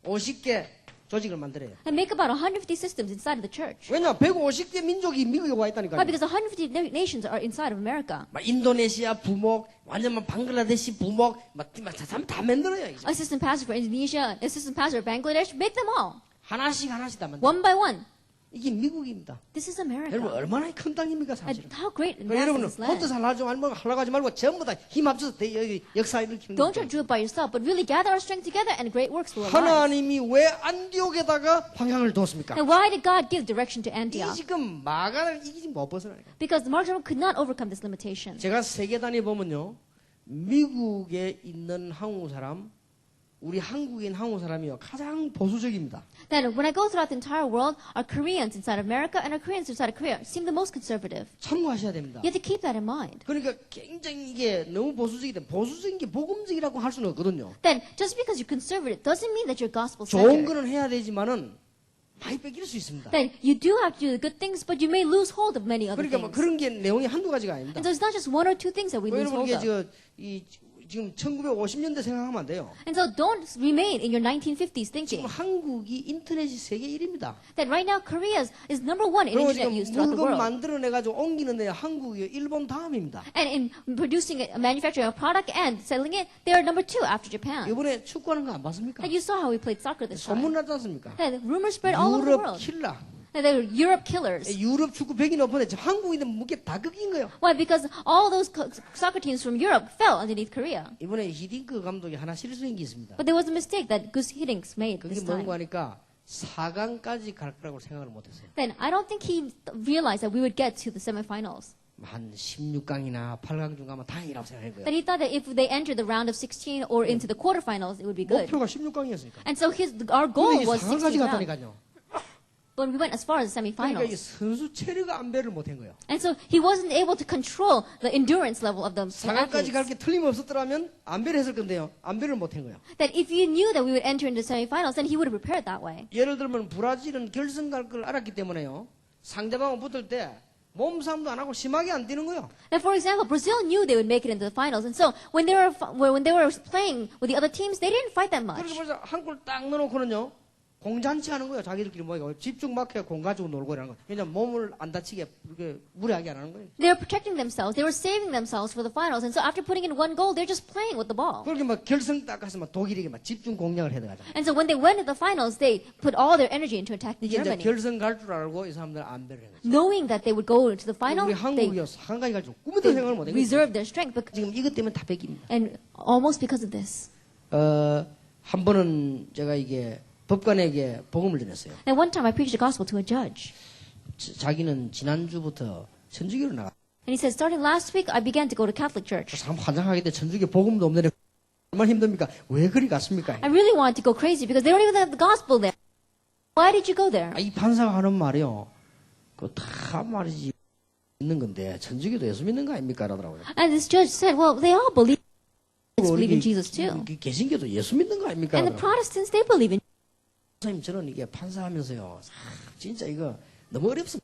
150개 조직을 만들어요. And make about 150 systems inside of the church. 왜냐 150개 민족이 미국에 와 Why? 있다니까요. Because 150 nations are inside of America. 막 인도네시아 부목, 완전 막 방글라데시 부목, 다 만들어요. 이제. Assistant pastor for Indonesia, assistant pastor for Bangladesh, make them all. 하나씩 다 만들어요. One by one. 이게 미국입니다. This is 여러분 America. 얼마나 큰 땅입니까 And 사실은. how great and 그러니까 vast 여러분은 is this land. 혼자 하려고 하지 말고 전부 다 힘 합쳐서 여기 역사 일으키는 Don't 거예요. try to do it by yourself, but really gather our strength together and great works will arise. 하나님이 왜 안디옥에다가 방향을 뒀습니까? And why did God give direction to 이 Antioch? 지금 마가를 이기지 못 벗어나니까. Because Mark could not overcome this limitation. 제가 세계 단위 보면요, 미국에 있는 한국 사람, 우리 한국인 한국 사람이요 가장 보수적입니다. Then when I go throughout the entire world, our Koreans inside of America and our Koreans inside of Korea seem the most conservative. 참고하셔야 됩니다. You have to keep that in mind. 그러니까 굉장히 이게 너무 보수적이다. 보수적인 게 복음적이라고 할 수는 없거든요. Then just because you're conservative doesn't mean that you're gospel 좋은 centered. 거는 해야 되지만은 많이 뺏길 수 있습니다. Then you do have to do the good things, but you may lose hold of many other 그러니까 뭐 things. 그런 게 내용이 한두 가지가 아닙니다. And so it's not just one or two things that we lose 여러분 hold 이게 of. 지금 1950년대 생각하면 안 돼요. And so don't remain in your 1950s 지금 thinking 한국이 인터넷이 세계 1위입니다. that right now Korea is number one in 그리고 internet 지금 use throughout the 물건 world. 만들어내가지고 옮기는데 한국이 일본 다음입니다. And in producing it, manufacturing a product and selling it, they are number two after Japan. 이번에 축구하는 거 안 봤습니까? And you saw how we played soccer this time. 소문 나지 않습니까? And rumors spread all over the 유럽 world. 킬라. And they were Europe killers. 유럽 축구 100이 넘었는데 지금 한국인은 무게 다 꺾인 거예요. Why? Because all those soccer teams from Europe fell underneath Korea. 이번에 히딩크 감독이 하나 실수한 게 있습니다. But there was a mistake that Gus Hiddink made 그게 this 뭔가 time. 하니까 4강까지 갈 거라고 생각을 못했어요. Then I don't think he realized that we would get to the semifinals. 한 16강이나 8강 중 가면 다행이라고 생각한 거예요. That he thought that if they entered the round of 16 or into the quarterfinals, it would be good. 목표가 16강이었으니까. And so our goal 근데 이게 was 4강까지 16 round. 갔다니까요. But we went as far as the 그러니까 이게 semifinals. 선수 체력을 안배를 못한 거예요. And so he wasn't able to control the endurance level of the 4강까지 갈 athletes. 게 틀림없었더라면 안배를 했을 건데요. 안배를 못한 거예요. That if you knew that we would enter into the semifinals, then he would have prepared that way. 예를 들면 브라질은 결승 갈 걸 알았기 때문에요. 상대방은 붙을 때 몸싸움도 안 하고 심하게 안 뛰는 거예요. Now, for example, Brazil knew they would make it into the finals, and so when they were playing with the other teams, they didn't fight that 그래서 much. 벌써 한 골 딱 넣어놓고는요. 공잔치 하는 거예요. 자기들끼리 모이고 집중 막혀 공 가지고 놀고 이러는 거예요. 왜냐면 몸을 안 다치게 이렇게 무리하게 안 하는 거예요. They were protecting themselves. They were saving themselves for the finals, and so after putting in one goal, they're just playing with the ball. 그렇게 막 결승 딱 가서 막 독일에게 막 집중 공략을 해야 되잖아요. And so when they went to the finals, they put all their energy into attacking 이제 Germany. 결승 갈 줄 알고 이 사람들 안 배려는 거죠. Knowing that they would go into the final, 우리 they 한국이요 한가지 갈 줄 꿈에도 생각을 못 해요. reserved their strength. 지금 이것 때문에 다 뺏깁니다. And almost because of this. 한 번은 제가 이게 법관에게 복음을 전했어요. And one time I preached the gospel to a judge. 자기는 지난주부터 천주교로 나가. And he said, starting last week, I began to go to Catholic church. 참 환장하게 천주교 복음도 없는데 얼마나 힘듭니까? 왜 그리 갔습니까? I really wanted to go crazy because they don't even have the gospel there. Why did you go there? 이 판사가 하는 말이요. 그 다 말이지 있는 건데 천주교도 예수 믿는 거 아닙니까? 라더라고요. And this judge said, well, they all believe in Jesus too. 개신교도 예수 믿는 거 아닙니까? And the Protestants, they believe in. 선생님 저는 이게 판사하면서요. 진짜 이거 너무 어렵습니다.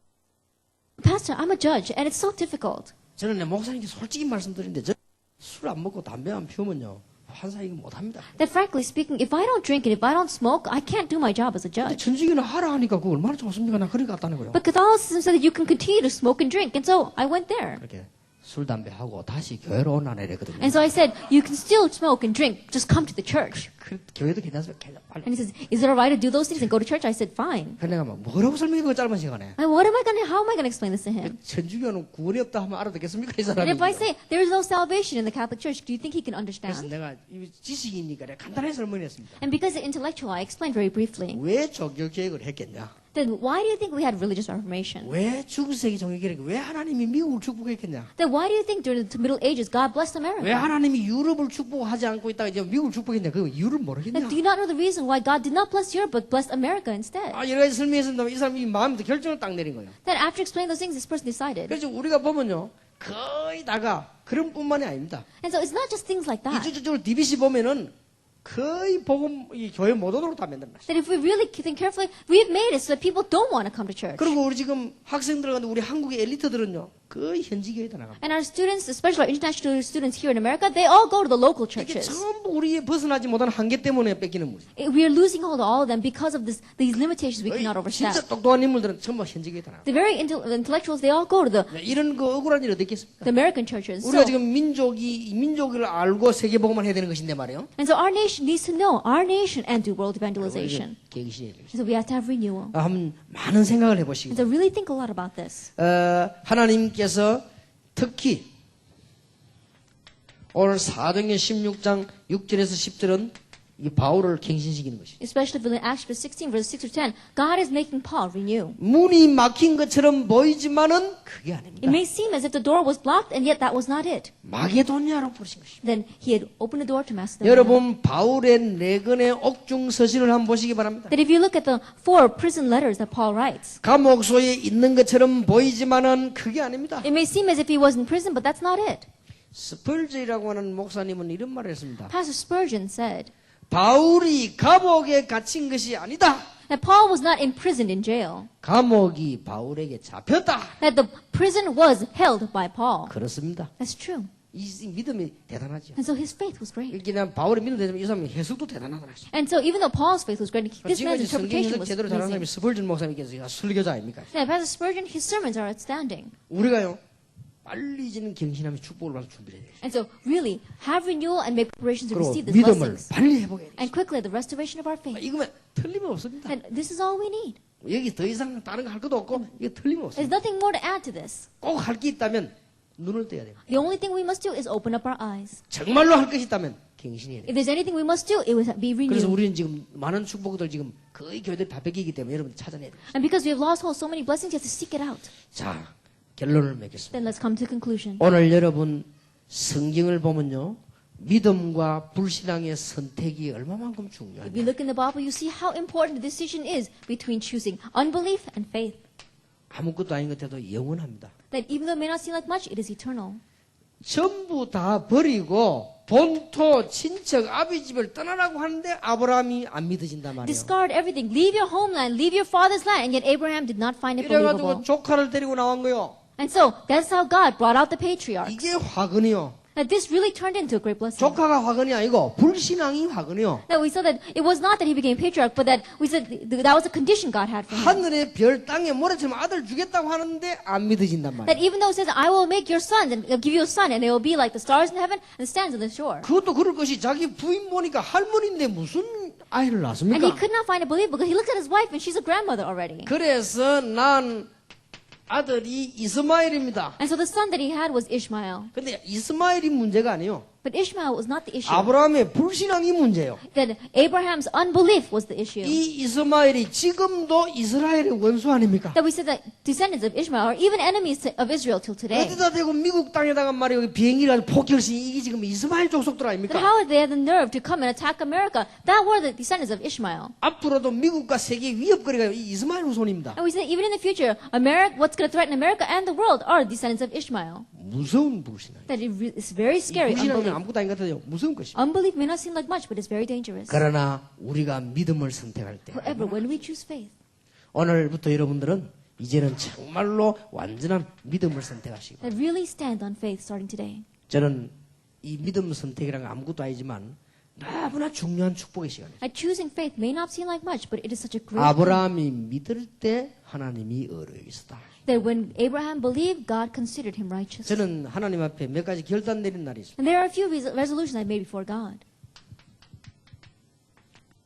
Pastor, I'm a judge, and it's so difficult. 저는 내 목사님께 솔직히 말씀드리는데 술 안 먹고 담배 안 피우면요. 판사 이거 못합니다. That frankly speaking, if I don't drink and if I don't smoke, I can't do my job as a 근데 judge. 천주교는 하라 하니까 그거 얼마나 좋습니까? 나 그리 갔다는 거예요. But Catholicism said that you can continue to smoke and drink, and so I went there. 그렇게 술 담배 하고 다시 교회로 오나 이랬거든요. And so I said, you can still smoke and drink, just come to the church. 그 교회도 괜찮습니다. 빨리. And he says, is it alright to do those things and go to church? I said, fine. 그래서 내가 막 뭐라고 설명해 그 짧은 시간에. And how am I going to explain this to him? 천주교는 구원이 없다 하면 알아듣겠습니까 이 And 사람이? if I say, there is no salvation in the Catholic Church, do you think he can 그래서 understand? 내가 이 지식이니까 내가 간단하게 설명했습니다. And because it's intellectual, I explained very briefly. 왜 종교 개혁을 했겠냐? Then why do you think we had religious reformation? 왜 중세기 종교 개혁? 왜 하나님이 미국을 축복했겠냐? Then why do you think during the Middle Ages God blessed 왜 America? 하나님이 유럽을 축복하지 않고 있다가 이제 미국을 축복했냐? 그 이유를 모르겠냐? Then do you not know the reason why God did not bless Europe but blessed America instead? 아 여러 가지 설명했습니다. 이 사람이 마음부터 결정을 딱 내린 거예요. Then after explaining those things, this person decided. 그래서 우리가 보면요, 거의 다가 그런 뿐만이 아닙니다. And so it's not just things like that. 이주적으로 DBC 보면은 거의 복음 이 교회 못 오도록 다 만든다. That if we really think carefully, we've made it so that people don't want to come to church. 그리고 우리 지금 학생들 가운데 우리 한국의 엘리트들은요, 거의 현지 교회다 나갑니다. And our students, especially our international students here in America, they all go to the local 이게 churches. 전부 우리의 벗어나지 못하는 한계 때문에 뺏기는 거지. We are losing hold of all of them because of these limitations we cannot 진짜 overstep. 똑똑한 인물들은 전부 현지 교회다 나갑니다. The very intellectuals, they all go to 이런 그 억울한 일이 어디 있겠습니까? the American churches. 우리가 So, 지금 민족을 알고 세계 복음만 해야 되는 것인데 말이에요. and so our nation needs to know our nation and do world evangelization. 계기시에 And so we have to have renewal. 한번 많은 생각을 해보시기 And so really think a lot about this. 하나님께서 특히 오늘 사도행전 16장 6절에서 10절은 이 바울을 갱신시키는 것이죠. Especially in Acts 16, verse 6 to 10, God is making Paul renew. 문이 막힌 것처럼 보이지만은 그게 It 아닙니다. may seem as if the door was blocked, and yet that was not it. 마게도니아로 부르신 것이죠. Then he had opened the door to Macedonia. 여러분 바울의 네 권의 옥중 서신을 한번 보시기 바랍니다. That if you look at the 4 prison letters that Paul writes, 감옥소에 있는 것처럼 보이지만은 그게 아닙니다. it may seem as if he was in prison, but that's not it. 스펄즈라고 하는 목사님은 이런 말을 했습니다. Pastor Spurgeon said 바울이 감옥에 갇힌 것이 아니다. that Paul was not imprisoned in jail, 감옥이 바울에게 잡혔다. that the prison was held by Paul. 그렇습니다. That's true. 이 믿음이 대단하죠. And so his faith was great. 이렇게 난 바울의 믿음 되지만 이 사람이 해석도 대단하다. And so even though Paul's faith was great, this 지금 man's 성경 interpretation 해석 was 제대로 잘하는 사람이 amazing. 스펄전 목사님께서 설교자 아닙니까? Yeah, Pastor Spurgeon, his sermons are outstanding. 우리가요 빨리 지는 경신하면 축복을 받을 준비해야 돼요. And so really have renewal and make preparations to 그리고 receive these 믿음을 blessings. 빨리 회복해야 돼요. And quickly the restoration of our faith. 이거면 틀림없습니다. And this is all we need. 여기 더 이상 다른 거 할 것도 없고 이거 There's 틀림없습니다. nothing more to add to this. 꼭 할 게 있다면 눈을 떼야 돼요. The only thing we must do is open up our eyes. 정말로 할 것이 있다면 갱신해야 돼요. If there's anything we must do, it would be 그래서 renewed. 우리는 지금 많은 축복들 지금 거의 교회들이 다 뺏기기 때문에 여러분 찾아내야 돼요. And because we have lost hold of so many blessings, you have to seek it out. 자, 결론을 맺겠습니다. Then let's come to conclusion. 오늘 여러분 성경을 보면요. 믿음과 불신앙의 선택이 얼마만큼 If you 중요한지. look in the Bible, you see how important the decision is between choosing unbelief and faith. 아무것도 아닌 것 같아도 영원합니다. That even though it may not seem like much, it is eternal. 전부 다 버리고 본토, 친척, 아비집을 떠나라고 하는데 아브라함이 안 믿어진단 말이에요. Discard everything. Leave your homeland. Leave your father's land. And yet Abraham did not find it 이래가지고 believable. 조카를 데리고 나온 거요. And so that's how God brought out the patriarchs. 이게 화근이요. That this really turned into a great blessing. 조카가 화근이 아니고 불신앙이 화근이요. That we saw that it was not that he became patriarch, but that we said that was a condition God had for him. 하늘의 별 땅에 모래처럼 아들 주겠다고 하는데 안 믿어진단 That 말이에요. even though it says, I will make your sons and give you a son, and they will be like the stars in heaven and the sands on the shore. 그것도 그럴 것이 자기 부인 보니까 할머니인데 무슨 아이를 And he 낳습니까? could not find a believer because he looked at his wife and she's a grandmother already. 그래서 난 아들이 이스마엘입니다. And so the son that he had was Ishmael. 근데 이스마엘이 문제가 아니에요. But Ishmael was not the issue. 아브라함의 불신앙이 문제예요. That Abraham's unbelief was the issue. 이 이스마엘이 지금도 이스라엘의 원수 아닙니까? That we said that descendants of Ishmael are even enemies of Israel till today. 어디다 대고 미국 땅에다가 말이에요. 비행기를 폭격시 이게 지금 이스마엘 족속들 That 아닙니까? how they had the nerve to come and attack America? That were the descendants of Ishmael. 앞으로도 미국과 세계 위협거리가 이 이스마엘 후손입니다. And we said even in the future, America, what's going to threaten America and the world are descendants of Ishmael. 무서운 불신앙. That it's very scary. 불신앙은 Unbelief. 아무것도 아닌 것 같아요. 무서운 것입니다. Unbelief may not seem like much, but it's very dangerous. 그러나 우리가 믿음을 선택할 때 However, when we choose faith, 오늘부터 여러분들은 이제는 정말로 완전한 믿음을 선택하시고 that really stand on faith starting today. 저는 이 믿음 선택이란 건 아무것도 아니지만 너무나 중요한 축복의 시간이에요. That choosing faith may not seem like much, but it is such a great thing. 아브라함이 믿을 때 하나님이 의로 여기시다. That when Abraham believed, God considered him righteous. 저는 하나님 앞에 몇 가지 결단 내린 날이 있습니다. And there are a few resolutions I made before God.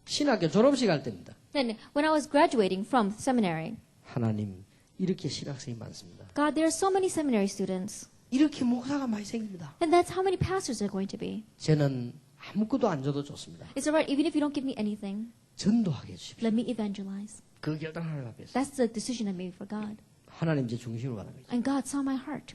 신학교 졸업식 할 때입니다. Then, when I was graduating from seminary, 하나님 이렇게 신학생이 많습니다. God, there are so many seminary students. 이렇게 목사가 많이 생깁니다. And that's how many pastors there are going to be. 저는 아무것도 안 줘도 좋습니다. It's alright, even if you don't give me anything, 전도하게 해주십시오. let me evangelize. 그 결단 하나님 앞에 했어요. That's the decision I made for God. 하나님 제 중심으로 가는 거죠. And God saw my heart.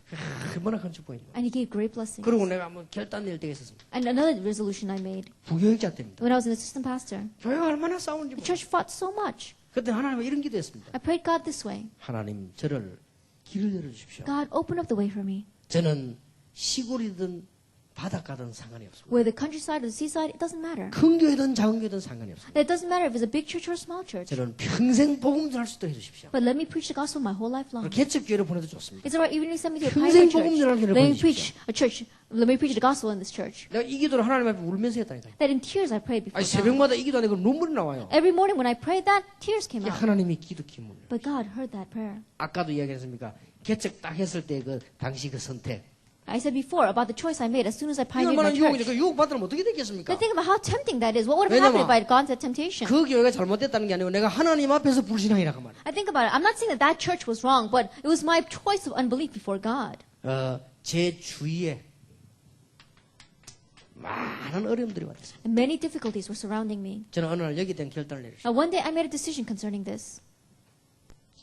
얼마나 큰 축복입니다. And He gave great blessings. 그리고 내가 한번 결단 낼 때가 있었습니다. And another resolution I made 부교육자 때입니다. when I was an assistant pastor. 교회가 얼마나 싸운지 The 몰라요. church fought so much. 그때 하나님과 이런 기도했습니다. I prayed God this way. 하나님 저를 길을 열어주십시오. God, open up the way for me. 저는 시골이든 바닷가든 상관이 없습니다. Whether the countryside or the seaside, it doesn't matter. 큰 교회든 작은 교회든 상관이 없습니다. It doesn't matter if it's a big church or a small church. 저는 평생 복음 전할 수 있도록 해주십시오. But let me preach the gospel my whole life long. 개척 교회를 보내도 좋습니다. It's alright, even if you send me to a 평생 private 복음 전하는 교회를 church. Let me 보내주십시오. preach a church. Let me preach the gospel in this church. 내가 이 기도를 하나님 앞에 울면서 했다니까요. That in tears I prayed before 아니 God. 새벽마다 이 기도하니까 눈물이 나와요. Every morning when I prayed that, tears came out. 하나님이 기도 기물. But God heard that prayer. 아까도 이야기했습니까? 개척 딱 했을 때 그 당시 그 선택. I said before about the choice I made as soon as I 이 pioneered 얼마나 my 유혹이죠. church. 그 유혹 받으면 어떻게 되겠습니까? But think about how tempting that is. What would have happened if I had gone to that temptation? 그 교회가 잘못됐다는 게 아니고 내가 하나님 앞에서 불신앙이라고 말이야. I think about it. I'm not saying that that church was wrong, but it was my choice of unbelief before God. 제 주위에 많은 어려움들이 왔어요. And many difficulties were surrounding me. 저는 어느 날 여기에 대한 결단을 내렸어요. Now, one day I made a decision concerning this.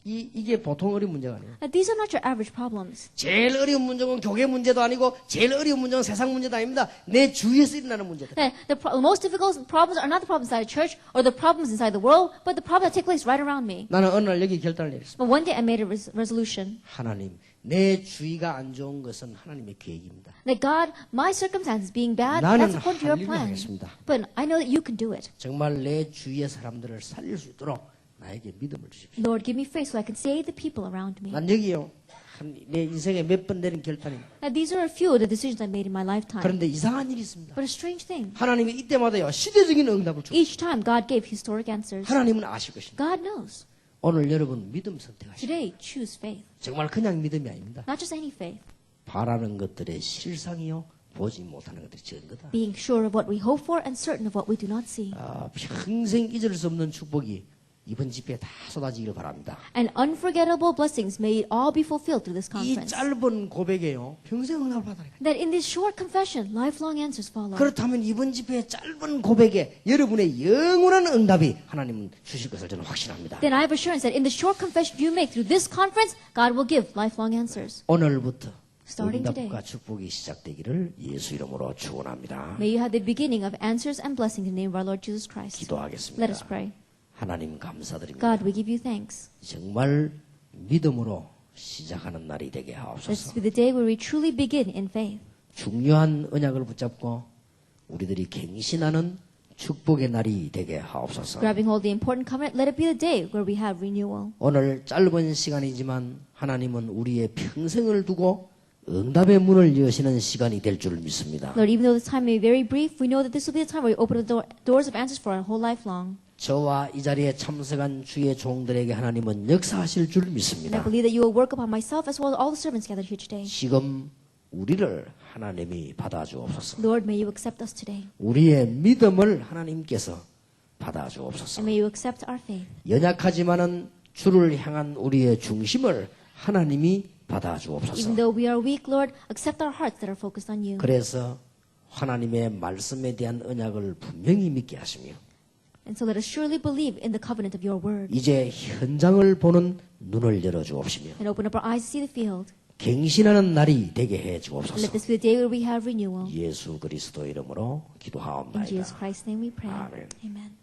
이게 보통 어려운 문제가 아니에요. Now, these are not your average problems. 제일 어려운 문제는 교회 문제도 아니고 제일 어려운 문제는 세상 문제도 아닙니다. 내 주위에서 일어나는 문제들. The most difficult problems are not the problems inside the church or the problems inside the world, but the problems that take place right around me. 나는 어느 날 여기 결단을 내렸습니다. But one day I made a resolution 하나님, 내 주위가 안 좋은 것은 하나님의 계획입니다. that God, my circumstances being bad, 나는 that's according to your 할 일을 plan. 하겠습니다. But I know that you can do it. 정말 내 주위의 사람들을 살릴 수 있도록 나에게 믿음을 주십시오. Lord, give me faith so I can save the people around me. 난 여기요. 내 인생에 몇 번 내린 결단입니다. Now, these are a few of the decisions I made in my lifetime. 그런데 이상한 일이 있습니다. But a strange thing. 하나님이 이때마다요 시대적인 응답을 주고 Each time God gave historic answers. 하나님은 아실 것입니다. God knows. 오늘 여러분 믿음 선택하시오. Today, choose faith. 정말 그냥 믿음이 아닙니다. Not just any faith. 바라는 것들의 실상이요 보지 못하는 것들이 적은 거다. Being sure of what we hope for and certain of what we do not see. 평생 잊을 수 없는 축복이 이번 집회에 다 쏟아지기를 바랍니다. And unforgettable blessings may all be fulfilled through this 이 conference. 짧은 고백에요 평생 응답을 받아니까. That in this short confession, lifelong answers follow. 그렇다면 이번 집회의 짧은 고백에 여러분의 영원한 응답이 하나님은 주실 것을 저는 확신합니다. Then I have assurance that in the short confession you make through this conference, God will give lifelong answers. 오늘부터 Starting today. 응답과 축복이 시작되기를 예수 이름으로 축원합니다. May you have the beginning of answers and blessings in the name of our Lord Jesus Christ. 기도하겠습니다. Let us pray. 하나님 감사드립니다. God, we give you thanks. 정말 믿음으로 시작하는 날이 되게 Let's 하옵소서. be the day where we truly begin in faith. 중요한 언약을 붙잡고 우리들이 갱신하는 축복의 날이 되게 하옵소서. Grabbing hold of the important covenant, let it be the day where we have renewal. 오늘 짧은 시간이지만 하나님은 우리의 평생을 두고 응답의 문을 여시는 시간이 될 줄 믿습니다. Lord, even though this time may be very brief, we know that this will be the time where you open the doors of answers for our whole life long. 저와 이 자리에 참석한 주의 종들에게 하나님은 역사하실 줄 And I 믿습니다. believe that you will work upon myself as well as all the servants gathered here today. 지금 우리를 하나님이 받아주옵소서. Lord, may you accept us today. 우리의 믿음을 하나님께서 받아주옵소서. And may you accept our faith. 연약하지만은 주를 향한 우리의 중심을 하나님이 받아주옵소서. Even though we are weak, Lord, accept our hearts that are focused on you. 그래서 하나님의 말씀에 대한 언약을 분명히 믿게 하시며 And so let us surely believe in the covenant of your word. 이제 현장을 보는 눈을 열어주옵시며 And open up our eyes to see the field. 갱신하는 날이 되게 해 And 주옵소서. let this be the day where we have renewal. 예수 그리스도 이름으로 In 기도하옵나이다. Jesus Christ's name we pray. 아멘. Amen.